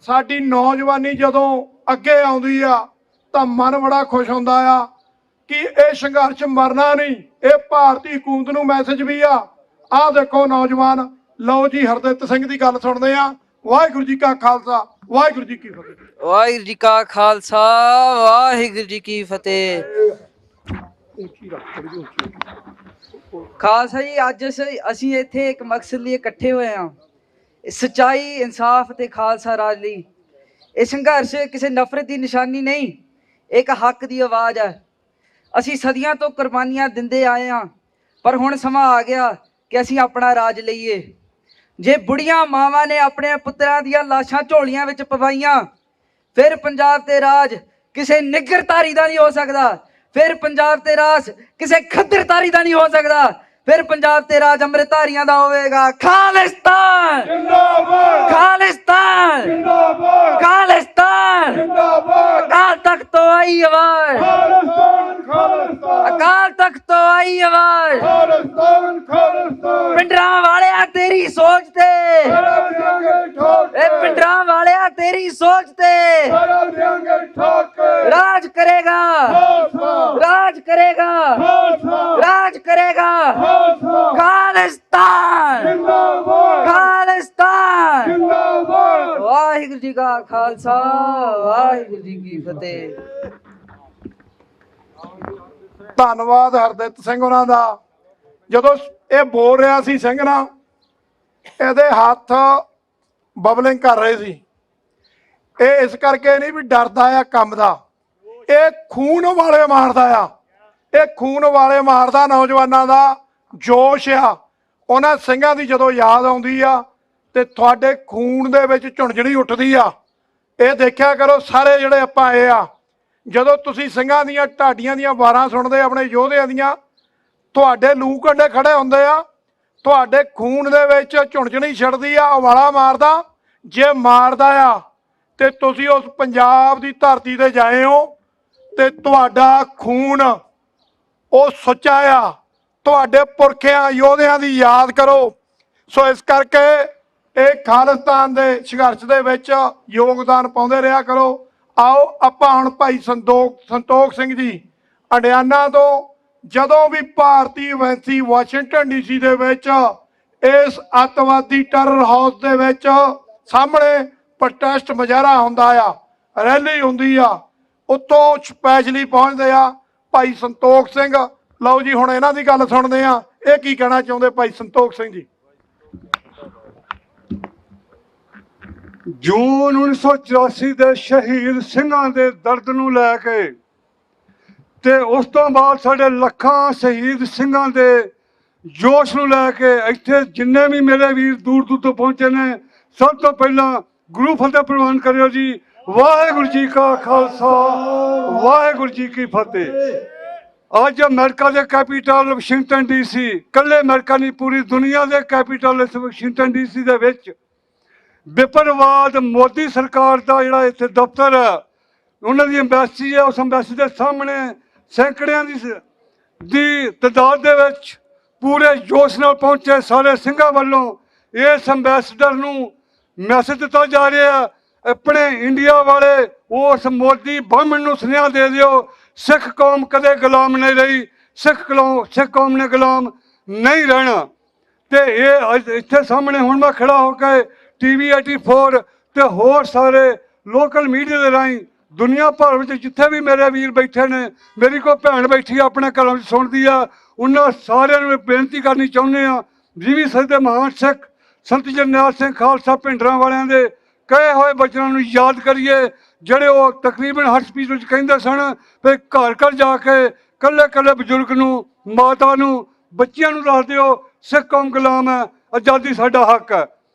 ਸਾਡੀ ਨੌਜਵਾਨੀ ਜਦੋਂ ਅੱਗੇ ਆਉਂਦੀ ਆ ਤਾਂ ਮਨ ਬੜਾ ਖੁਸ਼ ਹੁੰਦਾ ਆ ਕਿ ਇਹ ਸੰਘਰਸ਼ ਮਰਨਾ ਨਹੀਂ। ਇਹ ਭਾਰਤੀ ਹਕੂਮਤ ਨੂੰ ਮੈਸੇਜ ਵੀ ਆ। ਆਹ ਦੇਖੋ ਨੌਜਵਾਨ, ਲਓ ਜੀ ਹਰਦਿੱਤ ਸਿੰਘ ਦੀ ਗੱਲ ਸੁਣਦੇ ਆ। ਵਾਹਿਗੁਰੂ ਜੀ ਕਾ ਖਾਲਸਾ, ਵਾਹਿਗੁਰੂ ਜੀ ਕੀ ਫਤਿਹ। ਵਾਹਿਗੁਰੂ ਜੀ ਕਾ ਖਾਲਸਾ, ਵਾਹਿਗੁਰੂ ਜੀ ਕੀ ਫਤਿਹ। ਖਾਲਸਾ ਜੀ, ਅੱਜ ਅਸੀਂ ਇੱਥੇ ਇੱਕ ਮਕਸਦ ਲਈ ਇਕੱਠੇ ਹੋਏ ਹਾਂ, ਸੱਚਾਈ, ਇਨਸਾਫ ਤੇ ਖਾਲਸਾ ਰਾਜ ਲਈ। ਇਹ ਸੰਘਰਸ਼ ਕਿਸੇ ਨਫ਼ਰਤ ਦੀ ਨਿਸ਼ਾਨੀ ਨਹੀਂ, ਇੱਕ ਹੱਕ ਦੀ ਆਵਾਜ਼ ਹੈ। ਅਸੀਂ ਸਦੀਆਂ ਤੋਂ ਕੁਰਬਾਨੀਆਂ ਦਿੰਦੇ ਆਏ ਹਾਂ, ਪਰ ਹੁਣ ਸਮਾਂ ਆ ਗਿਆ ਕਿ ਅਸੀਂ ਆਪਣਾ ਰਾਜ ਲਈਏ। ਜੇ ਬੁੜੀਆਂ ਮਾਵਾਂ ਨੇ ਆਪਣੇ ਪੁੱਤਰਾਂ ਦੀਆਂ ਲਾਸ਼ਾਂ ਝੋਲੀਆਂ ਵਿੱਚ ਪਵਾਈਆਂ, ਫਿਰ ਪੰਜਾਬ ਤੇ ਰਾਜ ਕਿਸੇ ਨਿੱਗਰਤਾਰੀ ਦਾ ਨਹੀਂ ਹੋ ਸਕਦਾ। ਫਿਰ ਪੰਜਾਬ ਤੇ ਰਾਜ ਕਿਸੇ ਖੱਦਰਤਾਰੀ ਦਾ ਨਹੀਂ ਹੋ ਸਕਦਾ। ਫਿਰ ਪੰਜਾਬ ਤੇ ਰਾਜ ਅੰਮ੍ਰਿਤਧਾਰੀਆਂ ਦਾ ਹੋਵੇਗਾ। ਖਾਲਿਸਤਾਨ ਜਿੰਦਾਬਾਦ ਖਾਲਿਸਤਾਨ ਜਿੰਦਾਬਾਦ ਖਾਲਿਸਤਾਨ। ਜਿੰਦਾਬਾਦ ਅਕਾਲ ਤਖਤ ਤੋਂ ਆਈ ਆਵਾਜ਼, ਖਾਲਿਸਤਾਨ ਖਾਲਿਸਤਾਨ ਅਕਾਲ ਤਖਤ ਤੋਂ ਆਈ ਆਵਾਜ਼। ਖਾਲਿਸਤਾਨ ਖਾਲਿਸਤਾਨ ਪਿੰਡਰਾਂ ਵਾਲਿਆ ਤੇਰੀ ਸੋਚ ਤੇ, ਸਾਰਾ ਦਿਆਂਗੇ ਠੋਕ ਇਹ ਪਿੰਡਰਾਂ ਵਾਲਿਆ ਤੇਰੀ ਸੋਚ ਤੇ ਸਾਰਾ ਦਿਆਂਗੇ ਠੋਕ ਕੇ ਰਾਜ ਕਰੇਗਾ, ਖਾਲਸਾ ਰਾਜ ਕਰੇਗਾ, ਖਾਲਸਾ ਰਾਜ ਕਰੇਗਾ। ਖਾਲਸਾ ਖਾਲਿਸਤਾਨ ਜਿੰਦਾਬਾਦ ਖਾਲਿਸਤਾਨ। ਜਿੰਦਾਬਾਦ ਵਾਹਿਗੁਰੂ ਜੀ ਕਾ ਖਾਲਸਾ, ਵਾਹਿਗੁਰੂ ਜੀ ਕੀ ਫਤਿਹ। ਧੰਨਵਾਦ ਹਰਦਿੱਤ ਸਿੰਘ ਉਹਨਾਂ ਦਾ। ਜਦੋਂ ਇਹ ਬੋਲ ਰਿਹਾ ਸੀ ਸਿੰਘ ਨਾ, ਇਹਦੇ ਹੱਥ ਬਬਲਿੰਗ ਕਰ ਰਹੇ ਸੀ। ਇਹ ਇਸ ਕਰਕੇ ਨਹੀਂ ਵੀ ਡਰਦਾ ਆ ਕੰਮ ਦਾ, ਇਹ ਖੂਨ ਵਾਲੇ ਮਾਰਦਾ ਆ। ਇਹ ਖੂਨ ਵਾਲੇ ਮਾਰਦਾ, ਨੌਜਵਾਨਾਂ ਦਾ ਜੋਸ਼ ਆ। ਉਹਨਾਂ ਸਿੰਘਾਂ ਦੀ ਜਦੋਂ ਯਾਦ ਆਉਂਦੀ ਆ ਤੇ ਤੁਹਾਡੇ ਖੂਨ ਦੇ ਵਿੱਚ ਝੁੰਝਣੀ ਉੱਠਦੀ ਆ। ਇਹ ਦੇਖਿਆ ਕਰੋ ਸਾਰੇ ਜਿਹੜੇ ਆਪਾਂ ਆਏ ਆ, ਜਦੋਂ ਤੁਸੀਂ ਸਿੰਘਾਂ ਦੀਆਂ ਢਾਡੀਆਂ ਦੀਆਂ ਵਾਰਾਂ ਸੁਣਦੇ ਆਪਣੇ ਯੋਧਿਆਂ ਦੀਆਂ, ਤੁਹਾਡੇ ਲੂ ਕੰਡੇ ਖੜੇ ਹੁੰਦੇ ਆ, ਤੁਹਾਡੇ ਖੂਨ ਦੇ ਵਿੱਚ ਝੁੰਝਣੀ ਛਿੜਦੀ ਆ, ਉਬਾਲਾ ਮਾਰਦਾ। ਜੇ ਮਾਰਦਾ ਆ ਤੇ ਤੁਸੀਂ ਉਸ ਪੰਜਾਬ ਦੀ ਧਰਤੀ ਤੇ ਜਾਏ ਹੋ ਤੇ ਤੁਹਾਡਾ ਖੂਨ ਉਹ ਸੁੱਚਾ ਆ। ਤੁਹਾਡੇ ਪੁਰਖਿਆਂ ਯੋਧਿਆਂ ਦੀ ਯਾਦ ਕਰੋ। ਸੋ ਇਸ ਕਰਕੇ ਇਹ ਖਾਲਿਸਤਾਨ ਦੇ ਸੰਘਰਸ਼ ਦੇ ਵਿੱਚ ਯੋਗਦਾਨ ਪਾਉਂਦੇ ਰਿਹਾ ਕਰੋ। ਆਓ ਆਪਾਂ ਹੁਣ ਭਾਈ ਸੰਤੋਖ ਸਿੰਘ ਜੀ ਅਡਿਆਨਾ ਤੋਂ, ਜਦੋਂ ਵੀ ਭਾਰਤੀ ਐਮਬੈਸੀ ਵਾਸ਼ਿੰਗਟਨ ਡੀਸੀ ਦੇ ਵਿੱਚ ਇਸ ਅੱਤਵਾਦੀ ਟੈਰਰ ਹਾਊਸ ਦੇ ਵਿੱਚ ਸਾਹਮਣੇ ਪ੍ਰੋਟੈਸਟ ਮੁਜ਼ਾਹਰਾ ਹੁੰਦਾ ਆ, ਰੈਲੀ ਹੁੰਦੀ ਆ, ਉੱਤੋਂ ਸਪੈਸ਼ਲੀ ਪਹੁੰਚਦੇ ਆ ਭਾਈ ਸੰਤੋਖ ਸਿੰਘ। ਲਓ ਜੀ ਹੁਣ ਇਹਨਾਂ ਦੀ ਗੱਲ ਸੁਣਦੇ ਆ, ਇਹ ਕੀ ਕਹਿਣਾ ਚਾਹੁੰਦੇ ਭਾਈ ਸੰਤੋਖ ਸਿੰਘ ਜੀ। ਜੂਨ 1984 ਦੇ ਸ਼ਹੀਦ ਸਿੰਘਾਂ ਦੇ ਦਰਦ ਨੂੰ ਲੈ ਕੇ ਤੇ ਉਸ ਤੋਂ ਬਾਅਦ ਸਾਡੇ ਲੱਖਾਂ ਸ਼ਹੀਦ ਸਿੰਘਾਂ ਦੇ ਜੋਸ਼ ਨੂੰ ਲੈ ਕੇ ਇੱਥੇ ਜਿੰਨੇ ਵੀ ਮੇਰੇ ਵੀਰ ਦੂਰ ਦੂਰ ਤੋਂ ਪਹੁੰਚੇ ਨੇ, ਸਭ ਤੋਂ ਪਹਿਲਾਂ ਗੁਰੂ ਫਤਿਹ ਪ੍ਰਵਾਨ ਕਰਿਓ ਜੀ। ਵਾਹਿਗੁਰੂ ਜੀ ਕਾ ਖਾਲਸਾ, ਵਾਹਿਗੁਰੂ ਜੀ ਕੀ ਫਤਿਹ। ਅੱਜ ਅਮਰੀਕਾ ਦੇ ਕੈਪੀਟਲ ਵਾਸ਼ਿੰਗਟਨ ਡੀਸੀ, ਇਕੱਲੇ ਅਮਰੀਕਾ ਨਹੀਂ ਪੂਰੀ ਦੁਨੀਆ ਦੇ ਕੈਪੀਟਲ ਇਸ ਵਾਸ਼ਿੰਗਟਨ ਡੀਸੀ ਦੇ ਵਿੱਚ ਵਿਪਨਵਾਦ ਮੋਦੀ ਸਰਕਾਰ ਦਾ ਜਿਹੜਾ ਇੱਥੇ ਦਫ਼ਤਰ ਹੈ, ਉਹਨਾਂ ਦੀ ਅੰਬੈਸੀ ਹੈ, ਉਸ ਅੰਬੈਸੀ ਦੇ ਸਾਹਮਣੇ ਸੈਂਕੜਿਆਂ ਦੀ ਤਦਾਦ ਦੇ ਵਿੱਚ ਪੂਰੇ ਜੋਸ਼ ਨਾਲ ਪਹੁੰਚੇ ਸਾਰੇ ਸਿੰਘਾਂ ਵੱਲੋਂ ਇਸ ਅੰਬੈਸਡਰ ਨੂੰ ਮੈਸੇਜ ਦਿੱਤਾ ਜਾ ਰਿਹਾ, ਆਪਣੇ ਇੰਡੀਆ ਵਾਲੇ ਉਸ ਮੋਦੀ ਬਾਹਮਣ ਨੂੰ ਸੁਨੇਹਾ ਦੇ ਦਿਓ, ਸਿੱਖ ਕੌਮ ਕਦੇ ਗੁਲਾਮ ਨਹੀਂ ਰਹੀ, ਸਿੱਖ ਕੌਮ ਨੇ ਗੁਲਾਮ ਨਹੀਂ ਰਹਿਣਾ। ਤੇ ਇਹ ਇੱਥੇ ਸਾਹਮਣੇ ਹੁਣ ਮੈਂ ਖੜਾ ਹੋ ਕੇ TV 84 ਤੇ ਹੋਰ ਸਾਰੇ ਲੋਕਲ ਮੀਡੀਆ ਦੇ ਰਾਹੀਂ ਦੁਨੀਆ ਭਰ ਵਿੱਚ ਜਿੱਥੇ ਵੀ ਮੇਰੇ ਵੀਰ ਬੈਠੇ ਨੇ, ਮੇਰੀ ਕੋਈ ਭੈਣ ਬੈਠੀ ਆ ਆਪਣੇ ਘਰਾਂ ਵਿੱਚ ਸੁਣਦੀ ਆ, ਉਹਨਾਂ ਸਾਰਿਆਂ ਨੂੰ ਬੇਨਤੀ ਕਰਨੀ ਚਾਹੁੰਦੇ ਆ, 20ਵੀਂ ਸਦੀ ਦੇ ਮਹਾਨ ਸਿੱਖ ਸੰਤ ਜਰਨੈਲ ਸਿੰਘ ਖਾਲਸਾ ਭਿੰਡਰਾਂ ਵਾਲਿਆਂ ਦੇ ਕਹੇ ਹੋਏ ਬਚਨਾਂ ਨੂੰ ਯਾਦ ਕਰੀਏ, ਜਿਹੜੇ ਉਹ ਤਕਰੀਬਨ ਹਰ ਸਪੀਚ ਵਿੱਚ ਕਹਿੰਦੇ ਸਨ ਵੀ ਘਰ ਘਰ ਜਾ ਕੇ ਕੱਲੇ ਕੱਲੇ ਬਜ਼ੁਰਗ ਨੂੰ, ਮਾਤਾ ਨੂੰ, ਬੱਚਿਆਂ ਨੂੰ ਦੱਸ ਦਿਓ ਸਿੱਖ ਕੌਮ ਗੁਲਾਮ ਹੈ, ਆਜ਼ਾਦੀ ਸਾਡਾ ਹੱਕ ਹੈ।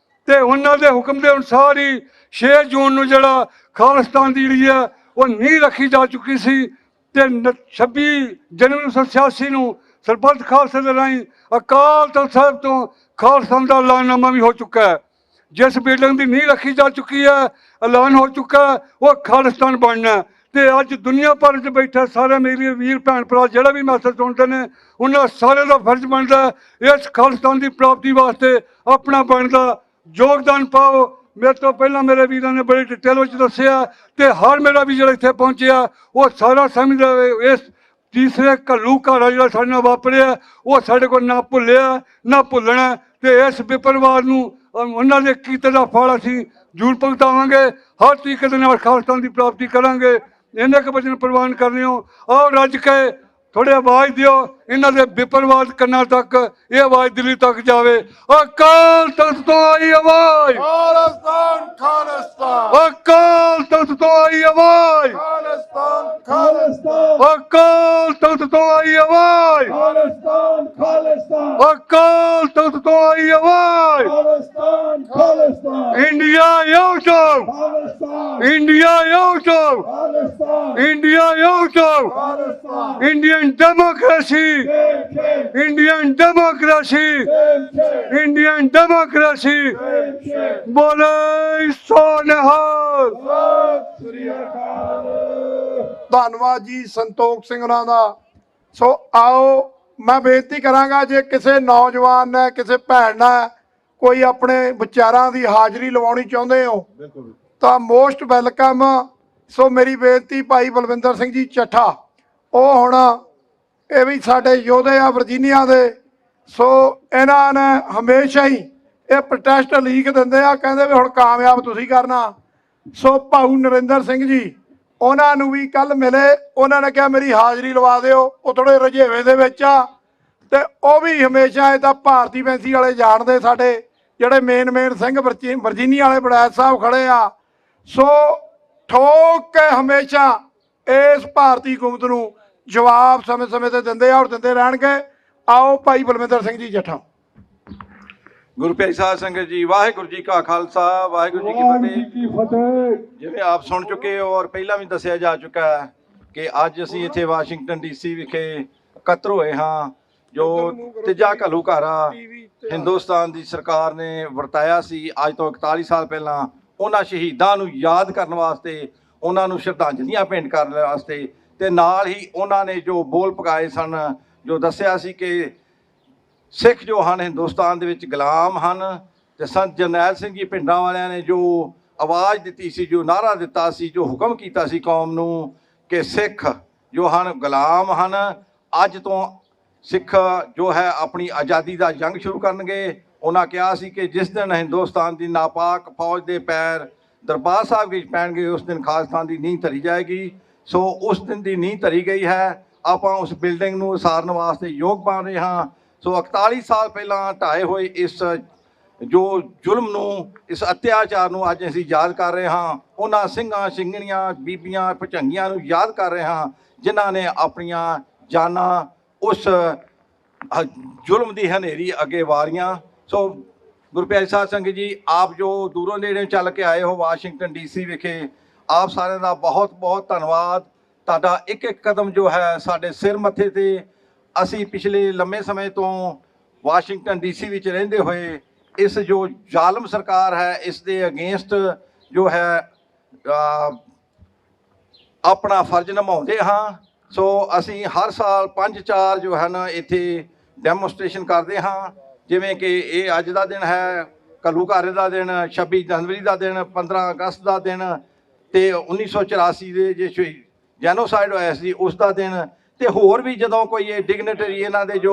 ਤੇ ਉਹਨਾਂ ਦੇ ਹੁਕਮ ਦੇ ਅਨੁਸਾਰ ਹੀ 6 ਜੂਨ ਨੂੰ ਜਿਹੜਾ ਖਾਲਿਸਤਾਨ ਦੀ ਜਿਹੜੀ ਹੈ ਉਹ ਨੀਂਹ ਰੱਖੀ ਜਾ ਚੁੱਕੀ ਸੀ ਤੇ 26 ਜਨਵਰੀ 1986 ਨੂੰ ਸਰਬੱਤ ਖਾਲਸੇ ਦੇ ਰਾਹੀਂ ਅਕਾਲ ਤਖਤ ਸਾਹਿਬ ਤੋਂ ਖਾਲਿਸਤਾਨ ਦਾ ਐਲਾਨਨਾਮਾ ਵੀ ਹੋ ਚੁੱਕਾ ਹੈ। ਜਿਸ ਬਿਲਡਿੰਗ ਦੀ ਨੀਂਹ ਰੱਖੀ ਜਾ ਚੁੱਕੀ ਹੈ, ਐਲਾਨ ਹੋ ਚੁੱਕਾ, ਉਹ ਖਾਲਿਸਤਾਨ ਬਣਨਾ। ਤੇ ਅੱਜ ਦੁਨੀਆ ਭਰ ਵਿੱਚ ਬੈਠੇ ਸਾਰੇ ਮੇਰੇ ਵੀਰ ਭੈਣ ਭਰਾ ਜਿਹੜਾ ਵੀ ਮੈਸੇਜ ਸੁਣਦੇ ਨੇ, ਉਹਨਾਂ ਸਾਰਿਆਂ ਦਾ ਫਰਜ਼ ਬਣਦਾ ਇਸ ਖਾਲਿਸਤਾਨ ਦੀ ਪ੍ਰਾਪਤੀ ਵਾਸਤੇ ਆਪਣਾ ਬਣਦਾ ਯੋਗਦਾਨ ਪਾਓ। ਮੇਰੇ ਤੋਂ ਪਹਿਲਾਂ ਮੇਰੇ ਵੀਰਾਂ ਨੇ ਬੜੀ ਡਿਟੇਲ ਵਿੱਚ ਦੱਸਿਆ ਤੇ ਹਰ ਮੇਰਾ ਵੀ ਜਿਹੜਾ ਇੱਥੇ ਪਹੁੰਚਿਆ ਉਹ ਸਾਰਾ ਸਮਝਦਾ ਇਸ ਤੀਸਰੇ ਘੱਲੂ ਘਾਰਾ ਜਿਹੜਾ ਸਾਡੇ ਨਾਲ ਵਾਪਰਿਆ ਉਹ ਸਾਡੇ ਕੋਲ ਨਾ ਭੁੱਲਿਆ ਨਾ ਭੁੱਲਣਾ। ਤੇ ਇਸ ਵਿਪਨਵਾਦ ਨੂੰ ਉਹਨਾਂ ਦੇ ਕੀਤੇ ਦਾ ਫਲ ਅਸੀਂ ਜ਼ਰੂਰ ਭੁਗਤਾਵਾਂਗੇ, ਹਰ ਤਰੀਕੇ ਦੇ ਨਾਲ ਖਾਲਿਸਤਾਨ ਦੀ ਪ੍ਰਾਪਤੀ ਕਰਾਂਗੇ। ਇੰਨੇ ਕੁ ਬਚਨ ਪ੍ਰਵਾਨ ਕਰਨੇ ਹੋ, ਆਓ ਰੱਜ ਕੇ ਥੋੜੇ ਆਵਾਜ਼ ਦਿਓ, ਇਹਨਾਂ ਦੇ ਵਿਪਨਵਾਦ ਕੰਨਾਂ ਤੱਕ ਇਹ ਆਵਾਜ਼ ਦਿੱਲੀ ਤੱਕ ਜਾਵੇ। ਅਕਾਲ ਤਖਤ ਤੋਂ ਆਈ ਆਵਾਜ਼, ਖਾਲਿਸਤਾਨ ਖਾਲਿਸਤਾਨ, ਅਕਾਲ ਤਖਤ ਤੋਂ ਆਈ ਆਵਾਜ਼, ਖਾਲਿਸਤਾਨ ਖਾਲਿਸਤਾਨ। ਅਕਾਲ ਤਖਤ ਤੋਂ ਆਈ ਆਵਾਜ਼, ਅਕਾਲ ਤਖਤ ਤੋਂ ਆਈ ਆਵਾਜ਼, India YouTube, India YouTube, India YouTube, Indian democracy, Indian democracy, Indian democracy. ਬੋਲੇ ਸੋ ਨਿਹਾਲ। ਧੰਨਵਾਦ ਜੀ ਸੰਤੋਖ ਸਿੰਘ ਹੋਰਾਂ ਦਾ। ਸੋ ਆਓ ਮੈਂ ਬੇਨਤੀ ਕਰਾਂਗਾ, ਜੇ ਕਿਸੇ ਨੌਜਵਾਨ ਨੇ, ਕਿਸੇ ਭੈਣ ਨੇ ਕੋਈ ਆਪਣੇ ਵਿਚਾਰਾਂ ਦੀ ਹਾਜ਼ਰੀ ਲਵਾਉਣੀ ਚਾਹੁੰਦੇ ਹੋ ਤਾਂ ਮੋਸਟ ਵੈਲਕਮ। ਸੋ ਮੇਰੀ ਬੇਨਤੀ ਭਾਈ ਬਲਵਿੰਦਰ ਸਿੰਘ ਜੀ ਚੱਠਾ, ਉਹ ਹੁਣ ਇਹ ਵੀ ਸਾਡੇ ਯੋਧੇ ਆ ਵਰਜੀਨੀਆ ਦੇ। ਸੋ ਇਹਨਾਂ ਨੇ ਹਮੇਸ਼ਾ ਹੀ ਇਹ ਪ੍ਰੋਟੈਸਟ ਲੀਕ ਦਿੰਦੇ ਆ, ਕਹਿੰਦੇ ਵੀ ਹੁਣ ਕਾਮਯਾਬ ਤੁਸੀਂ ਕਰਨਾ। ਸੋ ਭਾਊ ਨਰਿੰਦਰ ਸਿੰਘ ਜੀ, ਉਹਨਾਂ ਨੂੰ ਵੀ ਕੱਲ ਮਿਲੇ, ਉਹਨਾਂ ਨੇ ਕਿਹਾ ਮੇਰੀ ਹਾਜ਼ਰੀ ਲਵਾ ਦਿਓ। ਉਹ ਥੋੜੇ ਰੁਝੇਵੇਂ ਦੇ ਵਿੱਚ ਆ, ਤੇ ਉਹ ਵੀ ਹਮੇਸ਼ਾ ਇਹ ਤਾਂ ਭਾਰਤੀ ਬੈਂਸੀ ਵਾਲੇ ਜਾਣਦੇ, ਸਾਡੇ ਜਿਹੜੇ ਮੇਨ ਸਿੰਘ ਵਰਜੀਨੀਆ ਵਾਲੇ ਵੜੈਤ ਸਾਹਿਬ ਖੜੇ ਆ। ਸੋ ਠੋਕ ਕੇ ਹਮੇਸ਼ਾ ਇਸ ਭਾਰਤੀ ਹਕੂਮਤ ਨੂੰ ਜਵਾਬ ਸਮੇਂ ਤੇ ਦਿੰਦੇ ਆ ਔਰ ਦਿੰਦੇ ਰਹਿਣਗੇ। ਆਓ ਭਾਈ ਬਲਵਿੰਦਰ ਸਿੰਘ ਜੀ ਜੱਠਾ। ਗੁਰੂ ਪਿਆਰੀ ਸਾਧ ਸੰਗਤ ਜੀ, ਵਾਹਿਗੁਰੂ ਜੀ ਕਾ ਖਾਲਸਾ, ਵਾਹਿਗੁਰੂ ਜੀ ਕੀ ਫਤਿਹ। ਜਿਵੇਂ ਆਪ ਸੁਣ ਚੁੱਕੇ ਹੋ ਔਰ ਪਹਿਲਾਂ ਵੀ ਦੱਸਿਆ ਜਾ ਚੁੱਕਾ ਹੈ ਕਿ ਅੱਜ ਅਸੀਂ ਇੱਥੇ ਵਾਸ਼ਿੰਗਟਨ DC ਵਿਖੇ ਇਕੱਤਰ ਹੋਏ ਹਾਂ, ਜੋ ਤੀਜਾ ਘੱਲੂਘਾਰਾ ਹਿੰਦੁਸਤਾਨ ਦੀ ਸਰਕਾਰ ਨੇ ਵਰਤਾਇਆ ਸੀ ਅੱਜ ਤੋਂ 41 ਸਾਲ ਪਹਿਲਾਂ। ਉਹਨਾਂ ਸ਼ਹੀਦਾਂ ਨੂੰ ਯਾਦ ਕਰਨ ਵਾਸਤੇ, ਉਹਨਾਂ ਨੂੰ ਸ਼ਰਧਾਂਜਲੀਆਂ ਭੇਂਟ ਕਰਨ ਵਾਸਤੇ, ਤੇ ਨਾਲ ਹੀ ਉਹਨਾਂ ਨੇ ਜੋ ਬੋਲ ਪਕਾਏ ਸਨ, ਜੋ ਦੱਸਿਆ ਸੀ ਕਿ ਸਿੱਖ ਜੋ ਹਨ ਹਿੰਦੁਸਤਾਨ ਦੇ ਵਿੱਚ ਗੁਲਾਮ ਹਨ, ਤੇ ਸੰਤ ਜਰਨੈਲ ਸਿੰਘ ਜੀ ਪਿੰਡਾਂ ਵਾਲਿਆਂ ਨੇ ਜੋ ਆਵਾਜ਼ ਦਿੱਤੀ ਸੀ, ਜੋ ਨਾਅਰਾ ਦਿੱਤਾ ਸੀ, ਜੋ ਹੁਕਮ ਕੀਤਾ ਸੀ ਕੌਮ ਨੂੰ ਕਿ ਸਿੱਖ ਜੋ ਹਨ ਗੁਲਾਮ ਹਨ। ਅੱਜ ਤੋਂ ਸਿੱਖ ਜੋ ਹੈ ਆਪਣੀ ਆਜ਼ਾਦੀ ਦਾ ਜੰਗ ਸ਼ੁਰੂ ਕਰਨਗੇ। ਉਹਨਾਂ ਕਿਹਾ ਸੀ ਕਿ ਜਿਸ ਦਿਨ ਹਿੰਦੁਸਤਾਨ ਦੀ ਨਾਪਾਕ ਫੌਜ ਦੇ ਪੈਰ ਦਰਬਾਰ ਸਾਹਿਬ ਵਿੱਚ ਪੈਣਗੇ, ਉਸ ਦਿਨ ਖਾਲਿਸਤਾਨ ਦੀ ਨੀਂਹ ਧਰੀ ਜਾਏਗੀ। ਸੋ ਉਸ ਦਿਨ ਦੀ ਨੀਂਹ ਧਰੀ ਗਈ ਹੈ। ਆਪਾਂ ਉਸ ਬਿਲਡਿੰਗ ਨੂੰ ਉਸਾਰਨ ਵਾਸਤੇ ਯੋਗ ਬਣ ਰਹੇ ਹਾਂ। ਸੋ 41 ਸਾਲ ਪਹਿਲਾਂ ਢਾਏ ਹੋਏ ਇਸ ਜੋ ਜ਼ੁਲਮ ਨੂੰ, ਇਸ ਅਤਿਆਚਾਰ ਨੂੰ ਅੱਜ ਅਸੀਂ ਯਾਦ ਕਰ ਰਹੇ ਹਾਂ। ਉਹਨਾਂ ਸਿੰਘਾਂ, ਸਿੰਘਣੀਆਂ, ਬੀਬੀਆਂ, ਭੁਜੰਗੀਆਂ ਨੂੰ ਯਾਦ ਕਰ ਰਹੇ ਹਾਂ, ਜਿਨ੍ਹਾਂ ਨੇ ਆਪਣੀਆਂ ਜਾਨਾਂ ਉਸ ਜ਼ੁਲਮ ਦੀ ਹਨੇਰੀ ਅੱਗੇ ਵਾਰੀਆਂ। ਸੋ ਗੁਰੂ ਪਿਆਰੀ ਸਾਧ ਸੰਗਤ ਜੀ, ਆਪ ਜੋ ਦੂਰੋਂ ਨੇੜੇ ਚੱਲ ਕੇ ਆਏ ਹੋ ਵਾਸ਼ਿੰਗਟਨ DC ਵਿਖੇ, ਆਪ ਸਾਰਿਆਂ ਦਾ ਬਹੁਤ ਬਹੁਤ ਧੰਨਵਾਦ। ਤੁਹਾਡਾ ਇੱਕ ਇੱਕ ਕਦਮ ਜੋ ਹੈ ਸਾਡੇ ਸਿਰ ਮੱਥੇ ਤੇ। ਅਸੀਂ ਪਿਛਲੇ ਲੰਮੇ ਸਮੇਂ ਤੋਂ ਵਾਸ਼ਿੰਗਟਨ DC ਵਿੱਚ ਰਹਿੰਦੇ ਹੋਏ ਇਸ ਜੋ ਜ਼ਾਲਮ ਸਰਕਾਰ ਹੈ, ਇਸ ਦੇ ਅਗੇਂਸਟ ਜੋ ਹੈ ਆਪਣਾ ਫਰਜ਼ ਨਿਭਾਉਂਦੇ ਹਾਂ। ਸੋ ਅਸੀਂ ਹਰ ਸਾਲ 5-4 ਜੋ ਹੈ ਨਾ ਇੱਥੇ ਡੈਮੋਸਟ੍ਰੇਸ਼ਨ ਕਰਦੇ ਹਾਂ। ਜਿਵੇਂ ਕਿ ਇਹ ਅੱਜ ਦਾ ਦਿਨ ਹੈ, ਘੱਲੂਘਾਰੇ ਦਾ ਦਿਨ, 26 ਜਨਵਰੀ ਦਾ ਦਿਨ, 15 ਅਗਸਤ ਦਾ ਦਿਨ, ਤੇ 1984 ਦੇ ਜੇ ਜੈਨੋਸਾਈਡ ਹੋਇਆ ਸੀ ਉਸ ਦਾ ਦਿਨ, ਤੇ ਹੋਰ ਵੀ ਜਦੋਂ ਕੋਈ ਇਹ ਡਿਗਨਿਟਰੀ ਇਹਨਾਂ ਦੇ ਜੋ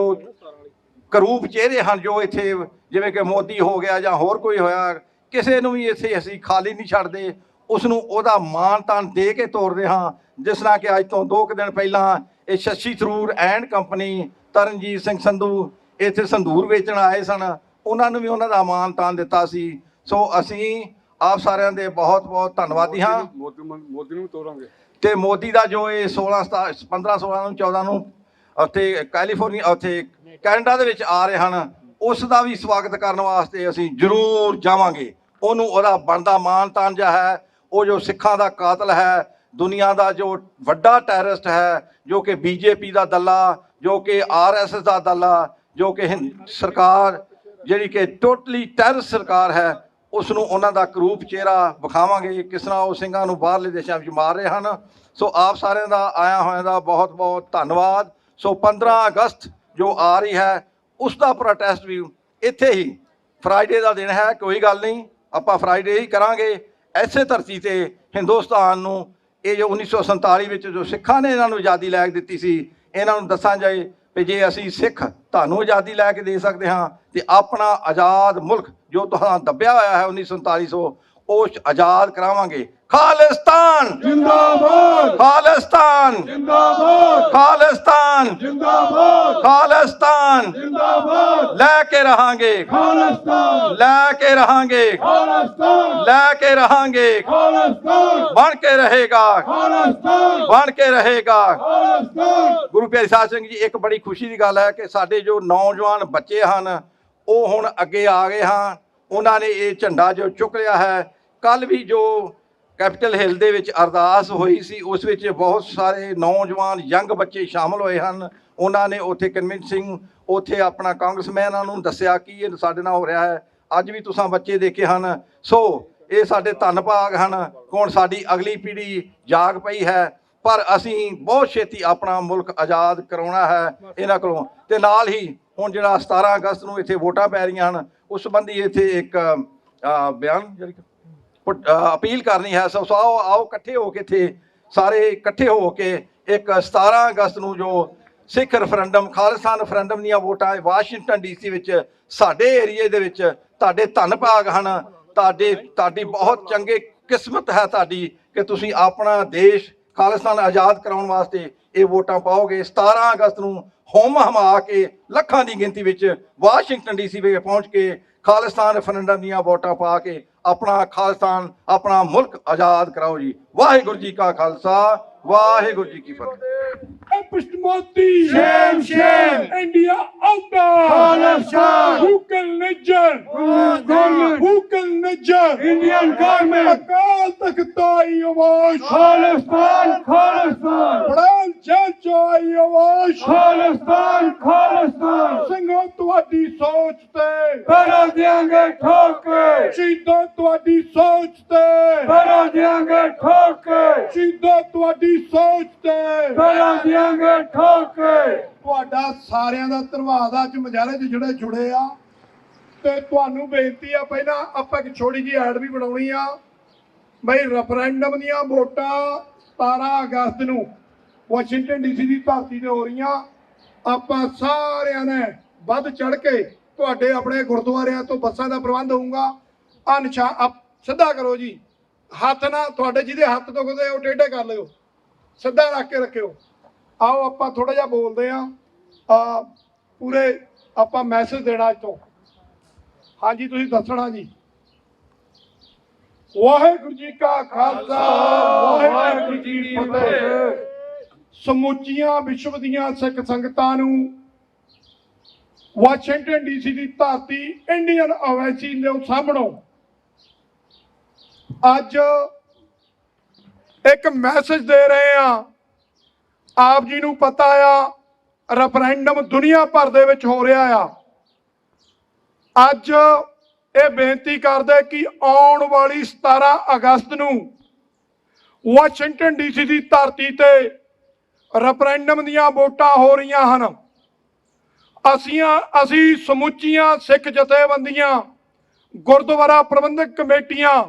ਕਰੂਪ ਚਿਹਰੇ ਹਨ, ਜੋ ਇੱਥੇ ਜਿਵੇਂ ਕਿ ਮੋਦੀ ਹੋ ਗਿਆ ਜਾਂ ਹੋਰ ਕੋਈ ਹੋਇਆ, ਕਿਸੇ ਨੂੰ ਵੀ ਇੱਥੇ ਅਸੀਂ ਖਾਲੀ ਨਹੀਂ ਛੱਡਦੇ, ਉਸ ਨੂੰ ਉਹਦਾ ਮਾਣ ਤਾਣ ਦੇ ਕੇ ਤੋਰਦੇ ਹਾਂ। ਜਿਸ ਤਰ੍ਹਾਂ ਕਿ ਅੱਜ ਤੋਂ 2 ਦਿਨ ਪਹਿਲਾਂ ਇਹ ਸ਼ਸ਼ੀ ਥਰੂਰ ਐਂਡ ਕੰਪਨੀ, ਤਰਨਜੀਤ ਸਿੰਘ ਸੰਧੂ ਇੱਥੇ ਸੰਦੂਰ ਵੇਚਣ ਆਏ ਸਨ, ਉਹਨਾਂ ਨੂੰ ਵੀ ਉਹਨਾਂ ਦਾ ਮਾਣ ਤਾਣ ਦਿੱਤਾ ਸੀ। ਸੋ ਅਸੀਂ ਆਪ ਸਾਰਿਆਂ ਦੇ ਬਹੁਤ ਬਹੁਤ ਧੰਨਵਾਦੀ ਹਾਂ। ਮੋਦੀ ਨੂੰ ਤੋਰਾਂਗੇ, ਤੇ ਮੋਦੀ ਦਾ ਜੋ ਇਹ 15, 16 ਨੂੰ 14 ਨੂੰ ਉੱਥੇ ਕੈਲੀਫੋਰਨੀਆ, ਉੱਥੇ ਕੈਨੇਡਾ ਦੇ ਵਿੱਚ ਆ ਰਹੇ ਹਨ, ਉਸ ਦਾ ਵੀ ਸਵਾਗਤ ਕਰਨ ਵਾਸਤੇ ਅਸੀਂ ਜ਼ਰੂਰ ਜਾਵਾਂਗੇ। ਉਹਨੂੰ ਉਹਦਾ ਬਣਦਾ ਮਾਣ ਤਾਣ ਜਿਹਾ ਹੈ। ਉਹ ਜੋ ਸਿੱਖਾਂ ਦਾ ਕਾਤਲ ਹੈ, ਦੁਨੀਆ ਦਾ ਜੋ ਵੱਡਾ ਟੈਰਰਿਸਟ ਹੈ, ਜੋ ਕਿ BJP ਦਾ ਦੱਲਾ, ਜੋ ਕਿ RSS ਦਾ ਦੱਲਾ, ਜੋ ਕਿ ਸਰਕਾਰ ਜਿਹੜੀ ਕਿ ਟੋਟਲੀ ਟੈਰਰਿਸਟ ਸਰਕਾਰ ਹੈ, ਉਸ ਨੂੰ ਉਹਨਾਂ ਦਾ ਕਰੂਪ ਚਿਹਰਾ ਵਿਖਾਵਾਂਗੇ, ਕਿਸ ਤਰ੍ਹਾਂ ਉਹ ਸਿੰਘਾਂ ਨੂੰ ਬਾਹਰਲੇ ਦੇਸ਼ਾਂ ਵਿੱਚ ਮਾਰ ਰਹੇ ਹਨ। ਸੋ ਆਪ ਸਾਰਿਆਂ ਦਾ ਆਇਆ ਹੋਇਆਂ ਦਾ ਬਹੁਤ ਬਹੁਤ ਧੰਨਵਾਦ। ਸੋ 15 ਅਗਸਤ ਜੋ ਆ ਰਹੀ ਹੈ, ਉਸ ਦਾ ਪ੍ਰੋਟੈਸਟ ਵੀ ਇੱਥੇ ਹੀ, ਫਰਾਈਡੇ ਦਾ ਦਿਨ ਹੈ, ਕੋਈ ਗੱਲ ਨਹੀਂ, ਆਪਾਂ ਫਰਾਈਡੇ ਹੀ ਕਰਾਂਗੇ। ਐਸੇ ਧਰਤੀ ਤੇ ਹਿੰਦੁਸਤਾਨ ਨੂੰ ਇਹ ਜੋ 1947 ਵਿੱਚ ਜੋ ਸਿੱਖਾਂ ਨੇ ਇਹਨਾਂ ਨੂੰ ਆਜ਼ਾਦੀ ਲੈ ਕੇ ਦਿੱਤੀ ਸੀ, ਇਹਨਾਂ ਨੂੰ ਦੱਸਾਂ ਜਾਏ ਵੀ ਜੇ ਅਸੀਂ ਸਿੱਖ ਤੁਹਾਨੂੰ ਆਜ਼ਾਦੀ ਲੈ ਕੇ ਦੇ ਸਕਦੇ ਹਾਂ, ਤੇ ਆਪਣਾ ਆਜ਼ਾਦ ਮੁਲਕ ਜੋ ਤੁਹਾਨੂੰ ਦੱਬਿਆ ਹੋਇਆ ਹੈ 194700, ਉਹ ਆਜ਼ਾਦ ਕਰਾਵਾਂਗੇ। ਖਾਲਿਸਤਾਨ ਜਿੰਦਾਬਾਦ ਖਾਲਿਸਤਾਨ ਜਿੰਦਾਬਾਦ ਖਾਲਿਸਤਾਨ ਜਿੰਦਾਬਾਦ ਖਾਲਿਸਤਾਨ ਜਿੰਦਾਬਾਦ ਲੈ ਕੇ ਰਹਾਂਗੇ ਖਾਲਿਸਤਾਨ ਲੈ ਕੇ ਰਹਾਂਗੇ ਖਾਲਿਸਤਾਨ ਲੈ ਕੇ ਰਹਾਂਗੇ ਖਾਲਿਸਤਾਨ ਬਣ ਕੇ ਰਹੇਗਾ ਖਾਲਿਸਤਾਨ ਬਣ ਕੇ ਰਹੇਗਾ। ਖਾਲਿਸਤਾਨ। ਗੁਰੂ ਪਿਆਰੇ ਸਾਧ ਸਿੰਘ ਜੀ, ਇੱਕ ਬੜੀ ਖੁਸ਼ੀ ਦੀ ਗੱਲ ਹੈ ਕਿ ਸਾਡੇ ਜੋ ਨੌਜਵਾਨ ਬੱਚੇ ਹਨ ਉਹ ਹੁਣ ਅੱਗੇ ਆ ਗਏ ਹਨ। ਉਹਨਾਂ ਨੇ ਇਹ ਝੰਡਾ ਜੋ ਚੁੱਕ ਲਿਆ ਹੈ। ਕੱਲ ਵੀ ਜੋ ਕੈਪੀਟਲ ਹਿੱਲ ਦੇ ਵਿੱਚ ਅਰਦਾਸ ਹੋਈ ਸੀ ਉਸ ਵਿੱਚ ਬਹੁਤ ਸਾਰੇ ਨੌਜਵਾਨ ਯੰਗ ਬੱਚੇ ਸ਼ਾਮਲ ਹੋਏ ਹਨ। ਉਹਨਾਂ ਨੇ ਉੱਥੇ ਕਨਵਿੰਸਿੰਗ ਉੱਥੇ ਆਪਣਾ ਕਾਂਗਰਸਮੈਨਾਂ ਨੂੰ ਦੱਸਿਆ ਕਿ ਇਹ ਸਾਡੇ ਨਾਲ ਹੋ ਰਿਹਾ ਹੈ। ਅੱਜ ਵੀ ਤੁਸੀਂ ਬੱਚੇ ਦੇਖੇ ਹਨ। ਸੋ ਇਹ ਸਾਡੇ ਧੰਨ ਭਾਗ ਹਨ। ਹੁਣ ਸਾਡੀ ਅਗਲੀ ਪੀੜ੍ਹੀ ਜਾਗ ਪਈ ਹੈ, ਪਰ ਅਸੀਂ ਬਹੁਤ ਛੇਤੀ ਆਪਣਾ ਮੁਲਕ ਆਜ਼ਾਦ ਕਰਾਉਣਾ ਹੈ ਇਹਨਾਂ ਕੋਲੋਂ। ਤੇ ਨਾਲ ਹੀ ਹੁਣ ਜਿਹੜਾ 17 ਅਗਸਤ ਨੂੰ ਇੱਥੇ ਵੋਟਾਂ ਪੈ ਰਹੀਆਂ ਹਨ ਉਸ ਸੰਬੰਧੀ ਇੱਥੇ ਇੱਕ ਬਿਆਨ ਜਾਰੀ ਅਪੀਲ ਕਰਨੀ ਹੈ। ਸੋ ਆਓ ਇਕੱਠੇ ਹੋ ਕੇ ਇੱਥੇ ਸਾਰੇ ਇਕੱਠੇ ਹੋ ਕੇ ਇੱਕ 17 ਅਗਸਤ ਨੂੰ ਜੋ ਸਿੱਖ ਰੈਫਰੈਂਡਮ ਖਾਲਿਸਤਾਨ ਰੈਫਰੈਂਡਮ ਦੀਆਂ ਵੋਟਾਂ ਵਾਸ਼ਿੰਗਟਨ ਡੀਸੀ ਵਿੱਚ ਸਾਡੇ ਏਰੀਏ ਦੇ ਵਿੱਚ ਤੁਹਾਡੇ ਧੰਨ ਭਾਗ ਹਨ। ਤੁਹਾਡੀ ਬਹੁਤ ਚੰਗੇ ਕਿਸਮਤ ਹੈ ਤੁਹਾਡੀ ਕਿ ਤੁਸੀਂ ਆਪਣਾ ਦੇਸ਼ ਖਾਲਿਸਤਾਨ ਆਜ਼ਾਦ ਕਰਾਉਣ ਵਾਸਤੇ ਇਹ ਵੋਟਾਂ ਪਾਓਗੇ। 17 ਅਗਸਤ ਨੂੰ ਹੋਮ ਹਮਾ ਕੇ ਲੱਖਾਂ ਦੀ ਗਿਣਤੀ ਵਿੱਚ ਵਾਸ਼ਿੰਗਟਨ ਡੀਸੀ ਵਿੱਚ ਪਹੁੰਚ ਕੇ ਖਾਲਿਸਤਾਨ ਰੈਫਰੈਂਡਮ ਦੀਆਂ ਵੋਟਾਂ ਪਾ ਕੇ ਆਪਣਾ ਖਾਲਿਸਤਾਨ ਆਪਣਾ ਮੁਲਕ ਆਜ਼ਾਦ ਕਰਾਓ ਜੀ। ਵਾਹਿਗੁਰੂ ਜੀ ਕਾ ਖਾਲਸਾ ਵਾਹਿਗੁਰੂ ਜੀ ਕੀ ਫਤਿਹ। Pushmati Shem Shem India Alta Khalastan Hukal Nijar Hukal Nijar Indian Government Akal Takhtai Awash Khalastan Khalastan Bran Chachai Awash Khalastan Khalastan Singhon ਤੁਹਾਡੀ ਸੋਚ ਤੇ ਬਣਾ ਦਿਆਂਗੇ ਠੋਕੇ ਸ਼ਹੀਦਾਂ ਤੁਹਾਡੀ ਸੋਚ ਤੇ ਬਣਾ ਦਿਆਂਗੇ ਠੋਕੇ ਸ਼ਹੀਦਾਂ ਤੁਹਾਡੀ ਸੋਚ ਤੇ ਬਣਾ ਦਿਆਂਗੇ ਠੋਕੇ। ਤੁਹਾਡਾ ਸਾਰਿਆਂ ਦਾ ਧੰਨਵਾਦ ਅੱਜ ਮੁਜ਼ਾਹਰੇ 'ਚ ਜਿਹੜੇ ਜੁੜੇ ਆ ਤੇ ਤੁਹਾਨੂੰ ਬੇਨਤੀ ਆ ਪਹਿਲਾਂ ਆਪਾਂ ਇੱਕ ਛੋਟੀ ਜਿਹੀ ਐਡ ਵੀ ਬਣਾਉਣੀ ਆ ਬਈ ਰੈਫਰੈਂਡਮ ਦੀਆਂ ਵੋਟਾਂ 17 ਅਗਸਤ ਨੂੰ ਵਾਸ਼ਿੰਗਟਨ ਡੀਸੀ ਦੀ ਧਰਤੀ ਤੇ ਹੋ ਰਹੀਆਂ। ਆਪਾਂ ਸਾਰਿਆਂ ਨੇ ਵੱਧ ਚੜ ਕੇ ਤੁਹਾਡੇ ਆਪਣੇ ਗੁਰਦੁਆਰਿਆਂ ਤੋਂ ਬੱਸਾਂ ਦਾ ਪ੍ਰਬੰਧ ਹੋਊਗਾ। ਆ ਨਿਸ਼ਾਨ ਸਿੱਧਾ ਕਰੋ ਜੀ, ਹੱਥ ਨਾ ਤੁਹਾਡੇ ਜਿਹਦੇ ਹੱਥ ਦੁਖਦੇ ਉਹ ਟੇਢੇ ਕਰ ਲਿਓ, ਸਿੱਧਾ ਰੱਖ ਕੇ ਰੱਖਿਓ। ਆਓ ਆਪਾਂ ਥੋੜਾ ਜਿਹਾ ਬੋਲਦੇ ਆ ਪੂਰੇ ਆਪਾਂ ਮੈਸੇਜ ਦੇਣਾ ਅੱਜ ਤੋਂ। ਹਾਂਜੀ ਤੁਸੀਂ ਦੱਸਣਾ ਜੀ। ਵਾਹਿਗੁਰੂ ਜੀ ਕਾ ਖਾਲਸਾ ਵਾਹਿਗੁਰੂ ਜੀ ਕੀ ਫਤਿਹ। ਸਮੁੱਚੀਆਂ ਵਿਸ਼ਵ ਦੀਆਂ ਸਿੱਖ ਸੰਗਤਾਂ ਨੂੰ ਵਾਸ਼ਿੰਗਟਨ ਡੀਸੀ ਦੀ ਧਰਤੀ ਇੰਡੀਅਨ ਐਮਬੈਸੀ ਦੇ ਸਾਹਮਣੋਂ ਅੱਜ ਇੱਕ ਮੈਸੇਜ ਦੇ ਰਹੇ ਆ। ਆਪ ਜੀ ਨੂੰ ਪਤਾ ਆ ਰੈਫਰੈਂਡਮ ਦੁਨੀਆ ਭਰ ਦੇ ਵਿੱਚ ਹੋ ਰਿਹਾ ਆ। ਅੱਜ ਇਹ ਬੇਨਤੀ ਕਰਦੇ ਕਿ ਆਉਣ ਵਾਲੀ 17 ਅਗਸਤ ਨੂੰ ਵਾਸ਼ਿੰਗਟਨ ਡੀਸੀ ਦੀ ਧਰਤੀ ਤੇ ਰੈਫਰੈਂਡਮ ਦੀਆਂ ਵੋਟਾਂ ਹੋ ਰਹੀਆਂ ਹਨ। ਅਸੀਂ ਸਮੁੱਚੀਆਂ ਸਿੱਖ ਜਥੇਬੰਦੀਆਂ, ਗੁਰਦੁਆਰਾ ਪ੍ਰਬੰਧਕ ਕਮੇਟੀਆਂ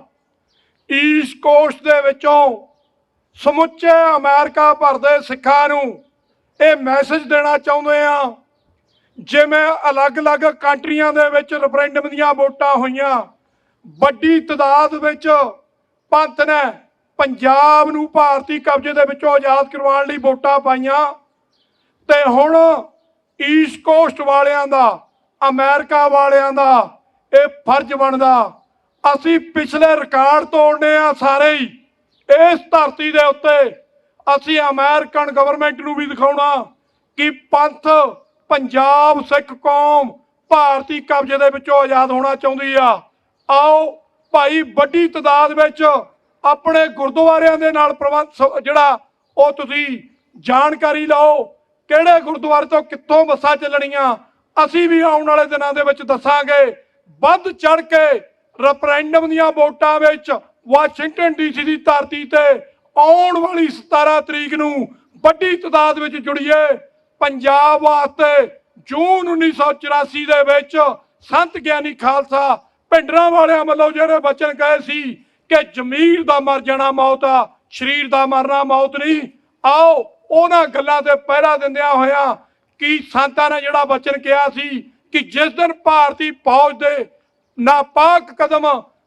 ਈਸਟ ਕੋਸਟ ਦੇ ਵਿੱਚੋਂ ਸਮੁੱਚੇ ਅਮਰੀਕਾ ਭਰ ਦੇ ਸਿੱਖਾਂ ਨੂੰ ਇਹ ਮੈਸੇਜ ਦੇਣਾ ਚਾਹੁੰਦੇ ਆ। ਜਿਵੇਂ ਅਲੱਗ-ਅਲੱਗ ਕੰਟਰੀਆਂ ਦੇ ਵਿੱਚ ਰੈਫਰੈਂਡਮ ਦੀਆਂ ਵੋਟਾਂ ਹੋਈਆਂ, ਵੱਡੀ ਤਾਦਾਦ ਵਿੱਚ ਪੰਥ ਨੇ ਪੰਜਾਬ ਨੂੰ ਭਾਰਤੀ ਕਬਜ਼ੇ ਦੇ ਵਿੱਚੋਂ ਆਜ਼ਾਦ ਕਰਵਾਉਣ ਲਈ ਵੋਟਾਂ ਪਾਈਆਂ ਤੇ ਹੁਣ ਈਸਟ ਕੋਸਟ ਵਾਲਿਆਂ ਦਾ, ਅਮਰੀਕਾ ਵਾਲਿਆਂ ਦਾ ਇਹ ਫਰਜ਼ ਬਣਦਾ ਅਸੀਂ ਪਿਛਲੇ ਰਿਕਾਰਡ ਤੋੜਨੇ ਆ ਸਾਰੇ ਹੀ ਇਸ ਧਰਤੀ ਦੇ ਉੱਤੇ। ਅਸੀਂ ਅਮਰੀਕਨ ਗਵਰਨਮੈਂਟ ਨੂੰ ਵੀ ਦਿਖਾਉਣਾ ਕਿ ਪੰਥ, ਪੰਜਾਬ ਸਿੱਖ ਕੌਮ ਭਾਰਤੀ ਕਬਜ਼ੇ ਦੇ ਵਿੱਚੋਂ ਆਜ਼ਾਦ ਹੋਣਾ ਚਾਹੁੰਦੀ ਆ। ਆਓ ਭਾਈ ਵੱਡੀ ਤਾਦਾਦ ਵਿੱਚ ਆਪਣੇ ਗੁਰਦੁਆਰਿਆਂ ਦੇ ਨਾਲ ਪ੍ਰਬੰਧ ਜਿਹੜਾ ਉਹ ਤੁਸੀਂ ਜਾਣਕਾਰੀ ਲਓ, ਕਿਹੜੇ ਗੁਰਦੁਆਰੇ ਤੋਂ ਕਿੱਥੋਂ ਬੱਸਾਂ ਚੱਲਣੀਆਂ ਅਸੀਂ ਵੀ ਆਉਣ ਵਾਲੇ ਦਿਨਾਂ ਦੇ ਵਿੱਚ ਦੱਸਾਂਗੇ। ਵੱਧ ਚੜ ਕੇ ਰੈਫਰੈਂਡਮ ਦੀਆਂ ਵੋਟਾਂ ਵਿੱਚ ਵਾਸ਼ਿੰਗਟਨ ਡੀਸੀ ਦੀ ਧਰਤੀ ਤੇ ਆਉਣ ਵਾਲੀ 17 ਤਰੀਕ ਨੂੰ ਵੱਡੀ ਤਾਦਾਦ ਵਿੱਚ ਜੁੜੀਏ। ਪੰਜਾਬ ਵਾਸਤੇ ਜੂਨ 1984 ਦੇ ਵਿੱਚ ਸੰਤ ਗਿਆਨੀ ਖਾਲਸਾ ਭਿੰਡਰਾਂ ਵਾਲਿਆਂ ਵੱਲੋਂ ਜਿਹੜੇ ਬਚਨ ਕਹੇ ਸੀ ਕਿ ਜ਼ਮੀਰ ਦਾ ਮਰ ਜਾਣਾ ਮੌਤ ਆ, ਸਰੀਰ ਦਾ ਮਰਨਾ ਮੌਤ ਨਹੀਂ। ਆਓ ਉਹਨਾਂ ਗੱਲਾਂ ਤੇ ਪਹਿਰਾ ਦਿੰਦਿਆਂ ਹੋਇਆਂ ਕਿ ਸੰਤਾਂ ਨੇ ਜਿਹੜਾ ਬਚਨ ਕਿਹਾ ਸੀ ਕਿ ਜਿਸ ਦਿਨ ਭਾਰਤੀ ਫੌਜ ਦੇ ਨਾਪਾਕ ਕਦਮ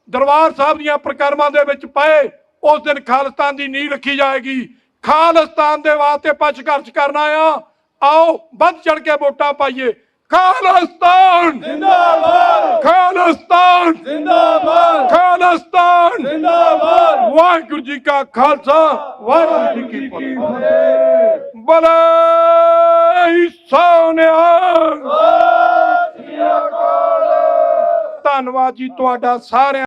ਦਰਬਾਰ ਸਾਹਿਬ ਦੀਆਂ ਪ੍ਰਕਰਮਾਂ ਦੇ ਵਿੱਚ ਪਏ, ਉਸ ਦਿਨ ਖਾਲਿਸਤਾਨ ਦੀ ਨੀਂਹ ਰੱਖੀ ਜਾਏਗੀ। ਖਾਲਿਸਤਾਨ ਦੇ ਵਾਸਤੇ ਆਪਾਂ ਸੰਘਰਸ਼ ਕਰਨਾ ਆ। ਆਓ ਵੱਧ ਚੜ ਕੇ ਵੋਟਾਂ ਪਾਈਏ। ਖਾਲਿਸਤਾਨ ਜ਼ਿੰਦਾਬਾਦ, ਖਾਲਿਸਤਾਨ ਜ਼ਿੰਦਾਬਾਦ, ਖਾਲਿਸਤਾਨ ਜ਼ਿੰਦਾਬਾਦ। ਵਾਹਿਗੁਰੂ ਜੀ ਕਾ ਖਾਲਸਾ, ਵਾਹਿਗੁਰੂ ਜੀ ਕੀ ਫਤਿਹ। ਬੋਲੇ ਸੋਨਿਹਾਲ। ਧੰਨਵਾਦ ਜੀ ਤੁਹਾਡਾ ਸਾਰਿਆਂ